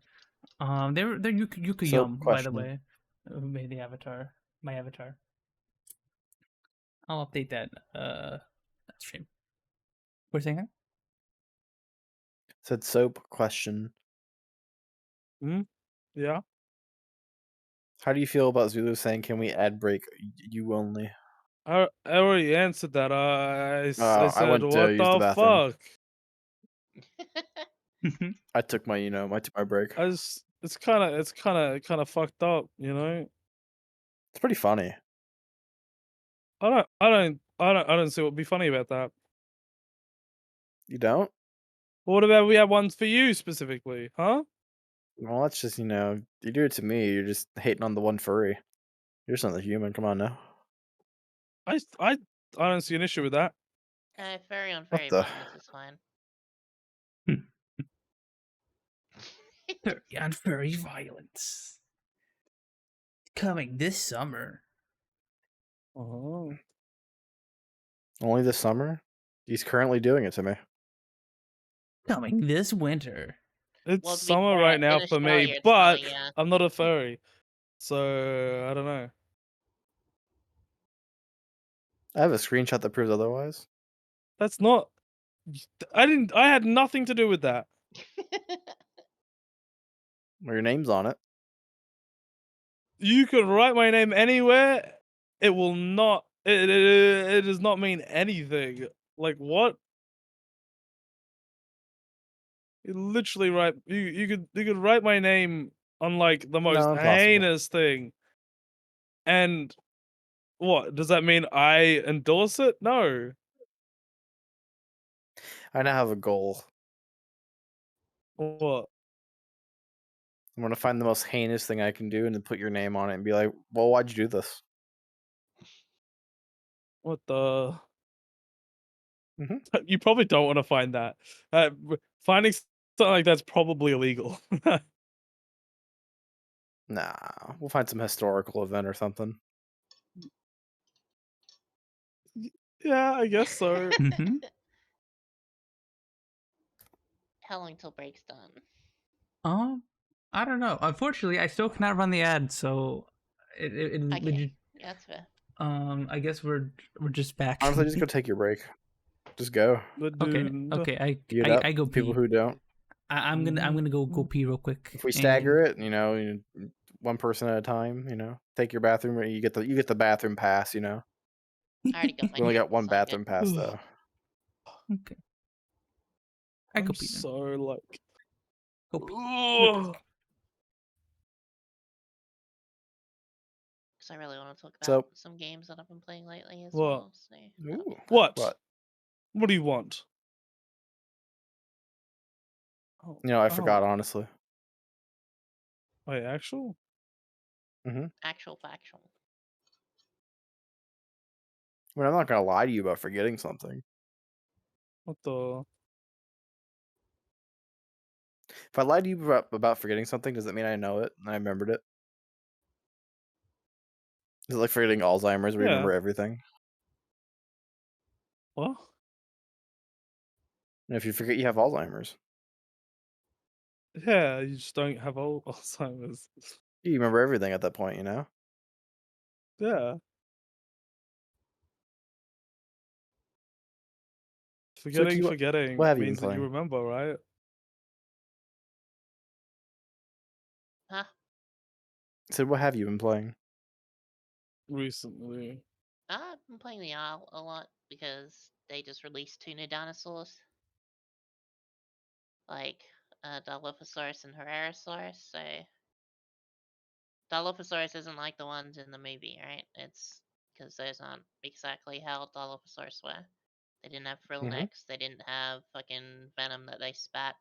They're Yuka So, Yum, by the question. way, who made the avatar, my avatar. I'll update that stream. What are you saying? Said soap question. Yeah. How do you feel about Zulu saying, "Can we ad break you only"? I already answered that. I I said, went to what use the the bathroom. fuck? I took my, I took my break. It's kind of fucked up, you know. It's pretty funny. I don't see what would be funny about that. You don't? What about we have ones for you specifically, huh? Well, that's just, you do it to me. You're just hating on the one furry. You're just another human. Come on now. I don't see an issue with that. Furry on What furry the? violence is fine. Furry on furry violence. Coming this summer. Oh. Only this summer? He's currently doing it to me. Coming this winter. It's Well, to be summer fair, right now in for Australia, me, it's but summer, yeah. I'm not a furry, so I don't know. I have a screenshot that proves otherwise. That's not. I had nothing to do with that. Well, your name's on it. You can write my name anywhere. It will not. It does not mean anything. Like what? You literally write. You could write my name on like the most No, impossible. heinous thing. And what does that mean? I endorse it? No. I now have a goal. What? I'm gonna find the most heinous thing I can do and then put your name on it and be like, "Well, why'd you do this?" What the? Mhm. You probably don't want to find that. Finding something like that's probably illegal. Nah, we'll find some historical event or something. Yeah, I guess so. Mm-hmm. How long till break's done? I don't know. Unfortunately, I still cannot run the ad, so Okay, yeah, that's fair. I guess we're just back. Honestly, just go take your break. Just go. But Okay, dude, okay. Get up. I go People pee. who don't. I'm gonna go pee real quick. If we and- stagger it, one person at a time, take your bathroom. You get the bathroom pass. I already got my We only got drink, one so I'm good. bathroom pass though. Okay. I go I'm pee then. so like. Go pee. Ugh. Because I really want to talk about So- some games that I've been playing lately as What? well. So that'll be Ooh, fun. What? What? What do you want? Oh, I forgot honestly. Wait, actual? Actual factual. I mean, I'm not gonna lie to you about forgetting something. What the? If I lied to you about forgetting something, does it mean I know it and I remembered it? Is it like forgetting Alzheimer's where you Yeah. remember everything? What? And if you forget, you have Alzheimer's. Yeah, you just don't have Alzheimer's. You remember everything at that point, Yeah. Forgetting what have you been means that you playing? remember, right? Huh? I said, what have you been playing? Recently. I've been playing the Isle a lot because they just released 2 new dinosaurs. Like Dilophosaurus and Herrerasaurus. So Dilophosaurus isn't like the ones in the movie, right? It's because those aren't exactly how Dilophosaurus were. They didn't have frill Mhm. necks. They didn't have fucking venom that they spat.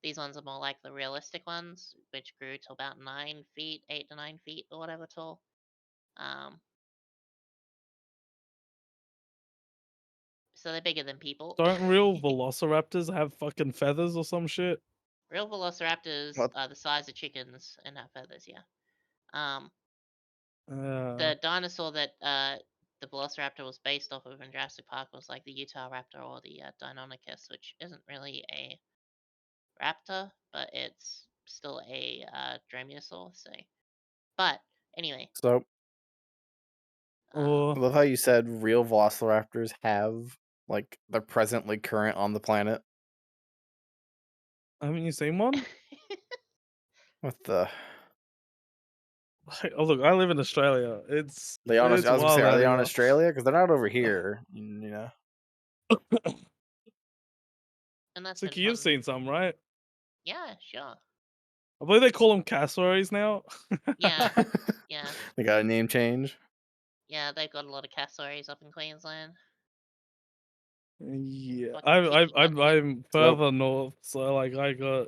These ones are more like the realistic ones, which grew to about 9 feet, 8 to 9 feet, or whatever tall. So they're bigger than people. Don't real velociraptors have fucking feathers or some shit? Real velociraptors What? are the size of chickens and have feathers, yeah. Yeah. The dinosaur that the velociraptor was based off of in Jurassic Park was like the Utah raptor or the Deinonychus, which isn't really a raptor, but it's still a dromaeosaur. So, but anyway, So, I Oh, love how you said real velociraptors have like they're presently current on the planet. haven't you seen one? What the? Oh, look, I live in Australia. It's They on? I was it's gonna say, wild are out they on here. Australia? Because they're not over here. You know. and that's So been you've fun. seen some, right? Yeah, sure. I believe they call them cassowaries now. Yeah, yeah, They got a name change. yeah. They've got a lot of cassowaries up in Queensland. Yeah, Fucking I'm cheeky I'm buggy. I'm further north, so like I got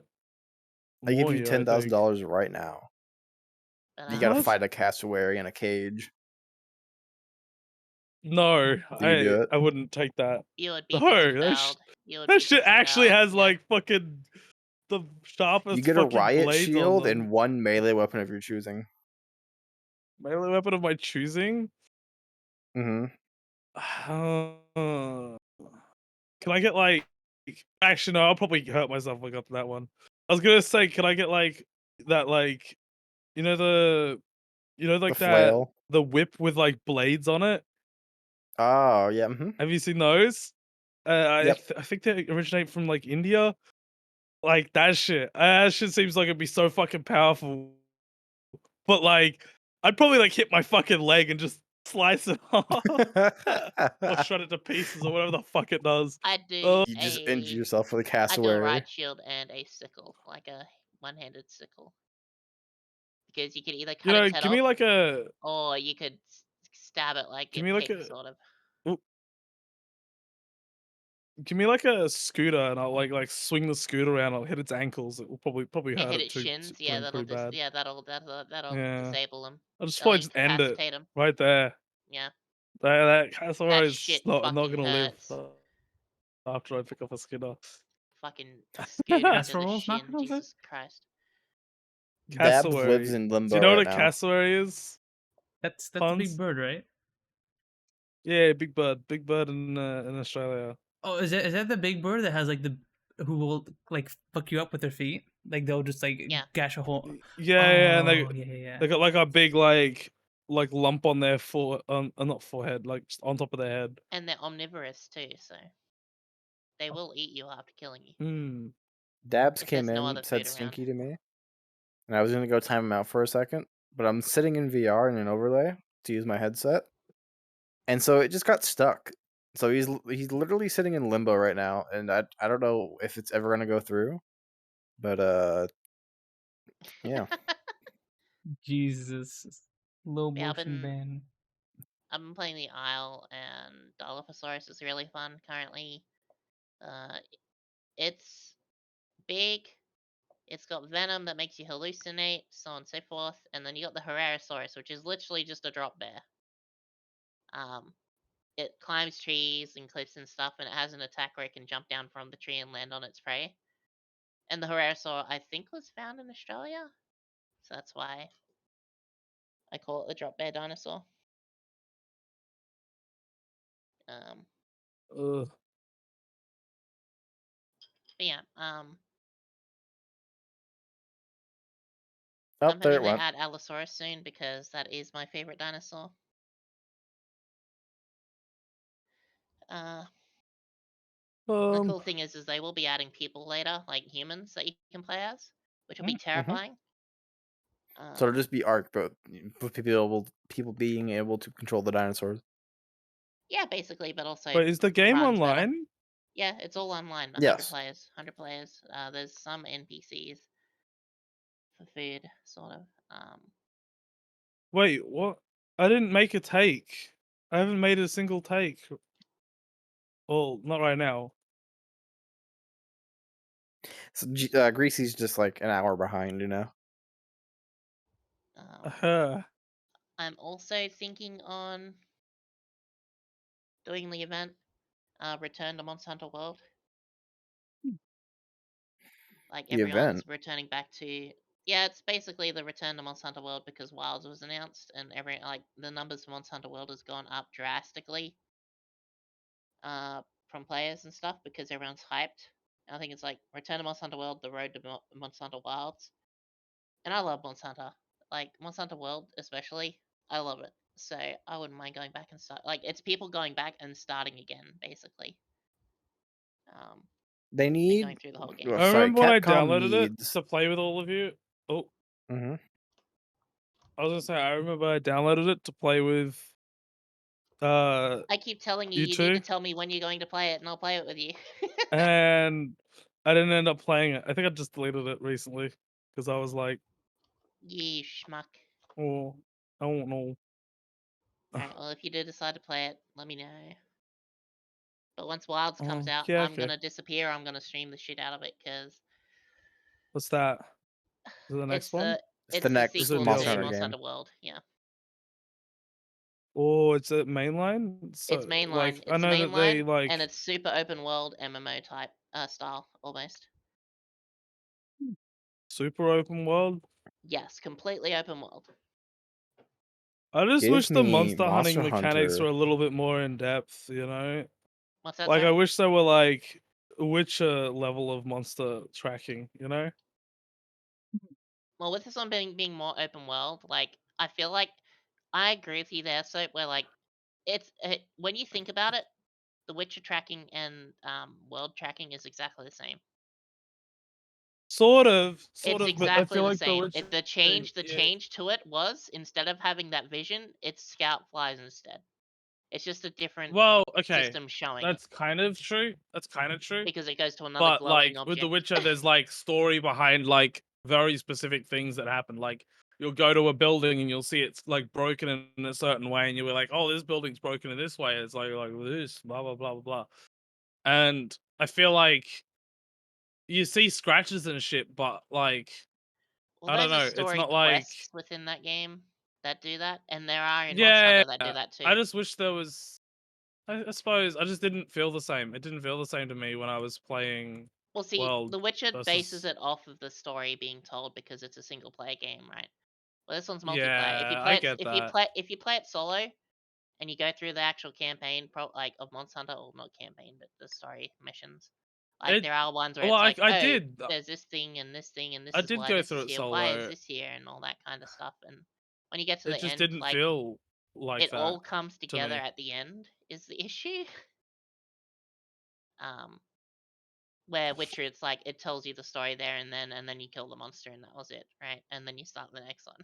I give more you here, I think. $10,000 right now. But You got to What? fight a cassowary in a cage. No, Do you do it? I wouldn't take that. you would be No, disemboweled. You would that be shit actually disemboweled. has Yeah. like fucking the You sharpest get a fucking riot blades on shield them. and one melee weapon of your choosing. Melee weapon of my choosing. Mm-hmm. Uh, can I get like? Actually, no. I'll probably hurt myself if I got to that one. I was gonna say, can I get like that? Like, you know The like that flail. the whip with like blades on it. Oh yeah. Mm-hmm. Have you seen those? Yep. I think they originate from like India. Like that shit. That shit seems like it'd be so fucking powerful. But like, I'd probably like hit my fucking leg and just slice it off, or shred it to pieces, or whatever the fuck it does. I'd do Oh, You just injure a yourself with a I'd do a cassowary. ride shield and a sickle, like a one-handed sickle, because you could either cut its head give off me like a, or you could stab it like give a me like pig, a, sort of. ooh, give me like a scooter, and I'll like swing the scooter around. I'll hit its ankles. It will probably hurt Hit it its too, shins. Yeah, pretty bad. that'll Yeah, disable them. I'll just That'll probably just end it incapacitate them. right there. Yeah, That cassowary that is shit not fucking gonna live hurts. after I pick up a scooter. Fucking scooter into the Casserole's shin. knocking over? Jesus Christ. Dabs lives Cassowary. in Do limbo you know what right a now. cassowary is? That's a big Punz? bird, right? Yeah, big bird in Australia. Oh, is that the big bird that has like the who will like fuck you up with their feet? Like they'll just like Yeah. gash a hole. Yeah, and Oh, yeah. they got like a big like lump on their not forehead, like just on top of their head. And they're omnivorous too, so they will eat you after killing you Hmm. Dabs if came there's no in, other said food around. stinky to me, and I was gonna go time him out for a second, but I'm sitting in VR in an overlay to use my headset, and so it just got stuck. So he's literally sitting in limbo right now, and I don't know if it's ever gonna go through, but yeah. Jesus. Low Yeah, motion ban. I've been playing the Isle, and Dilophosaurus is really fun currently. It's big. It's got venom that makes you hallucinate, so on and so forth. And then you got the Herrerasaurus, which is literally just a drop bear. It climbs trees and cliffs and stuff, and it has an attack where it can jump down from the tree and land on its prey. And the Herrerasaur, I think, was found in Australia, so that's why I call it the drop bear dinosaur. Ugh. But yeah, Oh, I'm there hoping it they went. add Allosaurus soon because that is my favorite dinosaur. The cool thing is they will be adding people later, like humans that you can play as, which will be terrifying. So it'll just be Ark, but with people being able to control the dinosaurs. Yeah, basically, but also Wait, is the game runs better. online? Yeah, it's all online. 100 Yes. players. 100 players. There's some NPCs for food, sort of. Wait, what? I didn't make a take. I haven't made a single take. Well, not right now. So Greasy's just like an hour behind, you know. I'm also thinking on doing the event, Return to Monster Hunter World. Like The everyone's event. returning back to. Yeah, it's basically the Return to Monster Hunter World because Wilds was announced, and the numbers for Monster Hunter World has gone up drastically. From players and stuff because everyone's hyped. And I think it's like Return to Monster Hunter World, The Road to Monster Hunter Wilds, and I love Monster Hunter. Like Monster Hunter World, especially, I love it so I wouldn't mind going back and start. Like, it's people going back and starting again, basically. They And need. going through the whole game. Oh, I sorry, remember when I Capcom downloaded needs. it to play with all of you. Oh, Mhm. I was gonna say I remember I downloaded it to play with I keep telling you, you you need to two, tell me when you're going to play it, and I'll play it with you. and I didn't end up playing it. I think I just deleted it recently because I was like, You schmuck. oh, I don't know. Alright, well, if you do decide to play it, let me know. But once Wilds comes Oh, out, yeah, I'm okay. gonna disappear. I'm gonna stream the shit out of it because What's that? Is it the next it's one? the It's it's the the next sequel Monster to Hunter Monster game. Hunter World. Yeah, Oh, it's a mainline. So it's mainline. like, I It's a know that they mainline, like and it's super open world MMO type style almost. super open world. Yes, completely open world. I just Give wish the me monster hunting Monster mechanics Hunter. were a little bit more in depth. You know, What's that? like I Sorry? wish they were like Witcher level of monster tracking. You know. Well, with this one being more open world, like I feel like I agree with you there. So where like when you think about it, the Witcher tracking and world tracking is exactly the same. Sort of, It's but I exactly feel the like the same. Witcher The thing, change yeah. to it was instead of having that vision, it's scout flies instead. It's just a different Well, okay, system showing it that's kind of true. That's kind of true. because it goes to another But glowing like with object. The Witcher, there's like story behind like very specific things that happen. Like you'll go to a building and you'll see it's like broken in a certain way, and you'll be like, "Oh, this building's broken in this way." It's like this, blah blah blah blah blah. And I feel like you see scratches and shit, but like Well, I don't those are know. It's story not like quests within that game that do that, and there are in Monster yeah. Hunter that do that I too. just wish there was. I suppose I just didn't feel the same. It didn't feel the same to me when I was playing Well, see, World The Witcher bases versus. it off of the story being told because it's a single player game, right? Well, this one's multiplayer. Yeah, I get that. If you play it solo and you go through the actual campaign, like of Monster Hunter, or not campaign, but the story missions, like It there are ones where well, it's like, I oh, did. there's this thing and this thing, and this I is did why go this through is it here. Why is solo. this here, and all that kind of stuff. And when you get to It the just end, didn't like feel like it that all comes to together me. at the end is the issue. Um, where Witcher, it's like it tells you the story there and then you kill the monster and that was it, right? And then you start the next one.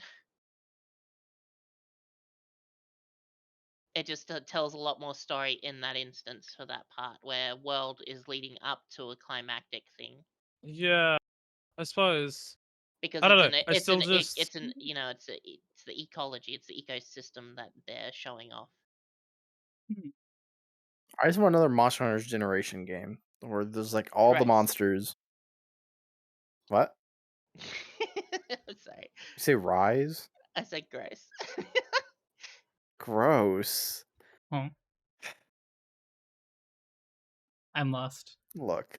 It just tells a lot more story in that instance for that part where world is leading up to a climactic thing Yeah, I suppose. because I don't know. I it's still just. it's the ecology, it's the ecosystem that they're showing off. I just want another Monster Hunter Generation game where there's like all the Gross. monsters. What? I'm sorry, You say Rise? I said gross. Gross. Oh, I'm lost. Look,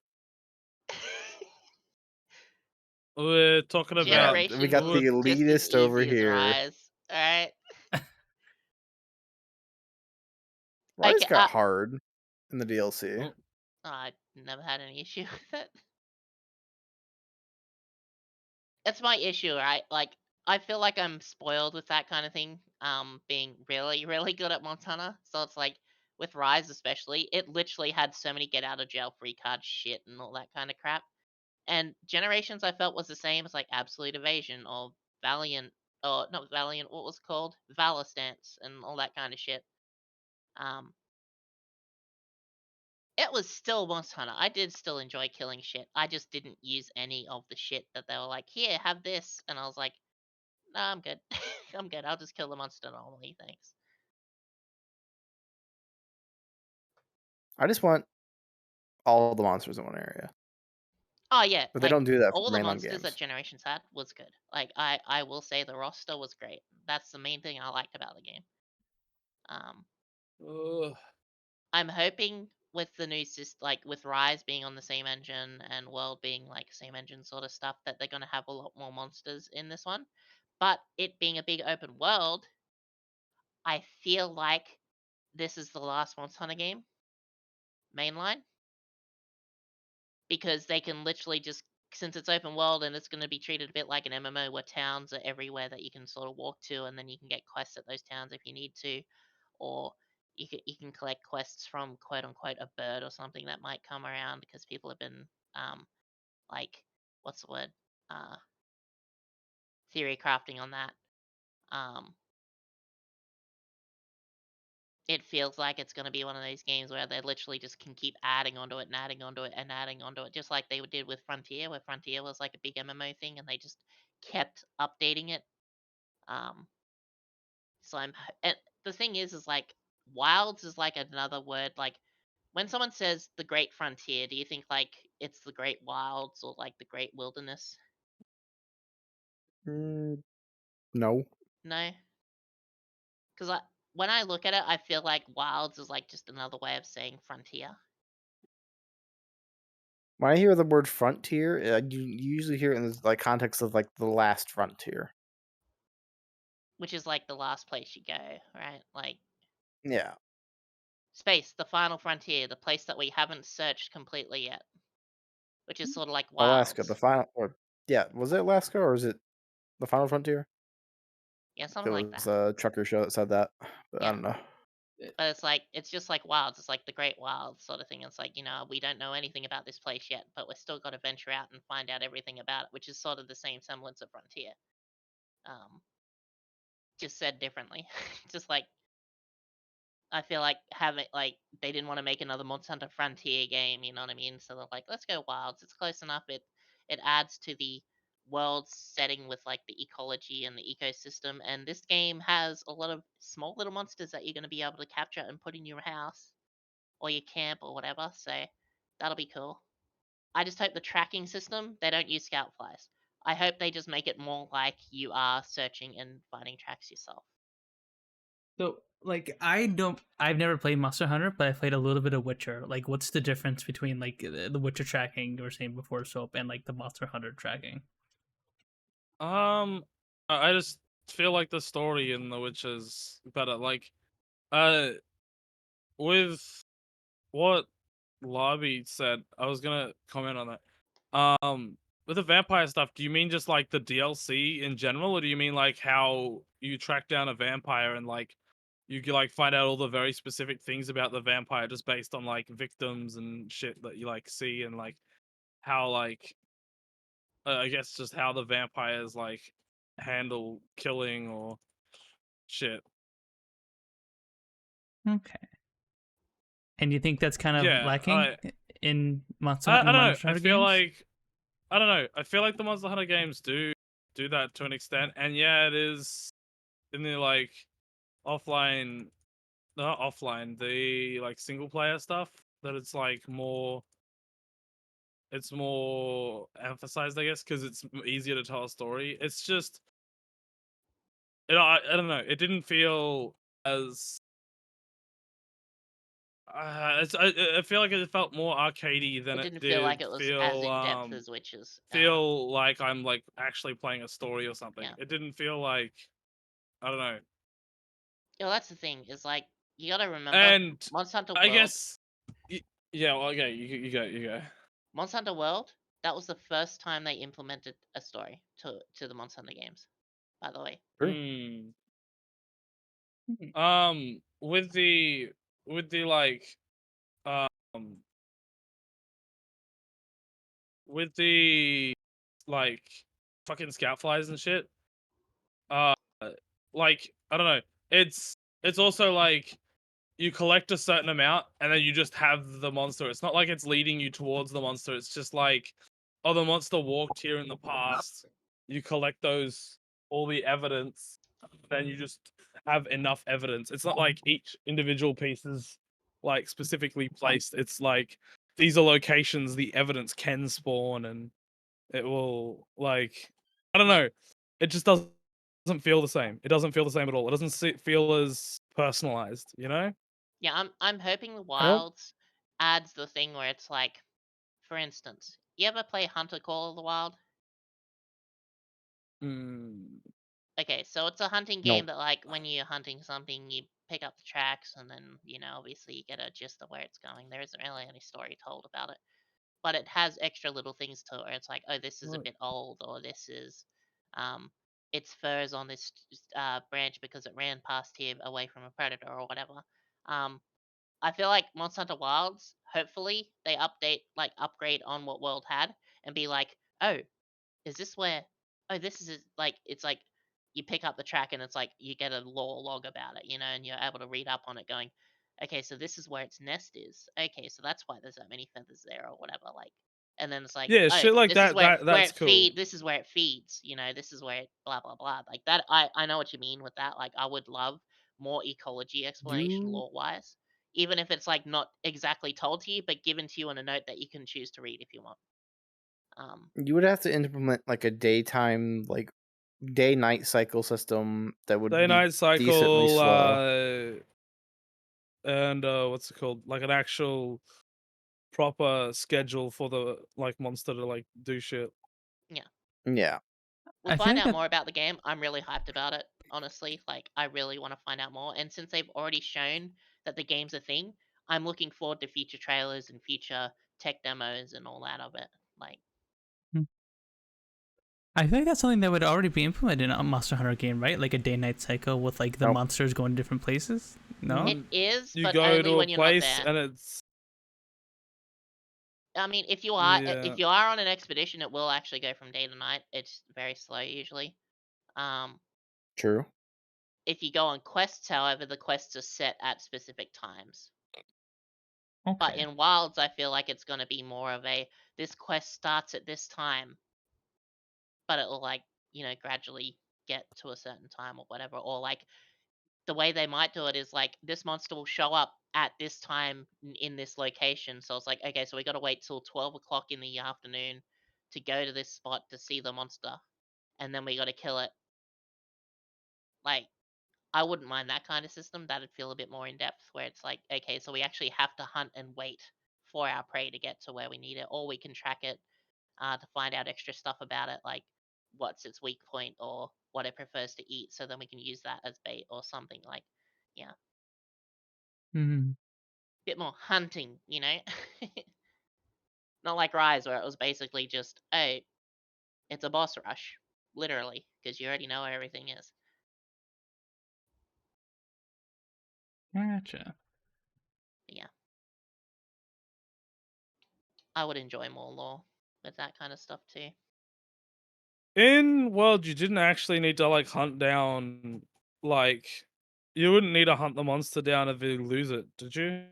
We're talking we got, about. we Generations got is the just as elitist over easy as here. Rise. All right. Rise Okay. got hard in the DLC. Oh, I never had any issue with it. That's my issue, right? Like, I feel like I'm spoiled with that kind of thing. Being really, really good at Montana. So it's like with Rise especially, it literally had so many get out of jail free card shit and all that kind of crap. And Generations I felt was the same as like Absolute Evasion or Valiant, or not Valiant, what was it called? Valor Stance and all that kind of shit. Um, it was still Monster Hunter. I did still enjoy killing shit. I just didn't use any of the shit that they were like, here, have this. And I was like, nah, I'm good. I'm good. I'll just kill the monster normally, thanks. I just want all the monsters in one area. Oh yeah, But they like don't do that for all the mainline monsters that games. Generations had was good. Like I will say the roster was great. That's the main thing I liked about the game. ugh. I'm hoping with the new system, like with Rise being on the same engine and World being like same engine sort of stuff, that they're gonna have a lot more monsters in this one. But it being a big open world, I feel like this is the last Monster Hunter game mainline because they can literally just since it's open world and it's going to be treated a bit like an MMO where towns are everywhere that you can sort of walk to, and then you can get quests at those towns if you need to, or you can collect quests from quote unquote a bird or something that might come around because people have been like what's the word theory crafting on that. Um, it feels like it's going to be one of those games where they literally just can keep adding onto it and adding onto it and adding onto it, just like they did with Frontier, where Frontier was like a big MMO thing and they just kept updating it. Um, so and the thing is like Wilds is like another word. Like when someone says the Great Frontier, do you think like it's the Great Wilds or like the Great Wilderness? No. No, because when I look at it, I feel like Wilds is like just another way of saying frontier. When I hear the word frontier, you usually hear it in the like context of like the last frontier. Which is like the last place you go, right? Like Yeah. space, the final frontier, the place that we haven't searched completely yet, which is sort of like Alaska, the Wilds. final, or yeah, was it Alaska or is it the final frontier? Yeah, something There like was that. a trucker show that said that, but I Yeah. don't know. But it's just like Wilds. It's like the Great Wilds sort of thing. It's like, we don't know anything about this place yet, but we're still got to venture out and find out everything about it, which is sort of the same semblance of Frontier. Just said differently. Just like I feel like they didn't want to make another Monster Hunter Frontier game, you know what I mean? So they're like, let's go Wilds. It's close enough. It adds to the world setting with like the ecology and the ecosystem. And this game has a lot of small little monsters that you're going to be able to capture and put in your house or your camp or whatever. So that'll be cool. I just hope the tracking system, they don't use scout flies. I hope they just make it more like you are searching and finding tracks yourself. So, like, I've never played Monster Hunter, but I played a little bit of Witcher. Like, what's the difference between like the Witcher tracking you were saying before Soap and like the Monster Hunter tracking? I just feel like the story in The Witch is better. Like, uh, with what Lobby said, I was gonna comment on that. With the vampire stuff, do you mean just like the DLC in general, or do you mean like how you track down a vampire and like you can like find out all the very specific things about the vampire just based on like victims and shit that you like see and like how like I guess just how the vampires like handle killing or shit. Okay. And you think that's kind of Yeah, lacking in I don't know. Monster Hunter games? I don't know. I feel like the Monster Hunter games do that to an extent, and yeah, it is in the like offline, not offline, the like single player stuff that it's more emphasized, I guess, because it's easier to tell a story. It's just, I don't know. It didn't feel as I feel like it felt more arcadey than It it didn't feel like did it was as in depth as Witches. feel like I'm like actually playing a story or something. Yeah. It didn't feel like, I don't know. That's the thing. Is like you gotta remember, And Monster Hunter I World. guess yeah, well, okay, you go. Monster Hunter World. That was the first time they implemented a story to the Monster Hunter games. By the way. True. With the like um with the like fucking scout flies and shit. Uh like I don't know. It's also like you collect a certain amount and then you just have the monster. It's not like it's leading you towards the monster. It's just like, oh, the monster walked here in the past. You collect all the evidence, then you just have enough evidence. It's not like each individual piece is like specifically placed. It's like these are locations the evidence can spawn and it will like, I don't know. It just doesn't feel the same. It doesn't feel the same at all. It doesn't feel as personalized, you know? Yeah, I'm hoping the I don't. Wilds adds the thing where it's like, for instance, you ever play Hunter Call of the Wild? Mm. Okay, so it's a hunting No. game that like when you're hunting something, you pick up the tracks and then obviously you get a gist of where it's going. There isn't really any story told about it. but it has extra little things to it where it's like, oh, this is a Right. bit old, or this is, its fur is on this branch because it ran past here away from a predator or whatever. Um, I feel like Monster Hunter Wilds, hopefully they upgrade on what World had and be like, oh, is this where? Oh, this is like it's like you pick up the track and it's like you get a lore log about it, and you're able to read up on it, going, okay, so this is where its nest is. Okay, so that's why there's that many feathers there or whatever. Like, and then it's like, Yeah, oh, shit like this is that. That's it cool. This is where it feeds. This is where it blah blah blah. Like that. I know what you mean with that. Like, I would love more ecology explanation You lore wise, even if it's like not exactly told to you, but given to you in a note that you can choose to read if you want. you would have to implement like a daytime, like day-night cycle system that would Day be night decently cycle, slow. and what's it called? Like an actual proper schedule for the like monster to like do shit. Yeah. Yeah. We'll I feel find like out that. more about the game. I'm really hyped about it, honestly. Like, I really want to find out more. And since they've already shown that the game's a thing, I'm looking forward to future trailers and future tech demos and all that of it. Like, I feel like that's something that would already be implemented in a Monster Hunter game, right? Like a day-night cycle with like the Nope. monsters going to different places. No. it is, You but go only to a when you're not place there. and it's I mean, if you yeah. are on an expedition, it will actually go from day to night. It's very slow usually. Um, True. if you go on quests, however, the quests are set at specific times. But Okay. in Wilds, I feel like it's going to be more of a this quest starts at this time, but it'll like, gradually get to a certain time or whatever. Or like the way they might do it is like this monster will show up at this time in this location. So it's like, okay, so we got to wait till 12 o'clock in the afternoon to go to this spot to see the monster. And then we got to kill it. Like, I wouldn't mind that kind of system. That'd feel a bit more in depth, where it's like, okay, so we actually have to hunt and wait for our prey to get to where we need it, or we can track it to find out extra stuff about it, like what's its weak point or what it prefers to eat, so then we can use that as bait or something. Like, yeah, Hmm. bit more hunting, Not like Rise, where it was basically just, hey, it's a boss rush, literally, because you already know where everything is. Gotcha. But yeah, I would enjoy more lore with that kind of stuff too. In World, you didn't actually need to like hunt down like you wouldn't need to hunt the monster down if you lose it, did you?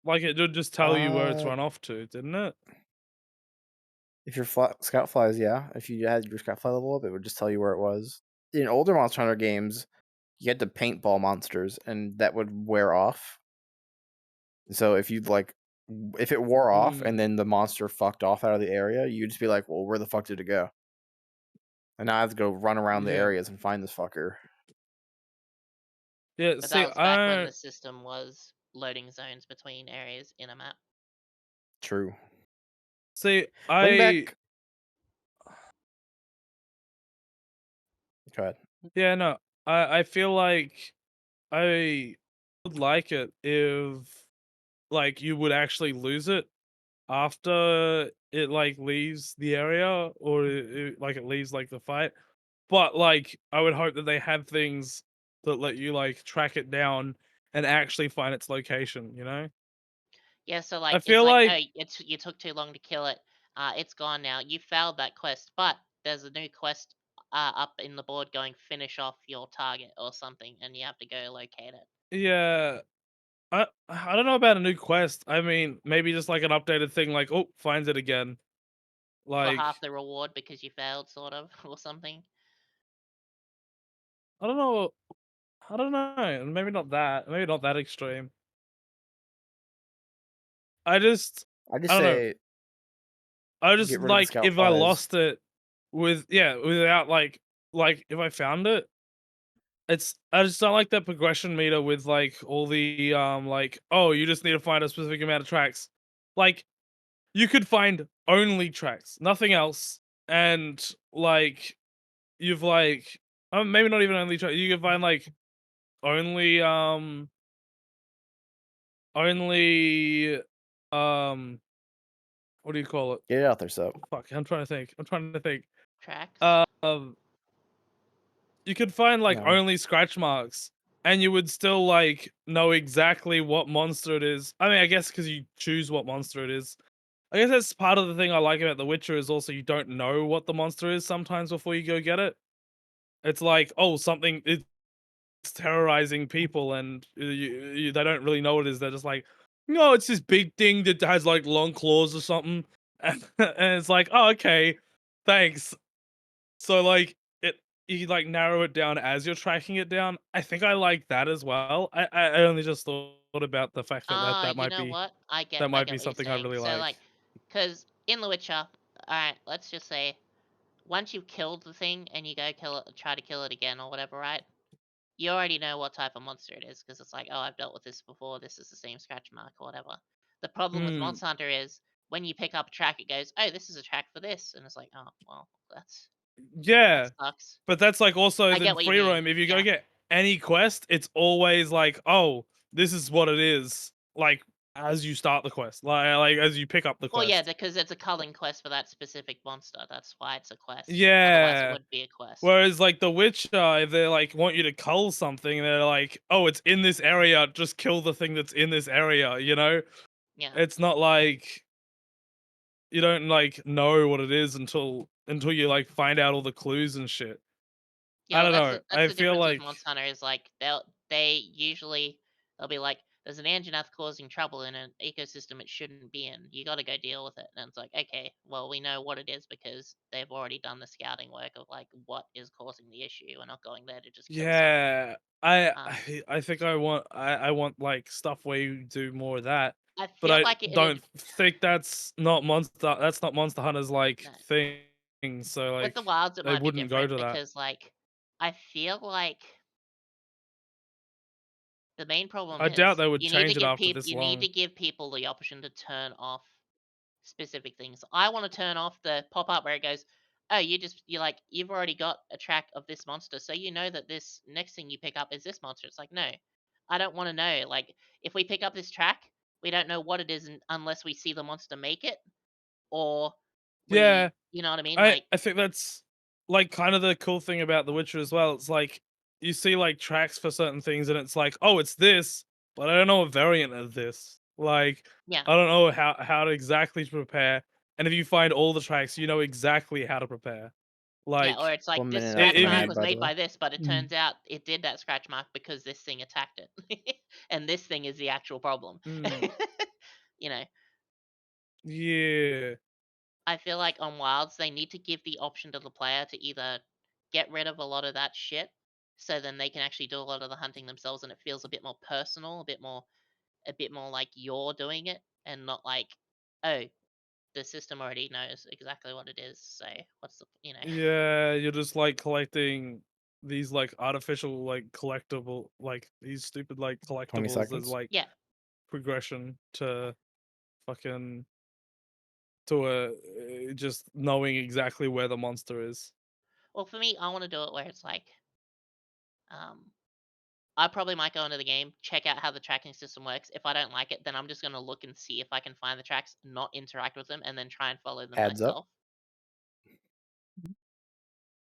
Like it would just tell you where it's Uh, run off to, didn't it? if your scout flies, yeah. If you had your scout fly level up, it would just tell you where it was. In older Monster Hunter games, you had to paintball monsters, and that would wear off. So if if it wore off and Hmm. then the monster fucked off out of the area, you'd just be like, well, where the fuck did it go? And now I have to go run around the Yeah. areas and find this fucker. Yeah, But see, that was back when the system was loading zones between areas in a map. True. see, Bring I back. Go ahead. yeah, no. I feel like I would like it if like you would actually lose it after it like leaves the area or like it leaves like the fight. But like I would hope that they have things that let you like track it down and actually find its location, you know? Yeah, so I like it's feel like, like oh, you took too long to kill it. It's gone now. You failed that quest, but there's a new quest up in the board going finish off your target or something, and you have to go locate it yeah, I don't know about a new quest. I mean, maybe just like an updated thing like, oh, finds it again. for Like half the reward because you failed, sort of, or something. I don't know. I don't know. Maybe not that. Maybe not that extreme. I just I just I don't know. say I just get rid of the like scout if I flies. lost it without like if I found it, I just don't like that progression meter with like all the like, oh, you just need to find a specific amount of tracks. Like you could find only tracks, nothing else, and like you've like maybe not even only tracks. You can find like only only what do you call it? Get it out there, so. Fuck, I'm trying to think. Tracks. You could find like No. only scratch marks, and you would still like know exactly what monster it is. I mean, I guess because you choose what monster it is. I guess that's part of the thing I like about The Witcher is also you don't know what the monster is sometimes before you go get it. It's like, oh, something it's terrorizing people, and they don't really know what it is. They're just like, no, it's this big thing that has like long claws or something, and it's like, oh, okay, thanks. So like it, you like narrow it down as you're tracking it down. I think I like that as well. I only just thought about the fact that Ah, that you might know be what? that I might get be what you're something I saying. really So like. like, because in The Witcher, alright, let's just say, once you've killed the thing and you go kill it, try to kill it again or whatever, right? You already know what type of monster it is because it's like, oh, I've dealt with this before. This is the same scratch mark or whatever. The problem with Mm, Monster Hunter is when you pick up a track, it goes, oh, this is a track for this, and it's like, oh, well, that yeah, sucks. but that's like also I in get what you free mean. roam. If you go Yeah. get any quest, it's always like, oh, this is what it is. Like as you start the quest, like as you pick up the Well, yeah, quest. because it's a culling quest for that specific monster. That's why it's a quest. Otherwise, it Yeah. wouldn't be a quest. Whereas like The Witcher, if they like want you to cull something, they're like, oh, it's in this area. Just kill the thing that's in this area. You know, Yeah. it's not like you don't like know what it is until you like find out all the clues and shit. Yeah, I well, don't know. that's I the feel difference with like Monster Hunter is like they'll be like, there's an Anjanath causing trouble in an ecosystem it shouldn't be in. You got to go deal with it, and it's like, okay, well, we know what it is because they've already done the scouting work of like what is causing the issue. We're not going there to just kill something. yeah, Um, I think I want like stuff where you do more of that, I but feel I like don't think that's not Monster Hunter's like no. thing. So With like the wilds, it they might be wouldn't go different to that. because like I feel like the main problem I doubt is they would change it after this you need long. to give people the option to turn off specific things. I want to turn off the pop up where it goes, "Oh, you've already got a track of this monster, so you know that this next thing you pick up is this monster." It's like, no, I don't want to know. Like, if we pick up this track, we don't know what it is unless we see the monster make it, or Yeah, you know what I mean? I Like, I think that's like kind of the cool thing about The Witcher as well. It's like you see like tracks for certain things, and it's like, oh, it's this, but I don't know a variant of this. Like yeah, I don't know how to exactly prepare. And if you find all the tracks, you know exactly how to prepare. yeah, or Like it's like 1 this minute i- after scratch if my mark you ad, was by the made way. by this, but it Mm. turns out it did that scratch mark because this thing attacked it, and this thing is the actual problem. Mm, You know, yeah, I feel like on Wilds they need to give the option to the player to either get rid of a lot of that shit, so then they can actually do a lot of the hunting themselves, and it feels a bit more personal, a bit more like you're doing it, and not like, oh, the system already knows exactly what it is. So what's the yeah, you're just like collecting these like artificial like collectible like these stupid like 20 collectibles as seconds. like Yeah. progression to fucking to just knowing exactly where the monster is. Well, for me, I want to do it where it's like, um, I probably might go into the game, check out how the tracking system works. If I don't like it, then I'm just gonna look and see if I can find the tracks, not interact with them, and then try and follow them Adds up. myself.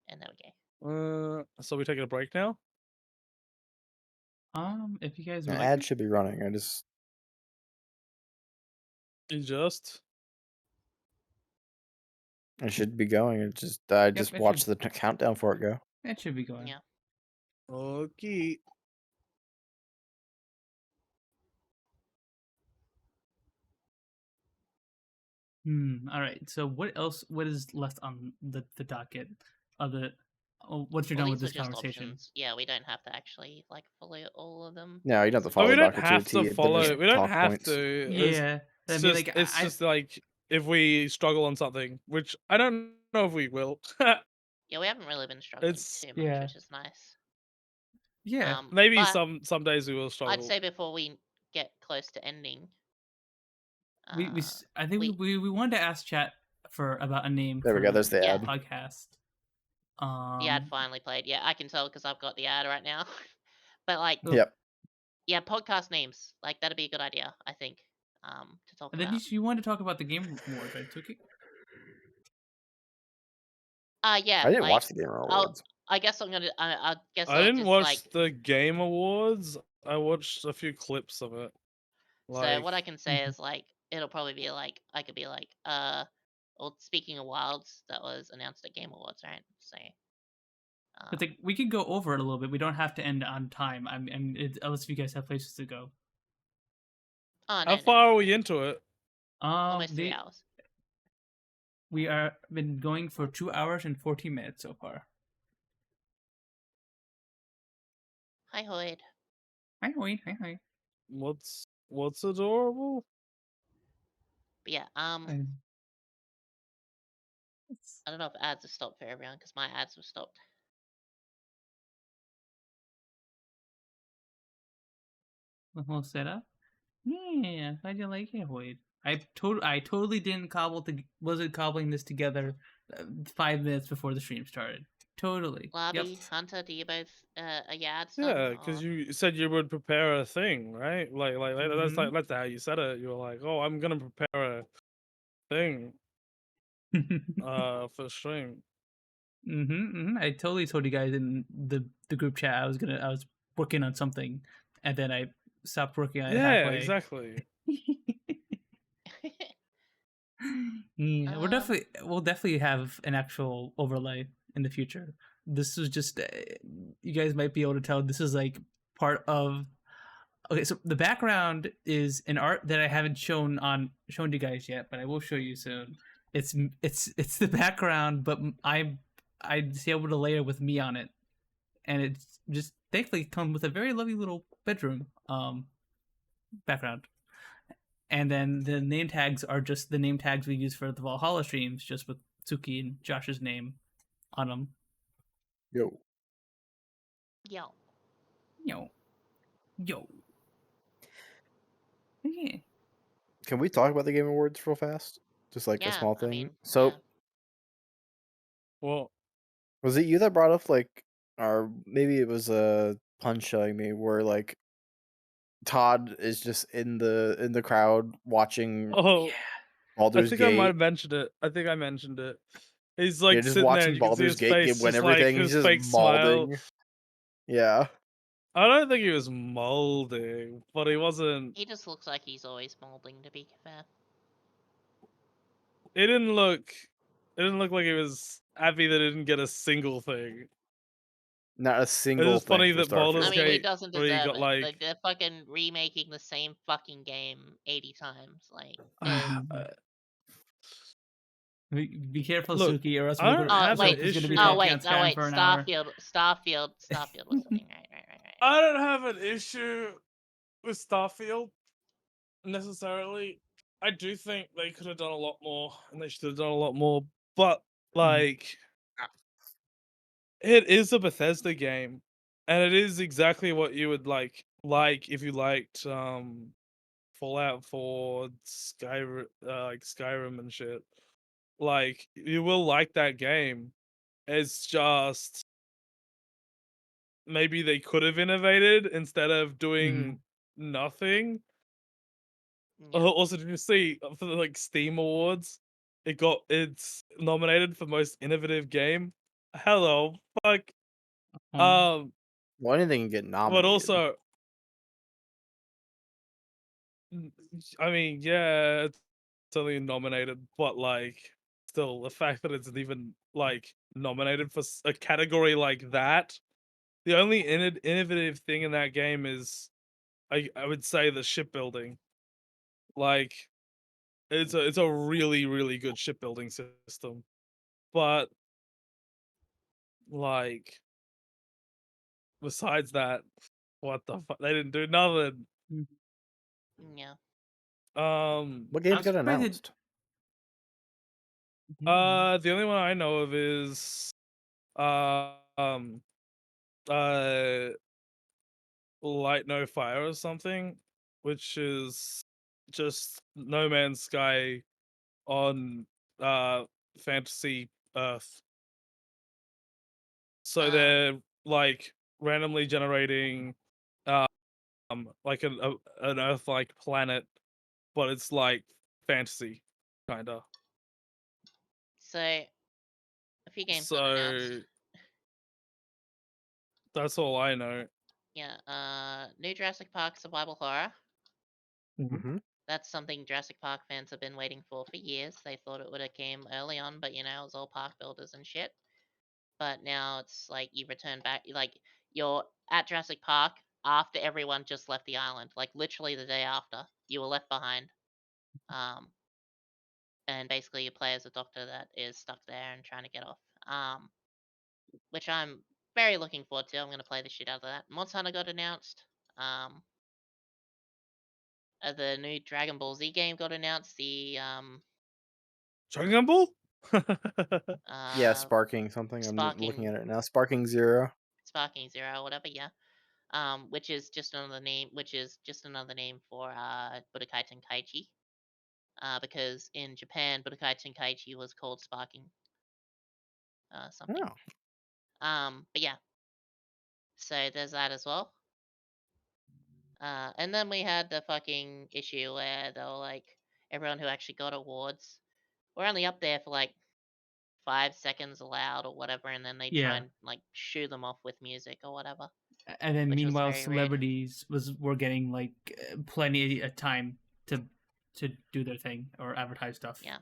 And there we go. So we taking a break now? If you guys An would like ad to. should be running. I just You just it should be going. I Yep, just it watched should. the countdown for it go. It should be going. Yeah. okay. All right. So what else? What is left on the docket? Once you're Well, done with these this are just conversation. options. Yeah, we don't have to actually like follow all of them. No, you don't have to Oh, follow we the don't docket to a have to T. They're follow. just We don't talk have points. to. Yeah, I mean, like, It's just like if we struggle on something, which I don't know if we will. Yeah, we haven't really been struggling It's too much, yeah. which is nice. Yeah. maybe But some days we will I'd struggle. say before we get close to ending, I think we wanted to ask chat for about a name There we for go. There's the Yeah. ad. podcast. the ad finally played. Yeah, I can tell because I've got the ad right now. But like, Cool. Yep. Yeah, podcast names. Like that'd be a good idea, I think. To talk And then about. you wanted to talk about the Game Awards, right, Tuki? Yeah. I didn't Like watch the Gamer I'll. Awards. I guess I'm gonna. I guess I I'll didn't just watch like. the Game Awards. I watched a few clips of it. So what I Like, can say is like it'll probably be like I could be like well, speaking of Wilds, that was announced at Game Awards, right? So But we could go over it a little bit. We don't have to end on time. Unless you guys have places to go. oh how no, far are we into it? almost 3 The hours. we are been going for 2 hours and 14 minutes so far. Hi Hoyd. Hi, wait, hi. What's adorable? But yeah, It's- I don't know if ads have stopped for everyone because my ads have stopped. The whole setup. Yeah, how'd you like it, Wade? I totally didn't wasn't cobbling this together 5 minutes before the stream started. Totally. Lobby, Yep. Hunter, do you both are your ads done? Yeah, because or- you said you would prepare a thing, right? Mhm. That's how you said it. You were like, "Oh, I'm gonna prepare a thing for stream." I totally told you guys in the group chat I was working on something, and then I stopped working on it Yeah, halfway. exactly. Yeah, Um, we'll definitely have an actual overlay in the future. This was just you guys might be able to tell this is like part of. Okay, so the background is an art that I haven't shown to you guys yet, but I will show you soon. It's the background, but I'd be able to layer with me on it, and it's just thankfully comes with a very lovely little bedroom background. And then the name tags are just the name tags we use for the Valhalla streams, just with Tsuki and Josh's name on them. Yo. yo. Yo. Yeah. Can we talk about the Game Awards real fast? Just like a Yeah, small I thing. mean, So, yeah. Well, was it you that brought up like, or maybe it was Punch showing me where like Todd is just in the crowd watching oh, I Baldur's think I might Gate. have mentioned it. I think I mentioned it. He's Yeah, like just sitting there, and watching you can see Baldur's his Gate face, win just like everything. He's his just fake smile. molding. Yeah. I don't think he was molding, but he wasn't. He just looks like he's always molding. To be fair. It didn't look. It didn't look like he was happy that he didn't get a single thing. Not a It's single just thing funny for that Baldur's I Starfield. mean, he Gate, doesn't where he deserve got it. like, Like they're fucking remaking the same fucking game 80 times. Like, Be careful, Look, Suki, or else I don't have an Soap is going to be issue. oh talking wait, on no Skyrim wait, for an hour. Starfield was something, right. I don't have an issue with Starfield necessarily. I do think they could have done a lot more, and they should have done a lot more. But like, it is a Bethesda game, and it is exactly what you would like if you liked Fallout 4, Skyrim, like Skyrim and shit. Like, you will like that game. It's just maybe they could have innovated instead of doing nothing. Yeah. Also, did you see for the like Steam Awards? It's nominated for most innovative game. Hello, fuck. Um, Well, anything can get but nominated. also, I mean, yeah, it's only nominated, but like, still, the fact that it's even like nominated for a category like that, the only innovative thing in that game is, I would say, the shipbuilding. Like, it's a really really good shipbuilding system, but like, besides that, what the fuck? They didn't do nothing. Yeah. What games I'm got surprised announced? The only one I know of is um uh Light No Fire or something, which is just No Man's Sky on fantasy Earth. So they're like randomly generating like an Earth-like planet, but it's like fantasy, kinda. So a few games got announced. So that's all I know. Yeah, new Jurassic Park survival horror. Hmm. That's something Jurassic Park fans have been waiting for years. They thought it would have came early on, but it was all park builders and shit. But now it's like you return back, like you're at Jurassic Park after everyone just left the island, like literally the day after you were left behind. And basically you play as a doctor that is stuck there and trying to get off. Which I'm very looking forward to. I'm gonna play the shit out of that. Monster Hunter got announced. The new Dragon Ball Z game got announced. The Dragon Ball? Yeah, uh sparking something. I'm looking Sparking at it now. Sparking 0. Sparking Zero, whatever, yeah. Which is just another name for Budokai Tenkaichi. Because in Japan Budokai Tenkaichi was called Sparking something. But yeah. So there's that as well. And then we had the fucking issue where they were like, everyone who actually got awards were only up there for like 5 seconds allowed or whatever, and then they try Yeah. and like shoo them off with music or whatever. And then Which was meanwhile, very rude. celebrities were getting like plenty of time to do their thing or advertise stuff. Yeah.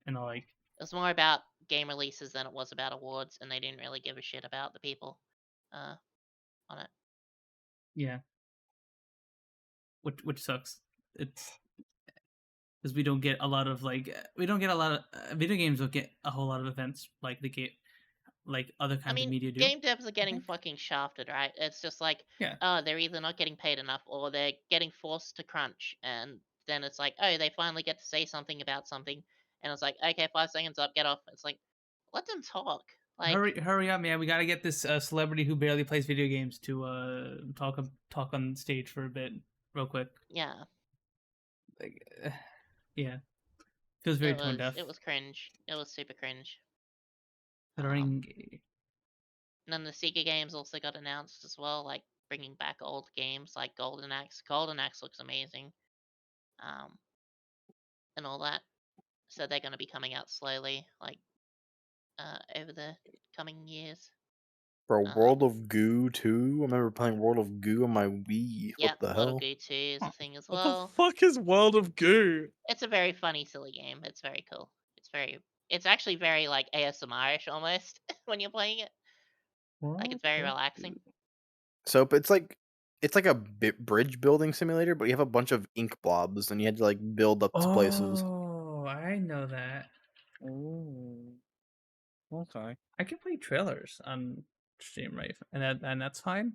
And like It was more about game releases than it was about awards, and they didn't really give a shit about the people on it. yeah, which sucks. It's because we don't get a lot of video games don't get a whole lot of events like they get like other kinds of media do. Game devs are getting fucking shafted, right? It's just like, Yeah. they're either not getting paid enough or they're getting forced to crunch, and then it's like, oh, they finally get to say something about something, and it's like, okay, 5 seconds up, get off. It's like, let them talk. Like, hurry up, man! We gotta get this celebrity who barely plays video games to talk on stage for a bit, real quick. yeah, Like, yeah, feels very tone deaf. it was cringe. It was super cringe. Considering And then the Sega games also got announced as well, like bringing back old games like Golden Axe. Golden Axe looks amazing, and all that. So they're going to be coming out slowly, like over the coming years. Bro, World of Goo 2. I remember playing World of Goo on my Wii. Yeah, What the World hell? of Goo 2 is a thing as What well. the fuck is World of Goo? It's a very funny, silly game. It's very cool. It's actually very like ASMR-ish almost when you're playing it. Like it's very relaxing. So it's like a bridge building simulator, but you have a bunch of ink blobs, and you had to like build up to places. Oh, I know that. Oh, okay. I can play trailers on stream, right? And that's fine.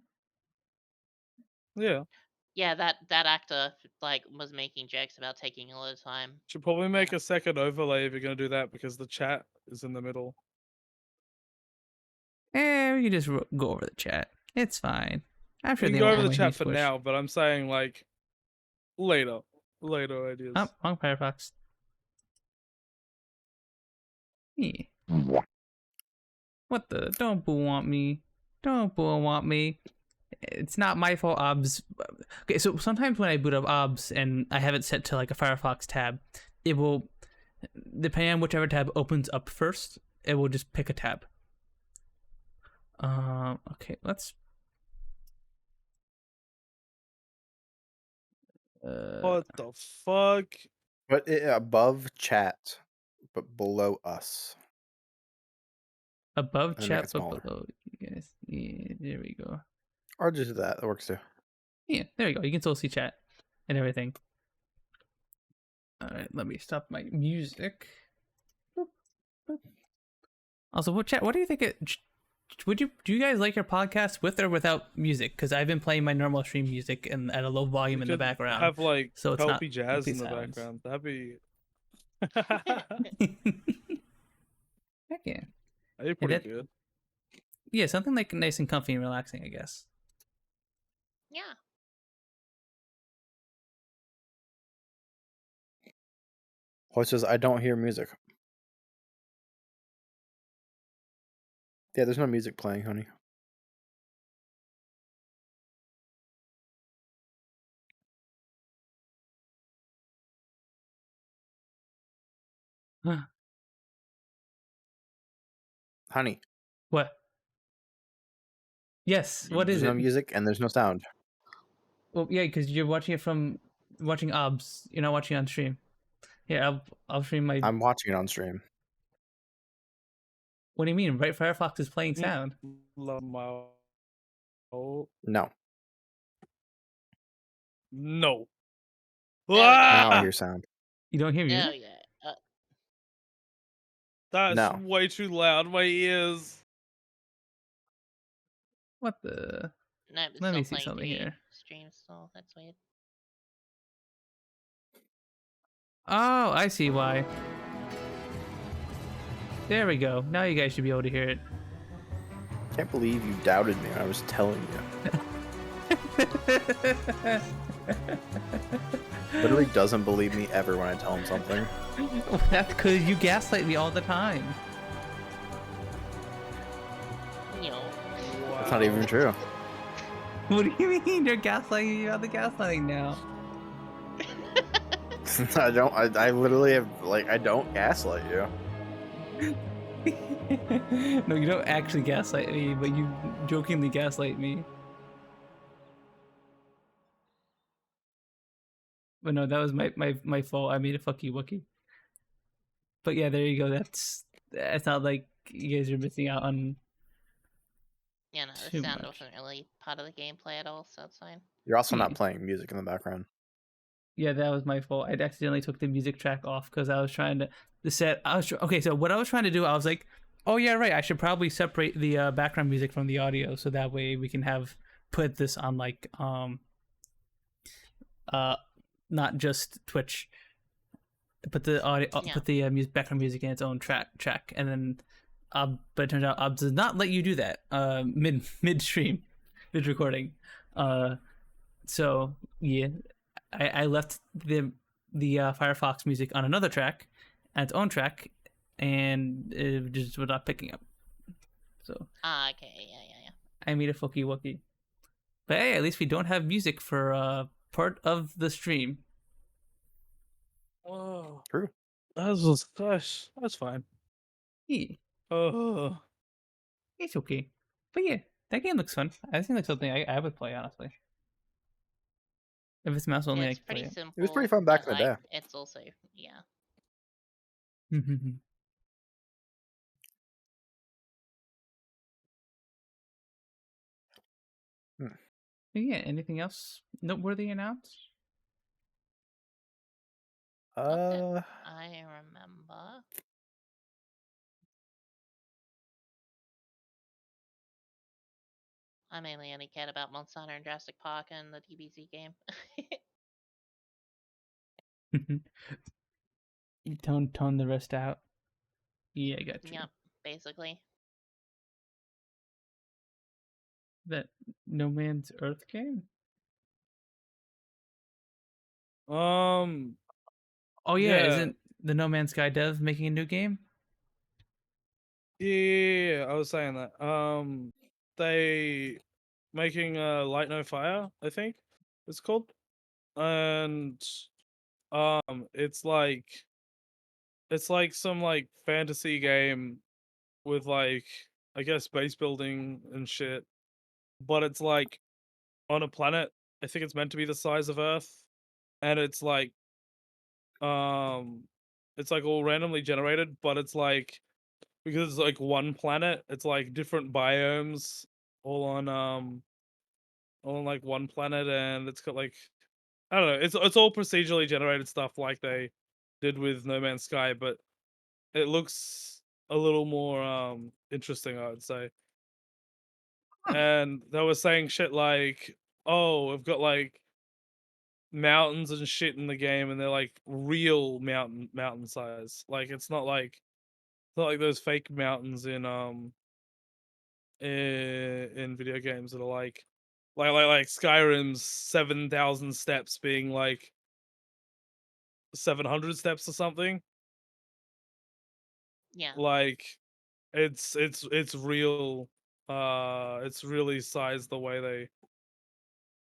Yeah. Yeah, that actor like was making jokes about taking a lot of time. Should probably make a second overlay if you're gonna do that because the chat is in the middle. We can just go over the chat. It's fine. I'm sure We they can go won't over the make me chat for squish. now, but I'm saying like later ideas. Oh, wrong Firefox. Yeah. What the? Don't boo want me. Don't boo want me. It's not my fault, OBS. Okay, so sometimes when I boot up OBS and I have it set to like a Firefox tab, it will, depending on whichever tab opens up first, it will just pick a tab. Okay, let's. What the fuck? But above chat, but below us. Above And make chat, it but smaller. below you guys. Yeah, there we go. Or just that. That works too. Yeah, there we go. You can still see chat and everything. All right, let me stop my music. Boop, boop. Also, what chat? What do you think? Do you guys like your podcast with or without music? Because I've been playing my normal stream music and at a low volume We in the could background. have like so it's not Pelpy jazz in complete the silence. background. That'd be Heck yeah. that'd be pretty good. Yeah, something like nice and comfy and relaxing, I guess. Yeah. Horse says, I don't hear music. Yeah, there's no music playing, honey. Honey, What? Yes. What there's is no it? music and there's no sound. Well, yeah, because you're watching it from watching OBS. You're not watching on stream. Yeah, I'll stream my. I'm watching it on stream. What do you mean? Right, Firefox is playing Mm. sound. Love my. Oh No. no! There we go. Now I Ah! hear sound. You don't hear No, music? yeah. That's No. way too loud. My ears. What the? No, it's Let still me see playing something through your here. stream still. That's weird. Oh, I see why. There we go. Now you guys should be able to hear it. Can't believe you doubted me when I was telling you. Literally doesn't believe me ever when I tell him something. That's because you gaslight me all the time. Yo. That's not even true. What do you mean? You're gaslighting me about the gaslighting now. I literally have, like, I don't gaslight you. No, you don't actually gaslight me, but you jokingly gaslight me. But no, that was my fault. I made a fucky wookie. But yeah, there you go. That's not like you guys are missing out on. Yeah, no, Too the sound much. wasn't really part of the gameplay at all, so it's fine. You're also Yeah. not playing music in the background. Yeah, that was my fault. I accidentally took the music track off because I was trying to okay, so what I was trying to do, I was like, oh yeah, right. I should probably separate the background music from the audio so that way we can put this on like not just Twitch. Put the audio, Yeah. put the background music in its own track, and then but it turns out OBS does not let you do that midstream, mid recording. So yeah, I left the Firefox music on another track, on its own track, and it just was not picking up. So Ah, okay, yeah. I made a fucky wookie. But hey, at least we don't have music for part of the stream. Oh, True. that's fine. Yeah, Oh, it's okay. But yeah, that game looks fun. I think it's something I would play, honestly. If it's mouse only, Yeah, I it's could play pretty simple. It was pretty fun back but, in the like, day. It's also, yeah. it. Yeah, anything else noteworthy announced? Not that I remember. I mainly only cared about Monster Hunter and Jurassic Park and the DBZ game. You tone the rest out. Yeah, I got you. Yep, basically. That No Man's Earth game? um, Oh yeah, Yeah. isn't the No Man's Sky dev making a new game? yeah, I was saying that. They making Light No Fire, I think it's called, and it's like some like fantasy game with like I guess base building and shit, but it's like on a planet. I think it's meant to be the size of Earth, and um it's like all randomly generated, but it's like because it's like one planet, it's like different biomes all on like one planet, and it's got like I don't know, it's all procedurally generated stuff like they did with No Man's Sky, but it looks a little more interesting, I would say. And they were saying shit like, "Oh, we've got like mountains and shit in the game, and they're like real mountain size. Like it's not like those fake mountains in video games that are like Skyrim's 7,000 steps being like 700 steps or something. Yeah. Like it's real. It's really sized the way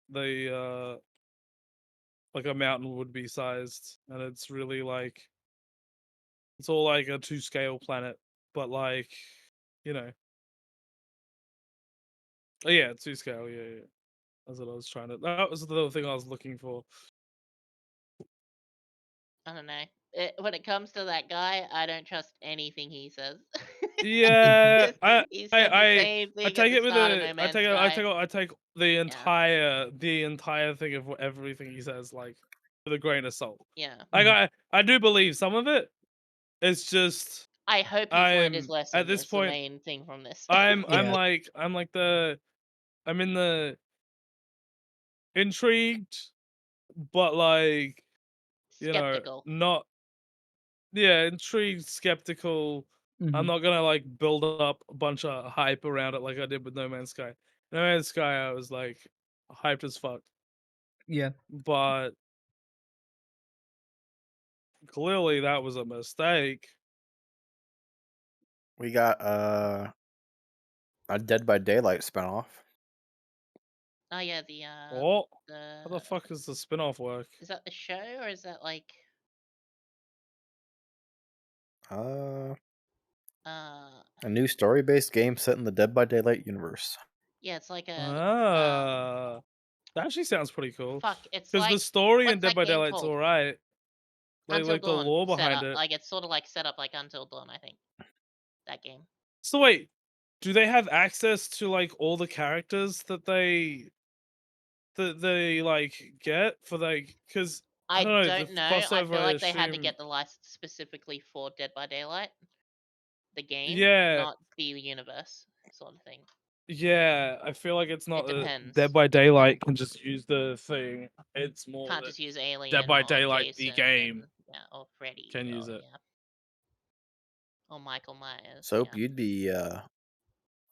they like a mountain would be sized, and it's really like It's all like a 2-scale planet, but like, you know. Oh, yeah, 2-scale. Yeah. That's what I was trying to. That was the little thing I was looking for. I don't know. When it comes to that guy, I don't trust anything he says. Yeah, He said the same I thing at take the it with start of a No Man's Sky. I take the entire thing of everything he says like with a grain of salt. Yeah. Like I do believe some of it. It's just I hope he's learned his I'm at lesson. this Is the point main thing from this. I'm Yeah. I'm in the intrigued, but like Skeptical. not intrigued, skeptical. I'm Mhm. not gonna like build up a bunch of hype around it like I did with No Man's Sky. No Man's Sky, I was like hyped as fuck, Yeah. but clearly that was a mistake. We got a Dead by Daylight spinoff. Oh yeah, Oh, the how the fuck does the spin-off work? is that the show or is that like Uh, uh a new story-based game set in the Dead by Daylight universe. yeah, it's like a That actually sounds pretty cool. fuck, it's Because the like story in what's Dead that by game Daylight's called? alright. Until Like the Dawn lore set behind up. it. Like it's sort of like set up like Until Dawn, I think. That game. So wait, do they have access to like all the characters that they like get for like? Because I I don't know the don't know. I crossover. feel I like they had to assume. get the license specifically for Dead by Daylight, the game, Yeah, not the universe sort of thing. yeah. I feel like it's not It depends. Dead by Daylight can just use the thing. It's more Can't that just use Alien Dead by or Daylight the Jason game and, yeah, or Freddy can or use it. yeah. Or Michael Myers. Soap, Yeah. you'd be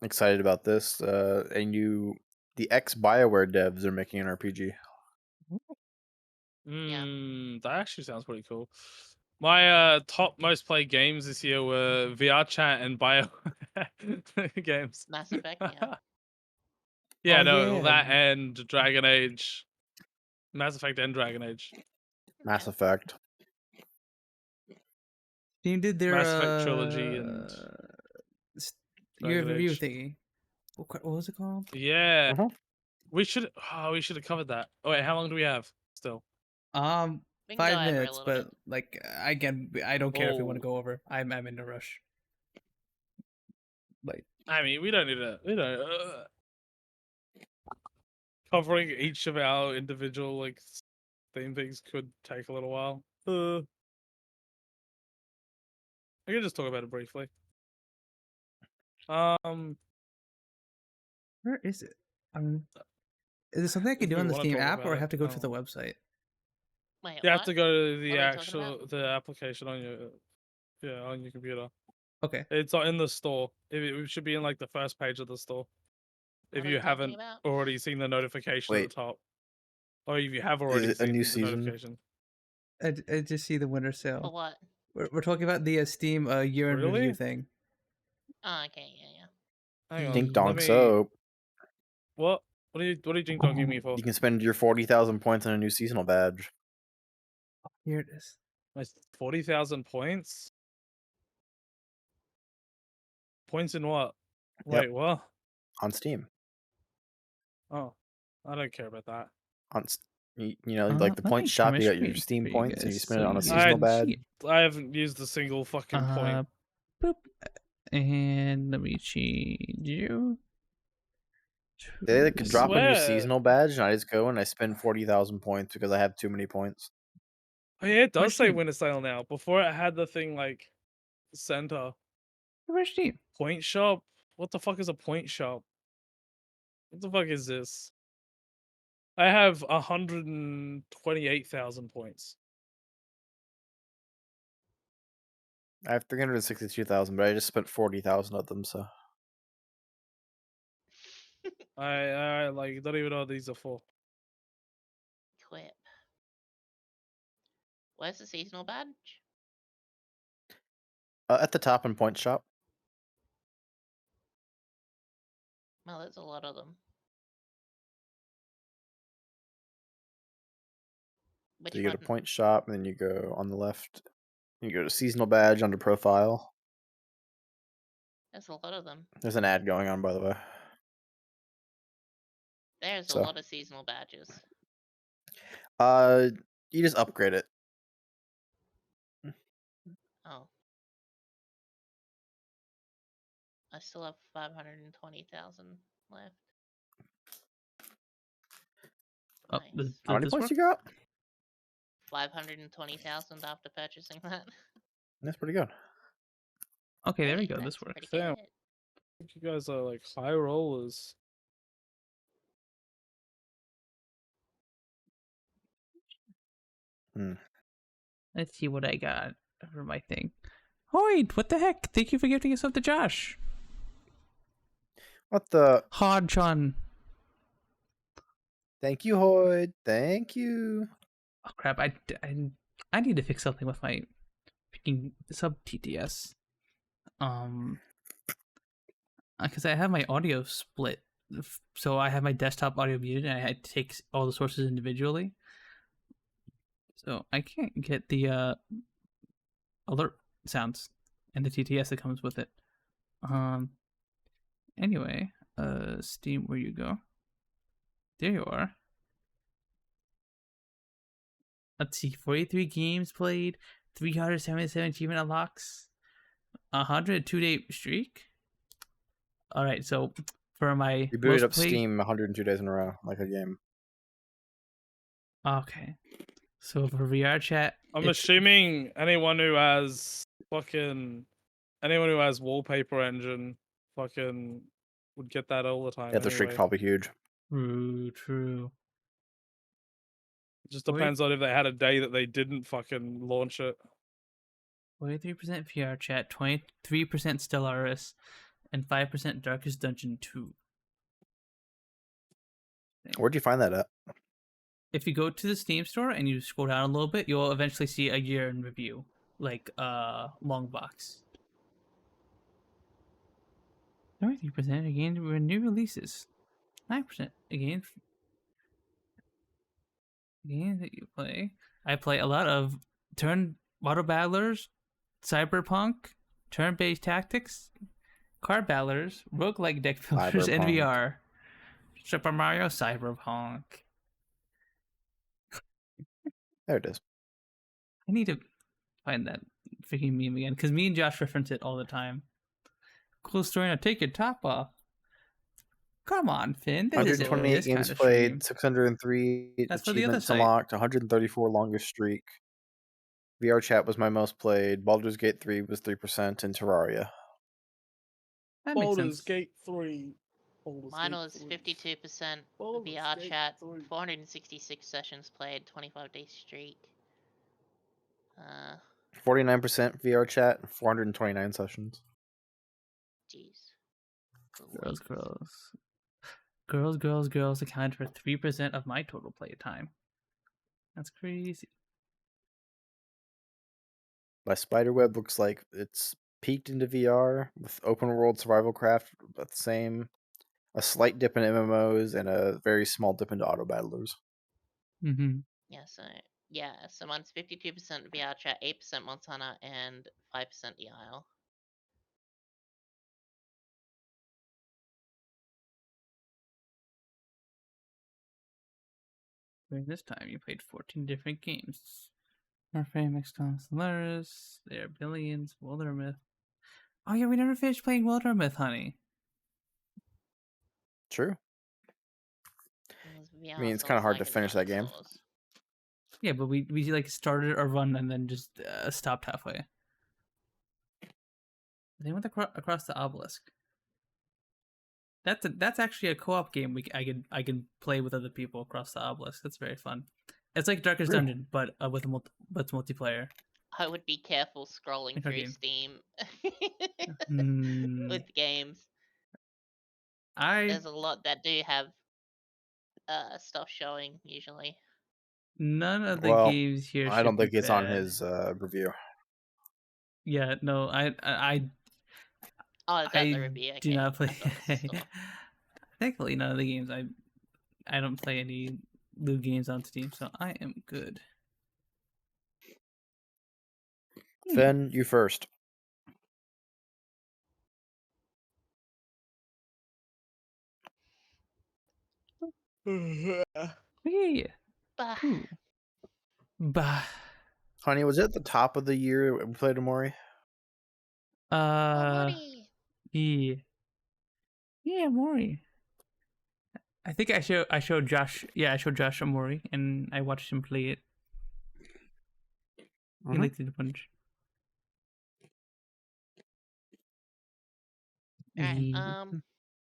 excited about this. The ex Bioware devs are making an RPG. That actually sounds pretty cool. My top most played games this year were VR Chat and Bio games. Mass Effect, yeah. Yeah, Oh, no, yeah. that and Dragon Age, Mass Effect and Dragon Age, Mass Effect. Steam did their Mass Effect trilogy and year Dragon review Age. thingy. What was it called? Yeah, Mhm. we should have covered that. Oh wait, how long do we have still? We can go 5 over a minutes, little but like again, I don't care if we want to Oh. go over. I'm in a rush. Like I mean, we don't need to, covering each of our individual like theme things could take a little while. I can just talk about it briefly. where is it? Is it something I can If do we on the wanna Steam talk app, or about I it, have to go to the website? Wait, You have what? to go to What the are we talking about? the application on your computer. Okay. It's not in the store. It should be in like the first page of the store. What If are you we talking haven't about? already seen the notification at the Wait, top, or if you have is already it a new seen the season? notification. I just see the winter For sale. what? We're talking about the Steam year in review Really? thing. Oh, okay, yeah. Hang Dink on, donk soap. What? What are you ding donking me for? You can spend your 40,000 points on a new seasonal badge Here it is. My 40,000 points. Points in what? Yep. Wait, what? on Steam. Oh, I don't care about that. Like the Let me points share shop, my you got your screen Steam for you points, and you guys spend so it on you a guys seasonal can badge. see it. I haven't used a single fucking point. Boop. And let me change you. They to could I drop a new swear. seasonal badge, and I just go and I spend 40,000 points because I have too many points. Oh yeah, it does say Steam? winter sale now. Before it had the thing like center Where's Steam? point shop. What the fuck is a point shop? What the fuck is this? I have 128,000 points. I have 362,000, but I just spent 40,000 of them. So I like don't even know what these are for. Quip. Where's the seasonal badge? at the top in point shop, Well, there's a lot of them. Which so you go one? to point shop, and then you go on the left. You go to seasonal badge under profile. There's a lot of them. There's an ad going on, by the way. There's So. a lot of seasonal badges. You just upgrade it. Oh. I still have 520,000 left. Oh, Nice. How many this points work? you got? 520,000 after purchasing that. That's pretty good. Okay, there we Hey, go. This that's works. pretty Damn. good. I think you guys are like high rollers. Let's see what I got for my thing. Hoid, what the heck? Thank you for gifting us up to Josh. What the? Hodjon. Thank you, Hoyd. Thank you. Oh crap! I need to fix something with my freaking sub TTS. Because I have my audio split, so I have my desktop audio muted, and I had to take all the sources individually. So I can't get the alert sounds and the TTS that comes with it. Anyway, Steam, where you go? There you are. Let's see, 43 games played, 377 achievement unlocks, 102-day streak. All right, so for my You booted most up played... Steam 102 days in a row, like a game. Okay, so for VR chat, I'm assuming anyone who has wallpaper engine fucking would get that all the time. Yeah, the streak's anyway. probably huge. True. It just depends on if they had a day that they didn't fucking launch it. 43% VR chat, 23% Stellaris, and 5% Darkest Dungeon 2. Where'd you find that at? If you go to the Steam store and you scroll down a little bit, you'll eventually see a year in review, like long box. 33% again for new releases. 9% again. Games that you play. I play a lot of turn auto battlers, cyberpunk, turn-based tactics, card battlers, roguelike deck builders, and Cyberpunk. VR. Super Mario Cyberpunk. There it is. I need to find that freaking meme again, because me and Josh reference it all the time. Cool story, now take your top off. Come on, Finn. This isn't 128 this games kind of played, stream. 603 That's for the other achievements site. unlocked, 134 longest streak. VR chat was my most played. Baldur's Gate 3 was 3%, and Terraria. That makes Baldur's sense. Gate 3. Mine was 52% VR chat, 466 sessions played, 25-day streak. 49% VR chat, 429 sessions. Jeez. Girls account for 3% of my total play time. That's crazy. My Spiderweb looks like it's peaked into VR with open world survival craft, but the same. A slight dip in MMOs and a very small dip into auto battlers. Mm-hmm. So mine's 52% VR chat, 8% Montana, and 5% EIL. During this time, you played 14 different games. Warframe, XCOM, Stellaris, There Are Billions, Wildermyth. Oh yeah, we never finished playing Wildermyth, honey. True. VR I mean, it's kind of hard to finish that game. Yeah, but we like started a run and then just stopped halfway. They went across the obelisk. That's actually a co-op game. I can play with other people across the obelisk. That's very fun. It's like Darkest Really? Dungeon, but it's multiplayer. I would be careful scrolling through game. Steam Hmm. with games. There's a lot that do have stuff showing usually. None of the Well, games here. I don't should be think it's on bad. his review. Yeah, no, I Oh, is that the review? Okay. do not play. I thought it was still- Thankfully, none of the games I don't play any loot games on Steam, so I am good. Finn, you first. Yeah. Bah. Ooh. Bah. Honey, was it at the top of the year we played Amori? Money. Yeah. Yeah, Maury. I think I showed Josh. Yeah, I showed Josh Amori, and I watched him play it. He Mhm. liked it a bunch. Alright, Yeah.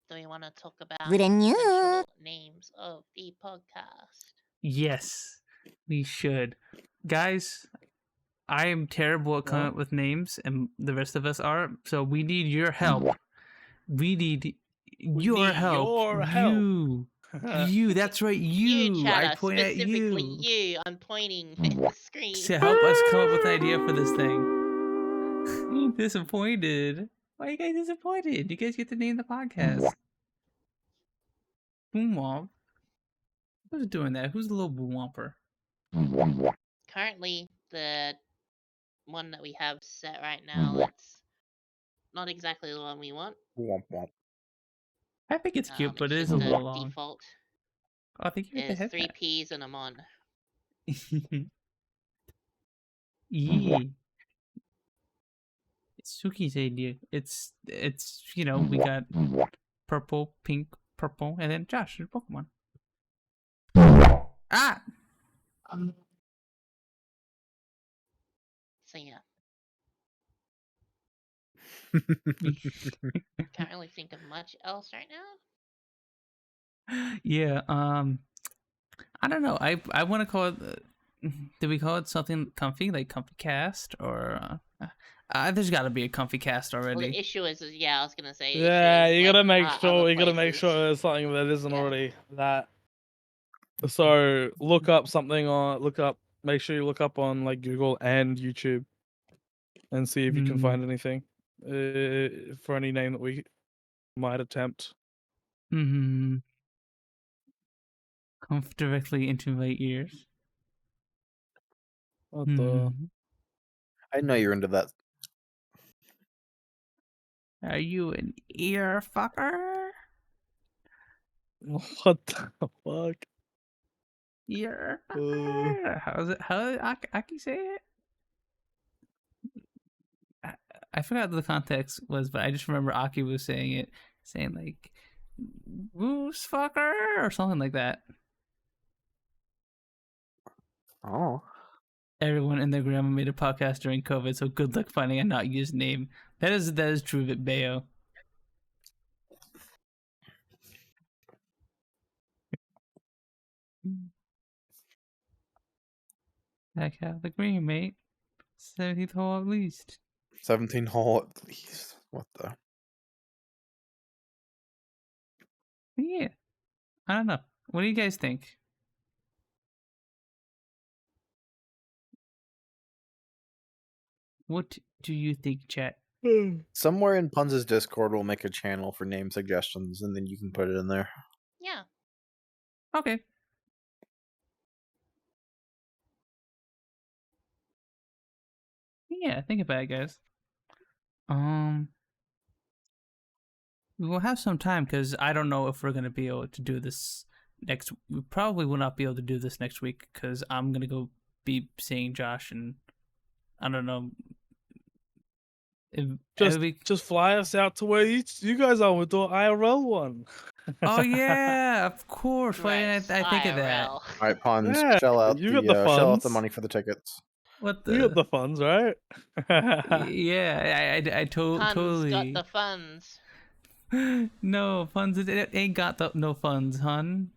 do we want to talk about Brand potential names of the podcast? Yes, we should, guys. I am terrible at coming up with names, and the rest of us are. So we need your help. We need your need help. your help. You. That's right. You. I Chatter, point at specifically you you. I'm pointing at the screen. to help us come up with an idea for this thing. Disappointed. Why are you guys disappointed? You guys get to name the podcast. Boom Womp. Who's doing that? Who's the little boom womper? Currently, the one that we have set right now, it's not exactly the one we want. Womp womp. I think it's cute, but it it's is a just little long. default. Oh, I think you There's have 3 P's and a mon. Yeah. It's Suki's idea. It's we got purple, pink, purple, and then Josh, your Pokemon. Ah! So yeah, can't really think of much else right now. Yeah, I don't know. I want to call it. Did we call it something comfy, like Comfy Cast, or there's got to be a Comfy Cast Well, already. the issue is, yeah, I was gonna say. Yeah, issue is, you gotta like, make other sure. You gotta make places. sure there's something that isn't Yeah. already that. So look up something on. Make sure you look up on like Google and YouTube, and see if you can find anything for any name that we might attempt. Mm-hmm. Come directly into my ears. What the? I know you're into that. Are you an ear fucker? What the fuck? Ear fucker? How's it? How Aki say it? I forgot what the context was, but I just remember Aki was saying it, saying like "goose fucker" or something like that. Oh. Everyone and their grandma made a podcast during COVID, so good luck finding a not used name. That is true of it, Bayo. Heck, have the green, mate. 17th hole at least. 17 hole at least. What the? Yeah. I don't know. What do you guys think? What do you think, chat? Somewhere in Punz's Discord, we'll make a channel for name suggestions, and then you can put it in there. Yeah. Okay. Yeah, think about it, guys. We'll have some time because I don't know if we're gonna be able to do this next. We probably will not be able to do this next week because I'm gonna go be seeing Josh, and I don't know. Just fly us out to where you guys are with the IRL one. Oh yeah, of course. Why Right, didn't I think of that? IRL. All right, Punz, Yeah, shell out you got the shell out the funds. money for the tickets. What You got the? the funds, right? Yeah, I Punz totally got the funds. no funds. It ain't got no funds, hun.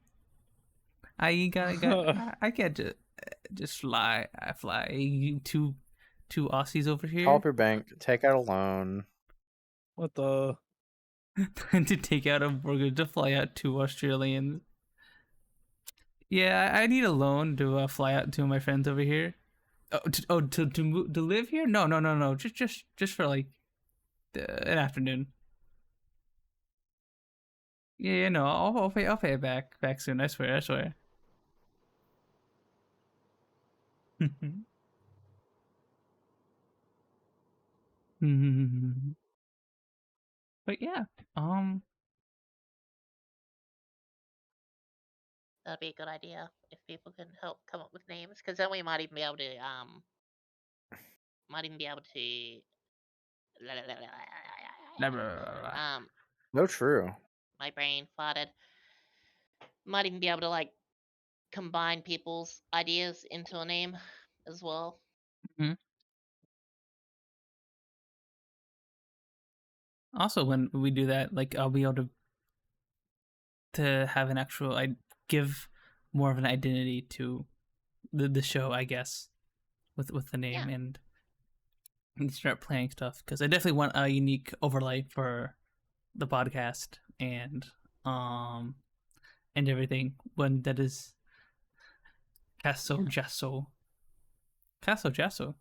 I ain't got. I can't just fly. I fly. You two Aussies over here. Call up your bank, take out a loan. What the? To take out a mortgage to fly out 2 Australians. Yeah, I need a loan to fly out 2 of my friends over here. To live here? No. Just for like an afternoon. Yeah, no, I'll pay it back soon. I swear. But yeah, That'd be a good idea if people can help come up with names, because then we might even be able to might even be able to No, true. my brain farted. Might even be able to like combine people's ideas into a name as well. also when we do that, like I'll be able to have an actual, I give more of an identity to the show, I guess, with the name Yeah. and start playing stuff, because I definitely want a unique overlay for the podcast and everything when that is Casso Gesso. Casso Gesso.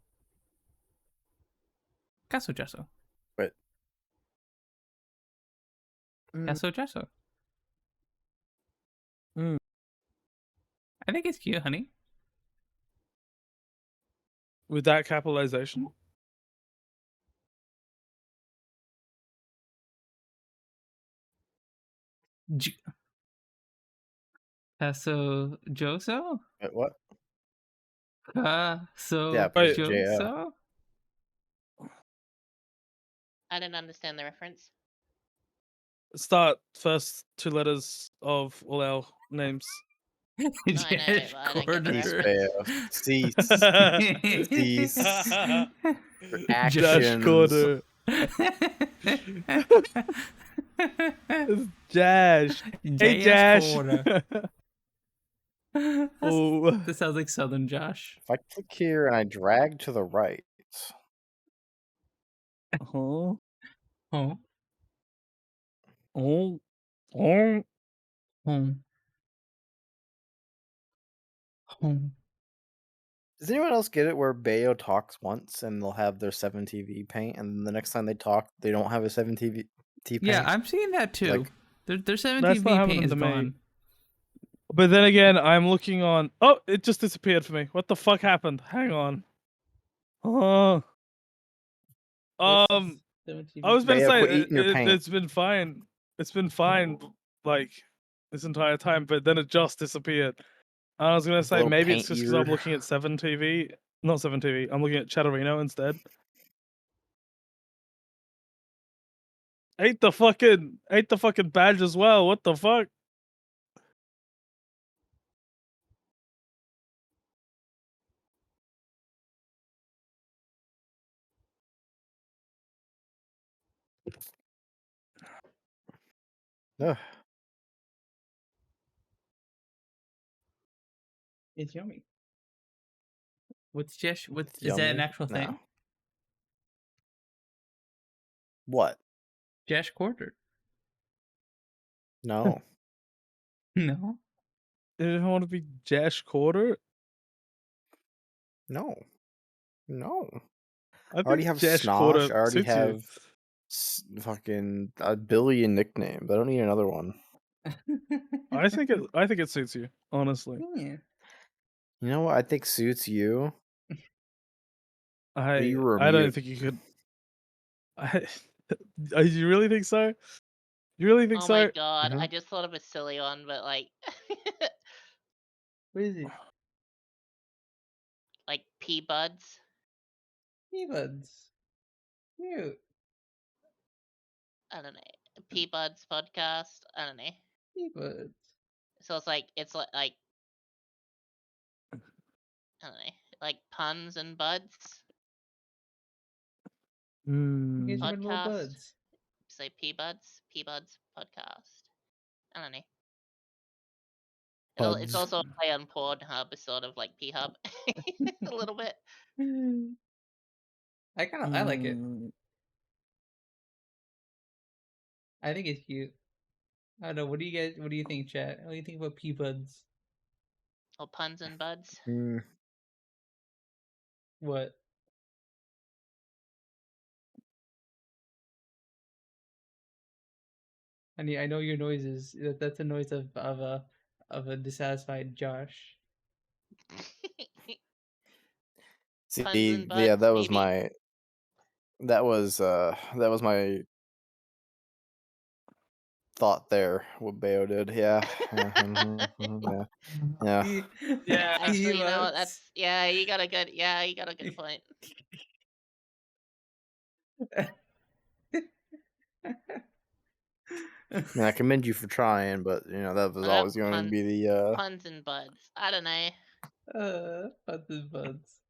Casso Gesso. But Casso Gesso. Mm. I think it's cute, honey. With that capitalization. Casso Joso? wait, what? Casso Yeah, Wait. Joso? I didn't understand the reference. Start first 2 letters of all our names. No, I know, Jesh but I don't get the Cease, reference. Bayo. Cease. Your Josh actions. Corder. It's Jash. Hey, Jash. Oh. This sounds like Southern Josh. If I click here and I drag to the right, Oh. Oh. Oh. Oh. Home. Home. does anyone else get it where Bayo talks once and they'll have their 7TV paint, and then the next time they talk, they don't have a 7TV paint? Yeah, I'm seeing that too. Like- their 7 That's TV not happening paint is to me. gone. But then again, I'm looking on. Oh, it just disappeared for me. What the fuck happened? Hang on. Oh. I was about to Bayo, say quit eating your paint. it's been fine. It's been fine, like this entire time. But then it just disappeared. I was gonna say Little maybe it's paint just because I'm eater. looking at 7TV, not 7TV. I'm looking at Chatterino instead. Ate the fucking badge as well. What the fuck? Ugh. It's yummy. What's Jesh? It's Is that an yummy. actual thing? No. What? Jesh Quarter? No. No. Did I want to be Jash Quarter? No. No. I already think have Jash Snosh, Quarter I already suits you. have fucking a billion nicknames. I don't need another one. I think it suits you, honestly. Yeah. You know what I think suits you? I were I don't mute. think you could. You really think so? You really think Oh so? my god, Mhm. I just thought of a silly one, but like What is it? like pea buds. Ebuds. Cute. I don't know. Pea buds podcast. I don't know. Ebuds. So it's like I don't know, like puns and buds You guys Hmm. are my little podcast. buds. Say pea buds podcast. I don't know. It's Buds. also a play on Pornhub, sort of like P Hub, a little bit. I like it. Mm. I think it's cute. I don't know. What do you think, chat? What do you think about pea buds? Or puns and buds. Mm, What? I know your noises. That's a noise of a dissatisfied Josh. See, Puns and yeah, buds, that was maybe. my That was my thought there. What Bayo did, yeah, yeah, yeah. Yeah. Actually, you know what? P-Bucks. You got a good point. I mean, I commend you for trying, but that was What up, always going to be the puns and buds? I don't know. Buds and buds.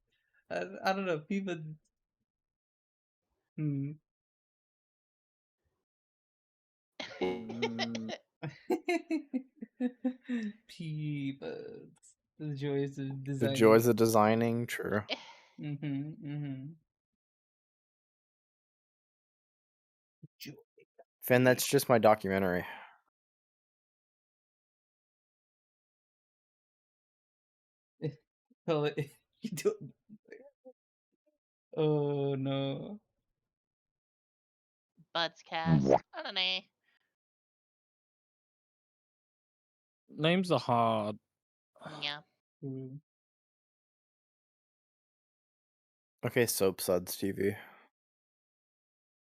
I don't know. People. Hmm. mm, P-Buds. The joys of the designing. joys of designing. True. Finn, that's just my documentary. Well, you don't. Oh no. Buds cast. I don't know. Names are hard. Yeah. Hmm. Okay, Soap Suds TV.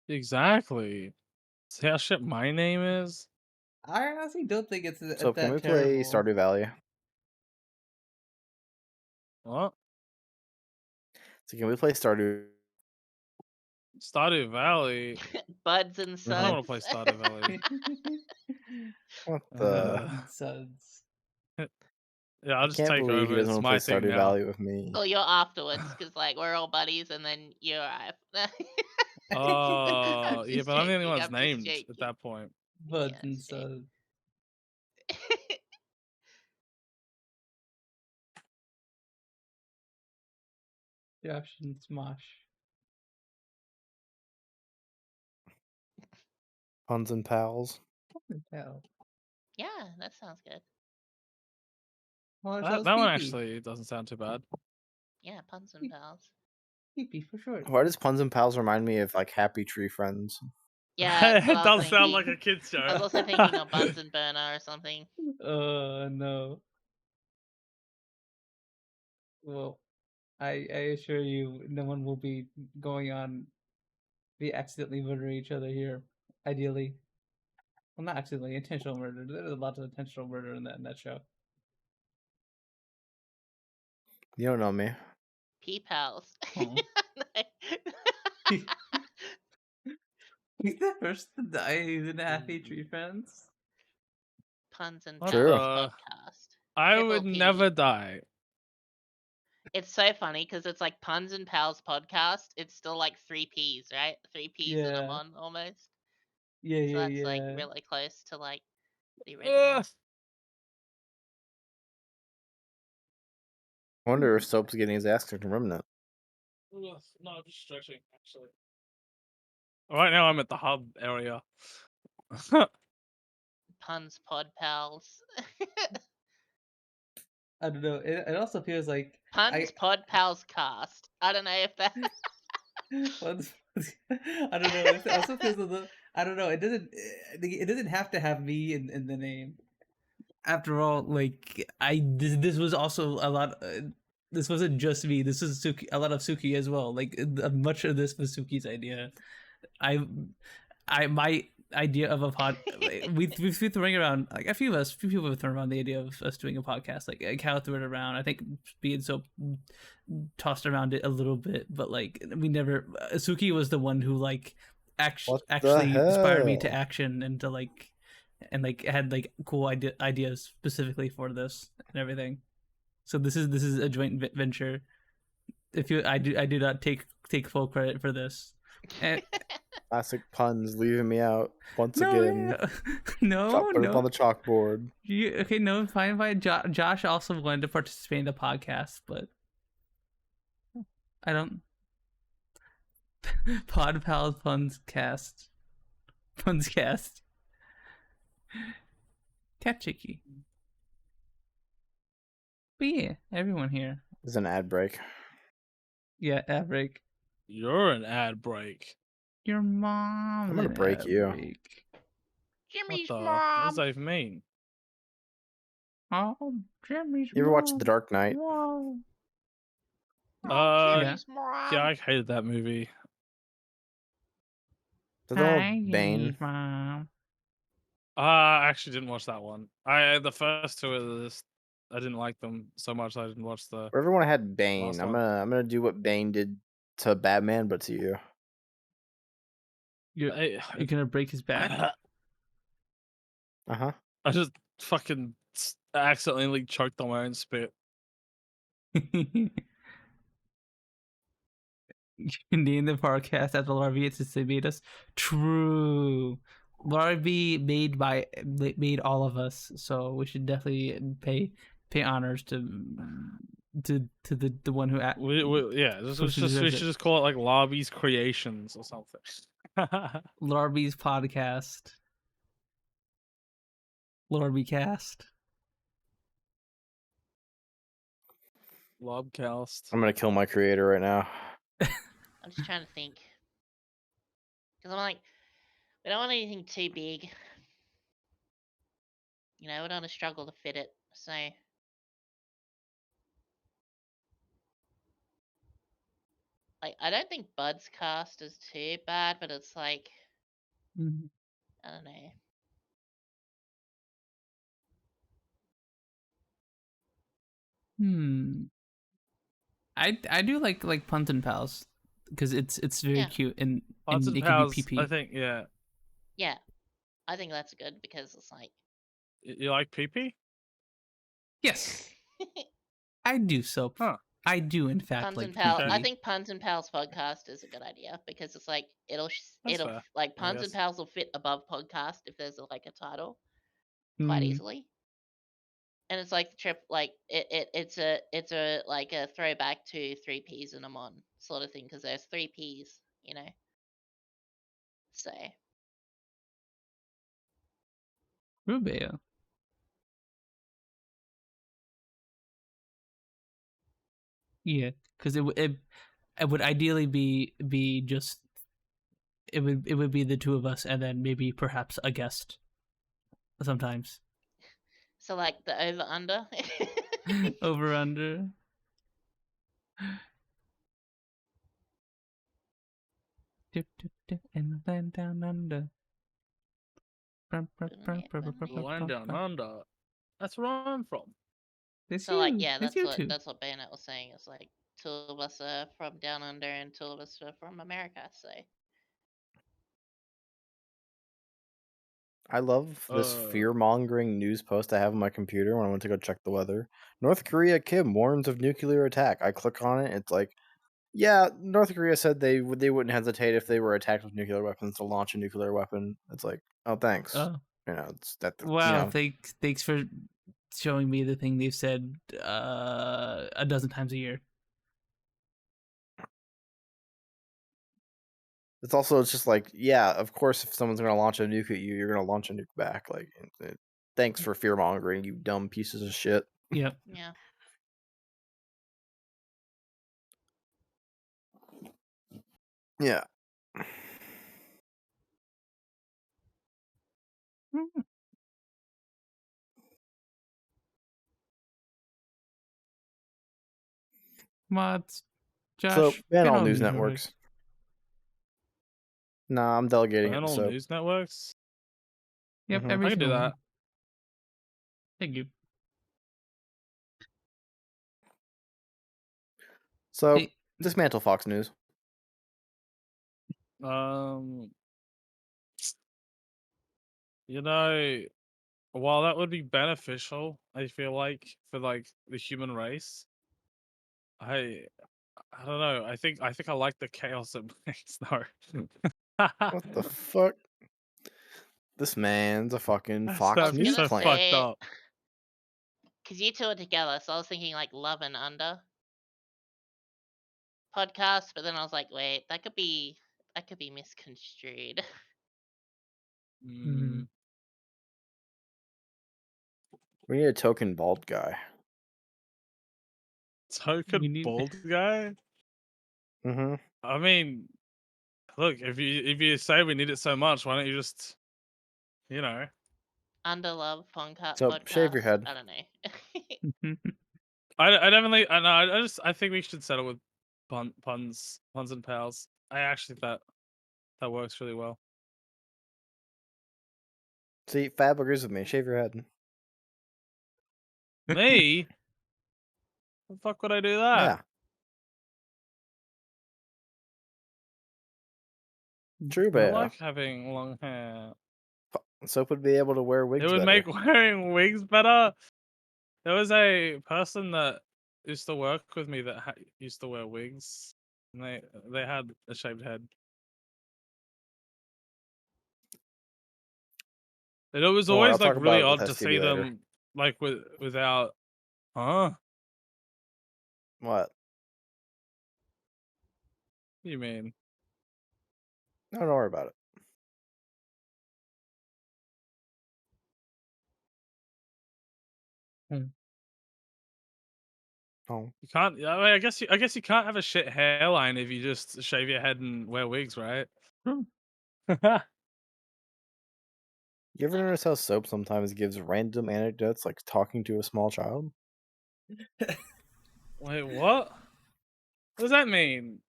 Exactly. See how shit my name is? I honestly don't think it's So can we that play terrible. Stardew Valley? What? So can we play Stardew? Stardew Valley. Buds and Mhm. I don't want suds. to play Stardew Valley. What the? Suds. Yeah, I'll I just can't take believe he over. doesn't It's want to play my thing Stardew now. Valley with me. Well, you're afterwards, because like we're all buddies, and then you arrive. Oh, I'm yeah, just but I'm the only joking, one that's I'm just named at joking. that point. Buds Yeah, and it's true. suds. Josh and Smosh. Puns and Pals. What the hell? Yeah, that sounds good. Well, it That, sounds that one pee-pee. actually doesn't sound too bad. Yeah, puns and pals. Pee-pee for short. Why does Puns and Pals remind me of like Happy Tree Friends? Yeah, that's what It I was does sound thinking. like a kid's show. I was also thinking of Bunsen Burner or something. No. Well, I assure you, no one will be going on be accidentally murdering each other here. Ideally, well, not accidentally, intentional murder. There's a lot of intentional murder in that show. You don't know me. Pea pals. Oh. He's the first to die. He's in Happy Tree Friends. Puns and What True. Pals podcast. I Triple would P. never die. It's so funny because it's like Puns and Pals podcast. It's still like 3 Ps, right? 3 Ps in a Yeah. mon almost. Yeah, So yeah, that's like yeah. really close to like the original. Ugh. I wonder if Soap's getting his ass kicked from Remnant. Ugh. No, I'm just stretching, actually. Right now I'm at the hub area. Puns Pod Pals. I don't know. It also feels like Puns Pod Pals cast. I don't know if that. I don't know. It also feels a little. I don't know. It doesn't. It doesn't have to have me in the name. After all, like this was also a lot. This wasn't just me. This was Suki, a lot of Suki as well. Like much of this was Suki's idea. My idea of a pod. We've been throwing around, like a few people have thrown around the idea of us doing a podcast. Like Cal threw it around. I think being so tossed around it a little bit, but like we never. Suki was the one who like What the actually inspired me to hell? action and to like and like had like cool ideas specifically for this and everything. So this is a joint venture. If you, I do not take full credit for this. And, Classic Puns leaving me out once no, again. no, Put it on no. the chalkboard. Okay, no, fine, fine. Josh also wanted to participate in the podcast, but I don't. Pod Pals Puns Cast. Puns Cast. Cat Chicky. But yeah, everyone here. There's an ad break. Yeah, ad break. You're an ad break. Your mom. I'm gonna break you. What Jimmy's the? What mom. does that even mean? Oh, Jimmy's You ever watch mom. The Dark Knight? Wow. Oh, Yeah, Jimmy's mom. I hated that movie. The one with Bane. Mom. I actually didn't watch that one. The first two of this, I didn't like them so much. I didn't watch the. Where everyone had Bane. Last I'm one. gonna do what Bane did to Batman, but to you. You're gonna break his back? Uh huh. I just fucking accidentally choked on my own spit. You can name the podcast after Larvae since they made us. True. Larvae made all of us, so we should definitely pay honors to the one who We should deserves it. just call it like Lobby's Creations or something. Larvae's podcast. Larvae cast. Lobcast. I'm gonna kill my creator right now. I'm just trying to think. Because I'm like, we don't want anything too big. You know, we don't want to struggle to fit it. So, like, I don't think Bud's cast is too bad, but it's like, Mhm. I don't know. I do like Punz and Pals because it's very Yeah. cute and Pots it and can be Pals, PP. I think, yeah. Yeah, I think that's good because it's like, You like PP? Yes, I do so. Huh. I do in fact Puns like and Pals. PP. I think Puns and Pals podcast is a good idea because it's like That's it'll fair, like I Puns and guess. Pals will fit above podcast if there's like a title quite Mm, easily. And it's like the trip, like it's a like a throwback to 3Ps and a mon sort of thing because there's 3Ps, you know. So Rubio. Yeah, because it would ideally be just it would be the two of us and then maybe perhaps a guest sometimes. so like the over under. Over under. Dip, dip, dip, in the land down under. Land down under. That's where I'm from. It's So like you. yeah, It's you two. that's what Bayonet was saying. It's like two of us are from down under and two of us are from America. So I love this fear-mongering news post I have on my computer when I went to go check the weather. North Korea Kim warns of nuclear attack. I click on it. It's like, yeah, North Korea said they wouldn't hesitate if they were attacked with nuclear weapons to launch a nuclear weapon. It's like, oh, thanks. Oh. You know, it's that. Wow, thanks for showing me the thing they've said a dozen times a year. It's just like, yeah, of course, if someone's gonna launch a nuke at you, you're gonna launch a nuke back. Like, thanks for fear mongering, you dumb pieces of shit. Yep. yeah. Yeah. Mods. Josh. So, ban get all on news these networks. Nah, I'm delegating Ban it. all So, news networks. Yep, Mhm. every I can do single that. one. Thank you. so Hey, dismantle Fox News. You know, while that would be beneficial, I feel like for like the human race, I don't know. I think I like the chaos it makes. No. What the fuck? This man's a fucking That's Fox that'd be News so plant. fucked up. Because you two are together, so I was thinking like Love and Under podcast, but then I was like, wait, that could be misconstrued. Mm, We need a token bald guy. token We need- bald guy. Mm-hmm. I mean, look, if you say we need it so much, why don't you just, you know? Under Love podcast. So, shave your head. I don't know. I definitely, I know. I think we should settle with puns and pals. I actually think that works really well. See, Fab agrees with me. Shave your head. Me? The fuck would I do that? Yeah. True, I but like having long hair. Soap would be able to wear wigs It would better. make wearing wigs better. There was a person that used to work with me that used to wear wigs, and they had a shaved head. And it was Don't worry, I'll always like talk really about it with odd to see STD later. them like without. Huh? What? What do you mean? No, don't worry about it. Oh. You can't. I mean, I guess you can't have a shit hairline if you just shave your head and wear wigs, right? Hmm. You ever notice how Soap sometimes gives random anecdotes like talking to a small child? Wait, what? What does that mean?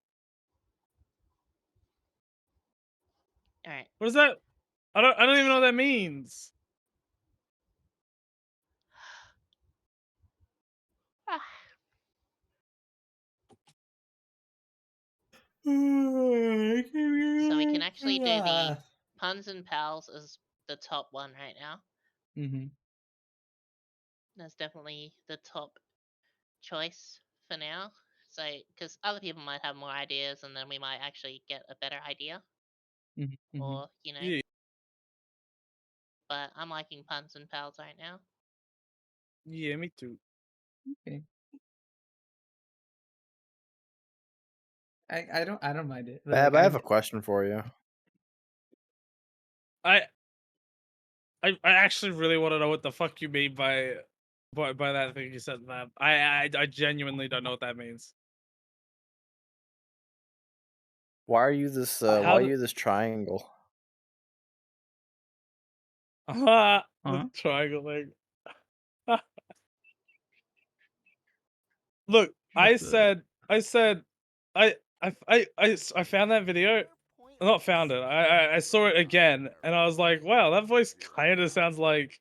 All right. What is that? I don't even know what that means. Ah, So so we can actually do the Puns and Pals as the top one right now. Mm-hmm. That's definitely the top choice for now. So, because other people might have more ideas, and then we might actually get a better idea, Mm-hmm. or Yeah. But I'm liking Puns and Pals right now. Yeah, me too. Okay. I don't mind it. Fab, Like, I have a question for you. I actually really want to know what the fuck you mean by that thing you said, man. I genuinely don't know what that means. Why are you this? How Why are do- you this triangle? The Huh? triangle thing. Look, What's the- I found that video. Not found it. I saw it again, and I was like, wow, that voice kind of sounds like.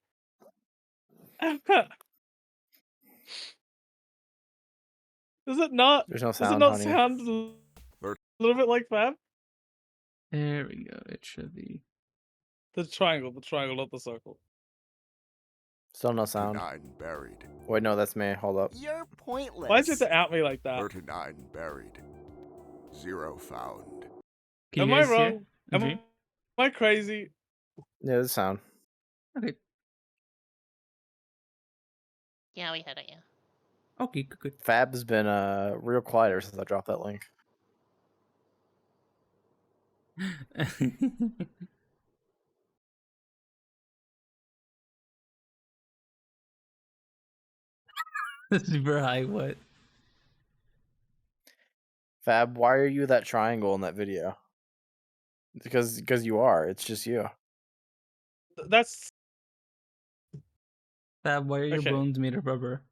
Does it not? There's no Does it sound, not honey. sound a little bit like Fab? There we go. It should be. The triangle, not the circle. Still no sound. 39 buried. Wait, no, that's me. Hold up. You're pointless. Why'd you have to out me like that? 39 buried. 0 found. Can Am you I guys hear? wrong? Am Okay. I crazy? Yeah, there's sound. Okay. Yeah, we had it. Yeah. Okay. Good. Fab's been real quiet ever since I dropped that link. Good. Super high. What? Fab, why are you that triangle in that video? Because you are. It's just you. That's Fab, why are your Okay. bones made of rubber?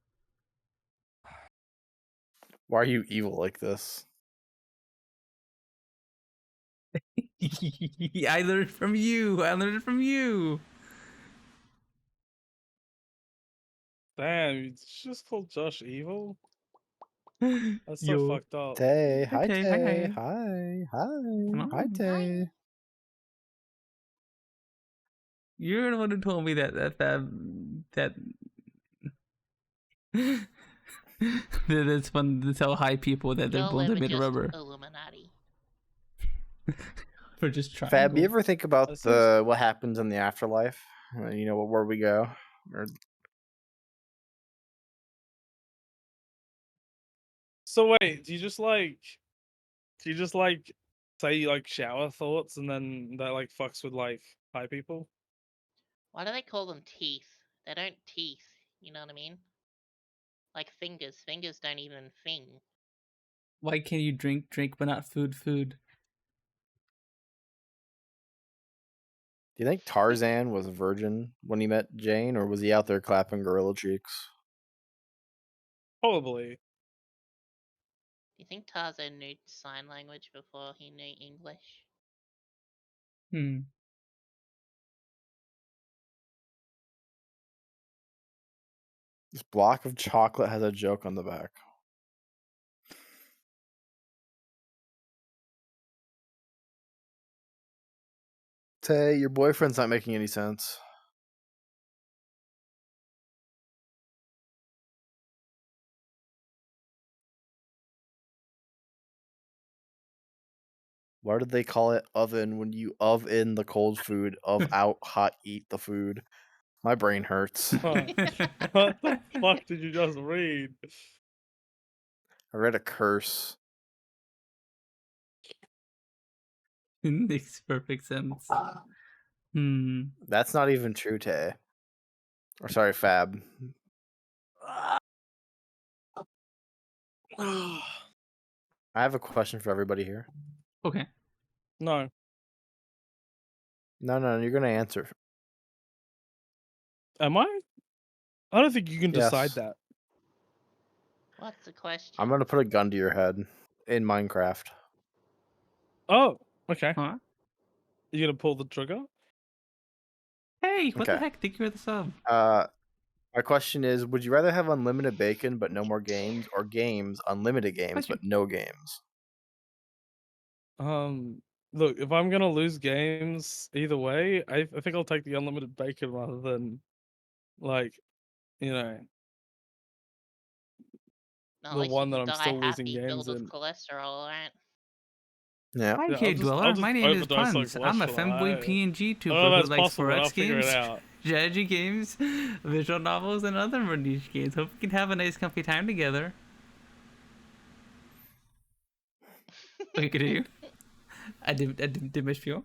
Why are you evil like this? I learned from you. I learned from you. damn. You just called Josh evil. That's so Yo. fucked up. Tay, hi Tay, Tay, hi. hi, hi, Hello. hi Tay. You're the one who told me that that that it's fun to tell high people that their Y'all bones live are in made of just rubber. Illuminati. For just Fab, triangle. you ever think about That seems- what happens in the afterlife? You know where we go, or So wait, do you just like say like shower thoughts and then that like fucks with like high people? Why do they call them teeth? They don't teeth. You know what I mean? Like fingers. Fingers don't even fing. Why can you drink but not food? do you think Tarzan was a virgin when he met Jane, or was he out there clapping gorilla cheeks? Probably. Do you think Tarzan knew sign language before he knew English? Hmm. This block of chocolate has a joke on the back. Tay, your boyfriend's not making any sense. Why did they call it oven when you in the cold food, out hot eat the food? My brain hurts. Huh. What the fuck did you just read? I read a curse. Makes perfect sense. Hmm. That's not even true, Tay. Or sorry, Fab. I have a question for everybody here. Okay. No. No, you're gonna answer. Am I? I don't think you can decide Yes. that. What's the question? I'm gonna put a gun to your head in Minecraft. Oh, okay. Huh? You gonna pull the trigger? Hey, what the Okay. heck? Thank you for the sub. My question is, would you rather have unlimited bacon but no more games, or games, unlimited games Question. but no games? Look, if I'm gonna lose games either way, I think I'll take the unlimited bacon rather than, like, you know, At the least one you that can I'm die still losing happy, games filled with in. cholesterol, right? Yeah. Hi, Yeah, Cave I'll Dweller. just My name is overdose on Punz. I'm a cholesterol. femboy I PNG don't know tuber if who that's likes possible, but I'll forex figure it games, out. strategy games, visual novels, and other more niche games. Hope we can have a nice, comfy time together. Okay, good to you. I did my spiel.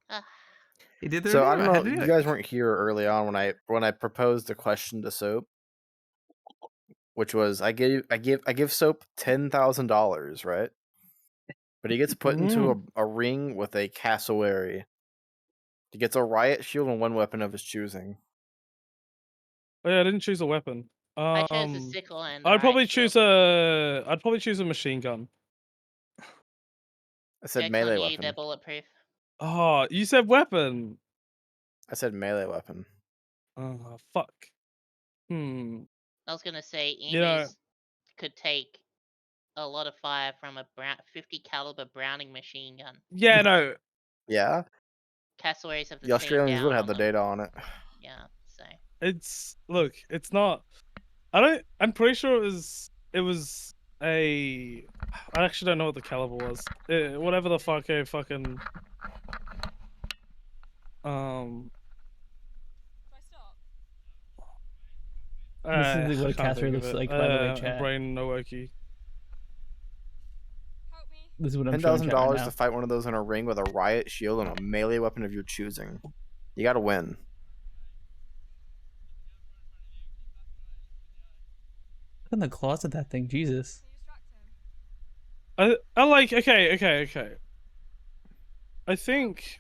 Ah, You did the So I review. don't How know. to do You it. guys weren't here early on when I proposed the question to Soap, which was I give Soap $10,000, right? But he gets put into a ring with a cassowary. He gets a riot shield and one weapon of his choosing. Oh yeah, I didn't choose a weapon. I chose the sickle and the I'd probably riot shield. choose a machine gun. I said Joke's melee on you, weapon. they're bulletproof. Oh, you said weapon. I said melee weapon. Oh fuck. I was gonna say You know, emus could take a lot of fire from a 50 caliber Browning machine gun. yeah, no, Yeah. Cassowaries have the The same Australians would down have on the them. data on it. Yeah, so it's not. I'm pretty sure it was a. I actually don't know what the caliber was. Whatever the fuck a fucking This is what a I can't caster think of looks it. like, by the way, My chat. brain no worky. This is what I'm showing chat right $10,000 now. to fight one of those in a ring with a riot shield and a melee weapon of your choosing. You gotta win. Look in the claws of that thing, Jesus. I like okay. I think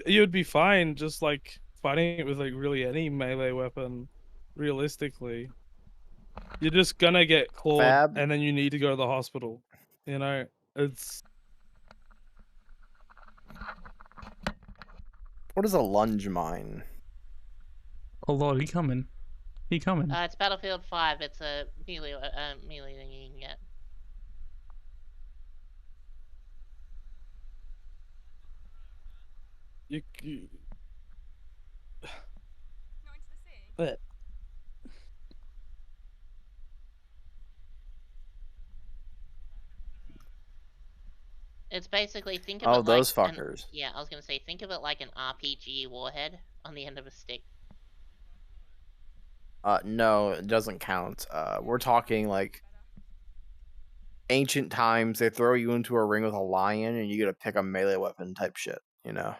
you'd be fine just like fighting it with like really any melee weapon. Realistically, you're just gonna get clawed, Fab. and then you need to go to the hospital. You know, it's What is a lunge mine? Oh lord, he coming. He coming. it's Battlefield 5. It's a melee thing you can get. you but It's basically think of Oh, it like those fuckers. yeah, I was gonna say think of it like an RPG warhead on the end of a stick. No, it doesn't count. We're talking like ancient times. They throw you into a ring with a lion, and you get to pick a melee weapon type shit. You know.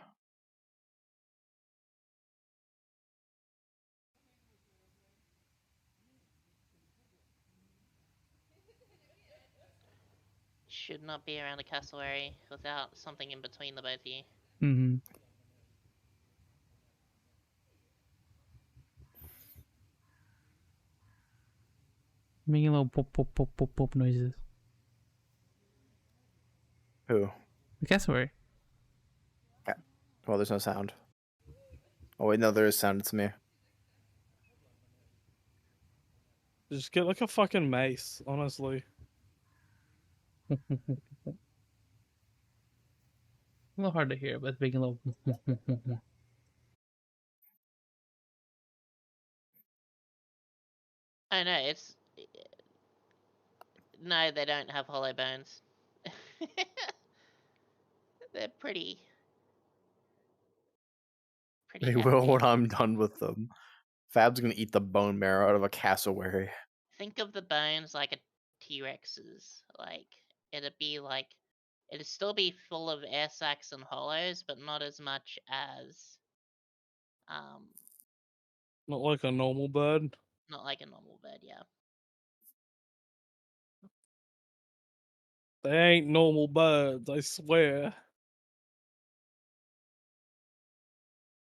Should not be around a cassowary without something in between the both of you. Mm-hmm. Making little pop pop pop pop pop noises. Who? The cassowary. Well, there's no sound. Oh wait, no, there is sound. It's me. Just get like a fucking mace, honestly. A little hard to hear, but making a little. I know it's. No, they don't have hollow bones. They're pretty They will empty. when I'm done with them. Fab's gonna eat the bone marrow out of a cassowary. Think of the bones like a T-Rex's. Like it'd still be full of air sacs and hollows, but not as much as Not like a normal bird. not like a normal bird. Yeah. They ain't normal birds, I swear.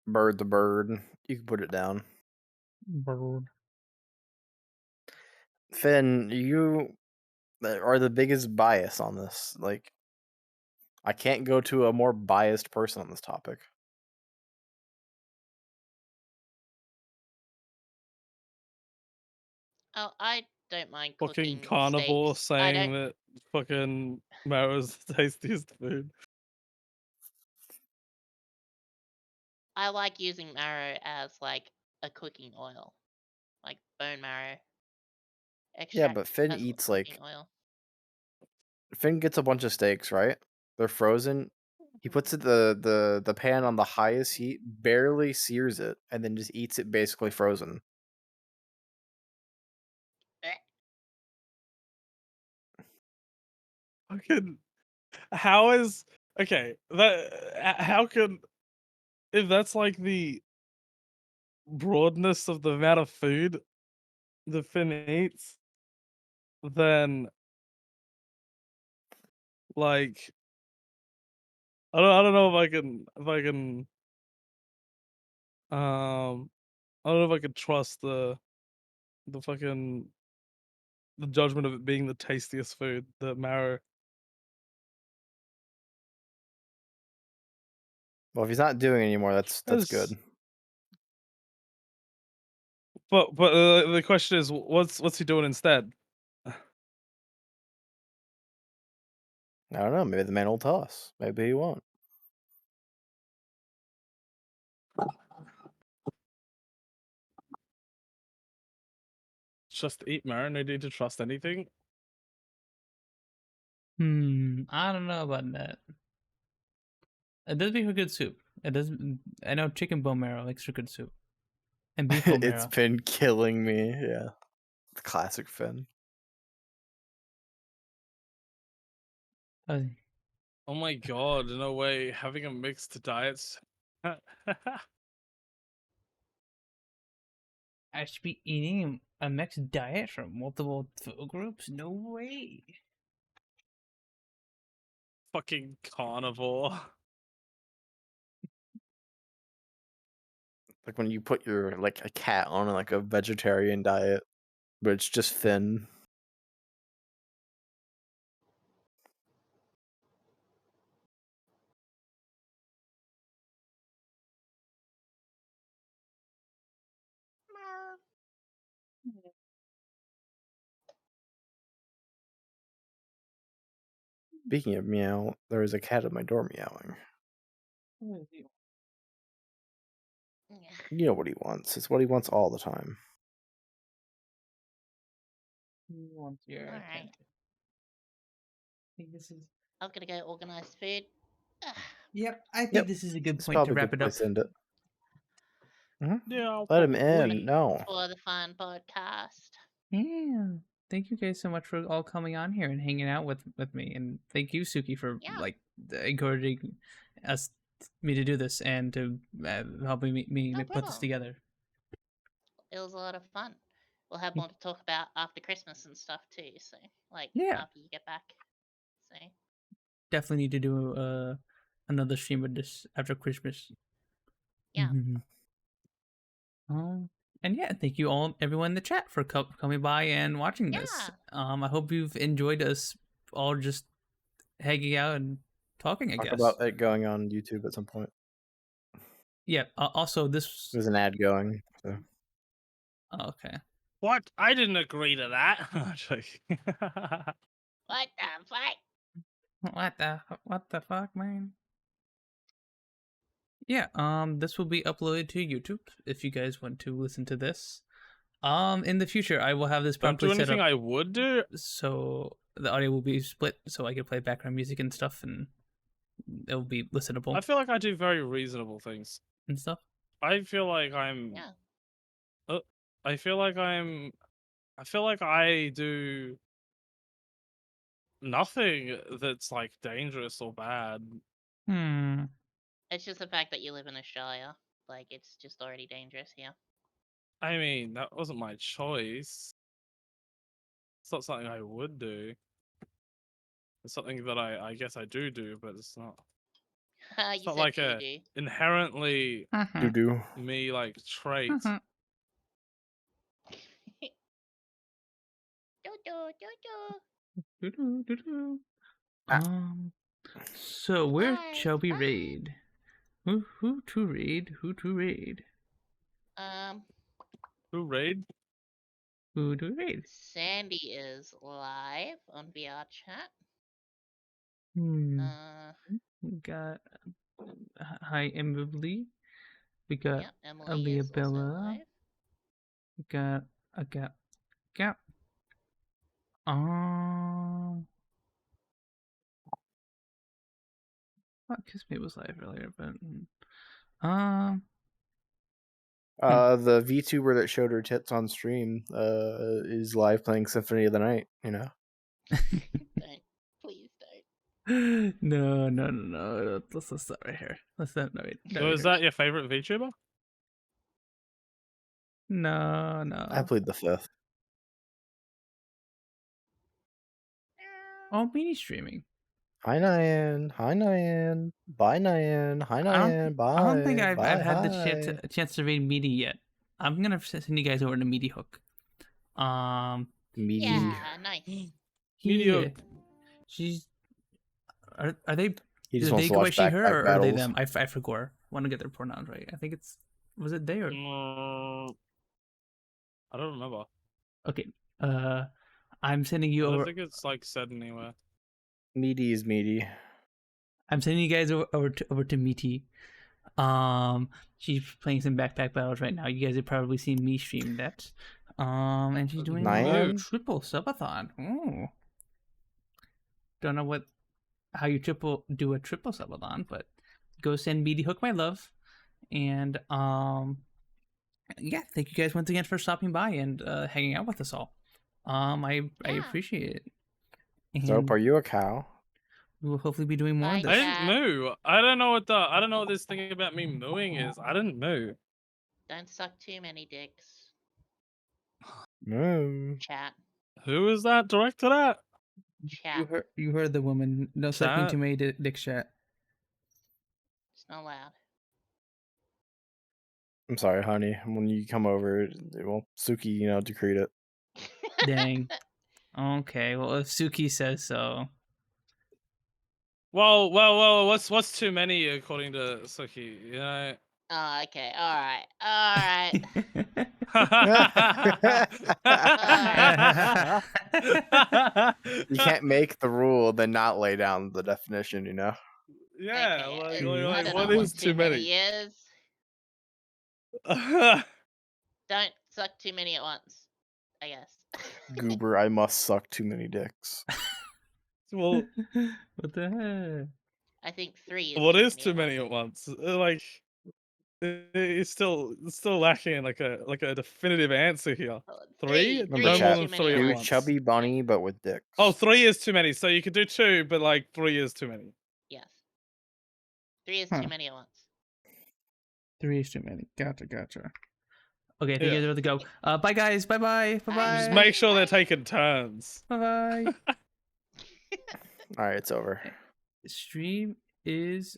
Bird the bird. You can put it down. Bird. Finn, you are the biggest bias on this. Like, I can't go to a more biased person on this topic. Oh, I don't mind Fucking cooking carnivore steaks. I saying don't. that fucking marrow's the tastiest food. I like using marrow as like a cooking oil, like bone marrow extract. Yeah, but Finn as eats cooking like oil. Finn gets a bunch of steaks, right? They're frozen. He puts it the pan on the highest heat, barely sears it, and then just eats it basically frozen. Fucking how is okay, that how can if that's like the broadness of the amount of food the Finn eats, then like I don't know if I can I don't know if I could trust the fucking the judgment of it being the tastiest food, the marrow. Well, if he's not doing it anymore, that's That's- good. But the question is, what's he doing instead? I don't know. Maybe the man will tell us. Maybe he won't. Just eat marrow, no need to trust anything. I don't know about that. It does make a good soup. It does. I know chicken bone marrow makes a good soup, and beef bone It's marrow. been killing me. Yeah, the classic Finn. Uh, Oh my god, no way, having a mixed diet. I should be eating a mixed diet from multiple food groups? No way. Fucking carnivore. Like when you put your like a cat on like a vegetarian diet, but it's just Finn. Speaking of meow, there is a cat at my door meowing. You know what he wants. It's what he wants all the time. All Alright. I think this is. I'm gonna go organize food. Yep, I think Yep, this is a good It's point to probably a wrap good it up. place to end it. Yeah, Let him probably. in. No. For the fun podcast. Yeah. Thank you guys so much for all coming on here and hanging out with me, and thank you, Suki, for Yeah. like encouraging me to do this and to helping me No put this problem. together. It was a lot of fun. We'll have more to talk about after Christmas and stuff too. So, like, Yeah. after you get back. So, Definitely need to do another stream of this after Christmas. yeah. And yeah, thank you all, everyone in the chat, for coming by and watching this. I hope you've enjoyed us all just hanging out and talking. I Talk guess. about it going on YouTube at some point. Yeah. Also, this. There's an ad going. So. Oh, okay. What? I didn't agree to that. I'm joking. What the fuck? What the fuck, man? Yeah. This will be uploaded to YouTube if you guys want to listen to this. In the future, I will have this Don't do promptly set anything up I would do. so the audio will be split, so I can play background music and stuff, and it will be listenable I feel like I do very reasonable things. and stuff. I feel like I'm. Yeah. I feel like I'm. I feel like I do nothing that's like dangerous or bad. Hmm. It's just the fact that you live in Australia. Like, it's just already dangerous here. I mean, that wasn't my choice. It's not something I would do. It's something that I guess I do, but it's not. It's You not said like you a do. inherently Doo doo. me like trait. Do-do. Ah. So where Bye, shall we bye. raid? Who to raid? Who to raid? Who raid? Who to raid? Sandy is live on VR chat. We got hi Emily. We got Yep, Emily is also Bella. live. We got Gap. Thought Kiss Me was live earlier, but The VTuber that showed her tits on stream is live playing Symphony of the Night, you know. Don't. Please don't. No. Let's start right here. Let's not right. So is that your favorite VTuber? No. I played the 5th. Oh, mini streaming. Hi Nyan. Hi Nyan. Bye Nyan. Hi Nyan. Bye. I don't think I've Bye, had the hi. chance to read Meaty yet. I'm gonna send you guys over to Meaty Hook. Meaty. Yeah, nice. Meaty Hook. She's. Are they? He just Do wants they to go by watch she her backpack or are they battles. them? I forgot. Want to get their pronouns right. I think it's. Was it they or? I don't remember. Okay. I'm sending you I don't over. think it's like said anywhere. Meaty is meaty. I'm sending you guys over to Meaty. She's playing some backpack battles right now. You guys have probably seen me stream that. And she's doing a Nyan? triple subathon. Ooh. Don't know how you do a triple subathon, but go send Meaty Hook my love. And yeah, thank you guys once again for stopping by and hanging out with us all. I appreciate it. And Soap, are you a cow? we will hopefully be doing more of Bye, this. I didn't moo. I don't know what this thing about me mooing is. I didn't moo. Don't suck too many dicks. No. Chat. Who is that directed at? Chat. You heard the woman. No sucking Chat. too many dick chat. It's not loud. I'm sorry, honey. When you come over, well, Suki, decreed it. Dang. Okay, well if Suki says so. Well. What's too many according to Suki? You know. Oh, okay. Alright. Alright. You can't make the rule, then not lay down the definition, Yeah. Okay, Like, I don't what know is what too many? is. Don't suck too many at once, I guess. Goober, I must suck too many dicks. Well, what the heck? I think 3 is what too is many too at many once. at once? Like, it's still lacking like a definitive answer here. 3 Remember, No more chat, than is too 3 many at at do once. chubby bunny, but with dicks. Oh, 3 is too many. So you could do 2, but like 3 is too many. Yes. 3 is Huh. too many at once. 3 is too many. Gotcha. Okay, I think you Yeah. guys are about to go. Bye guys. Bye. Just make sure they're taking turns. Bye. All right, it's over. Stream is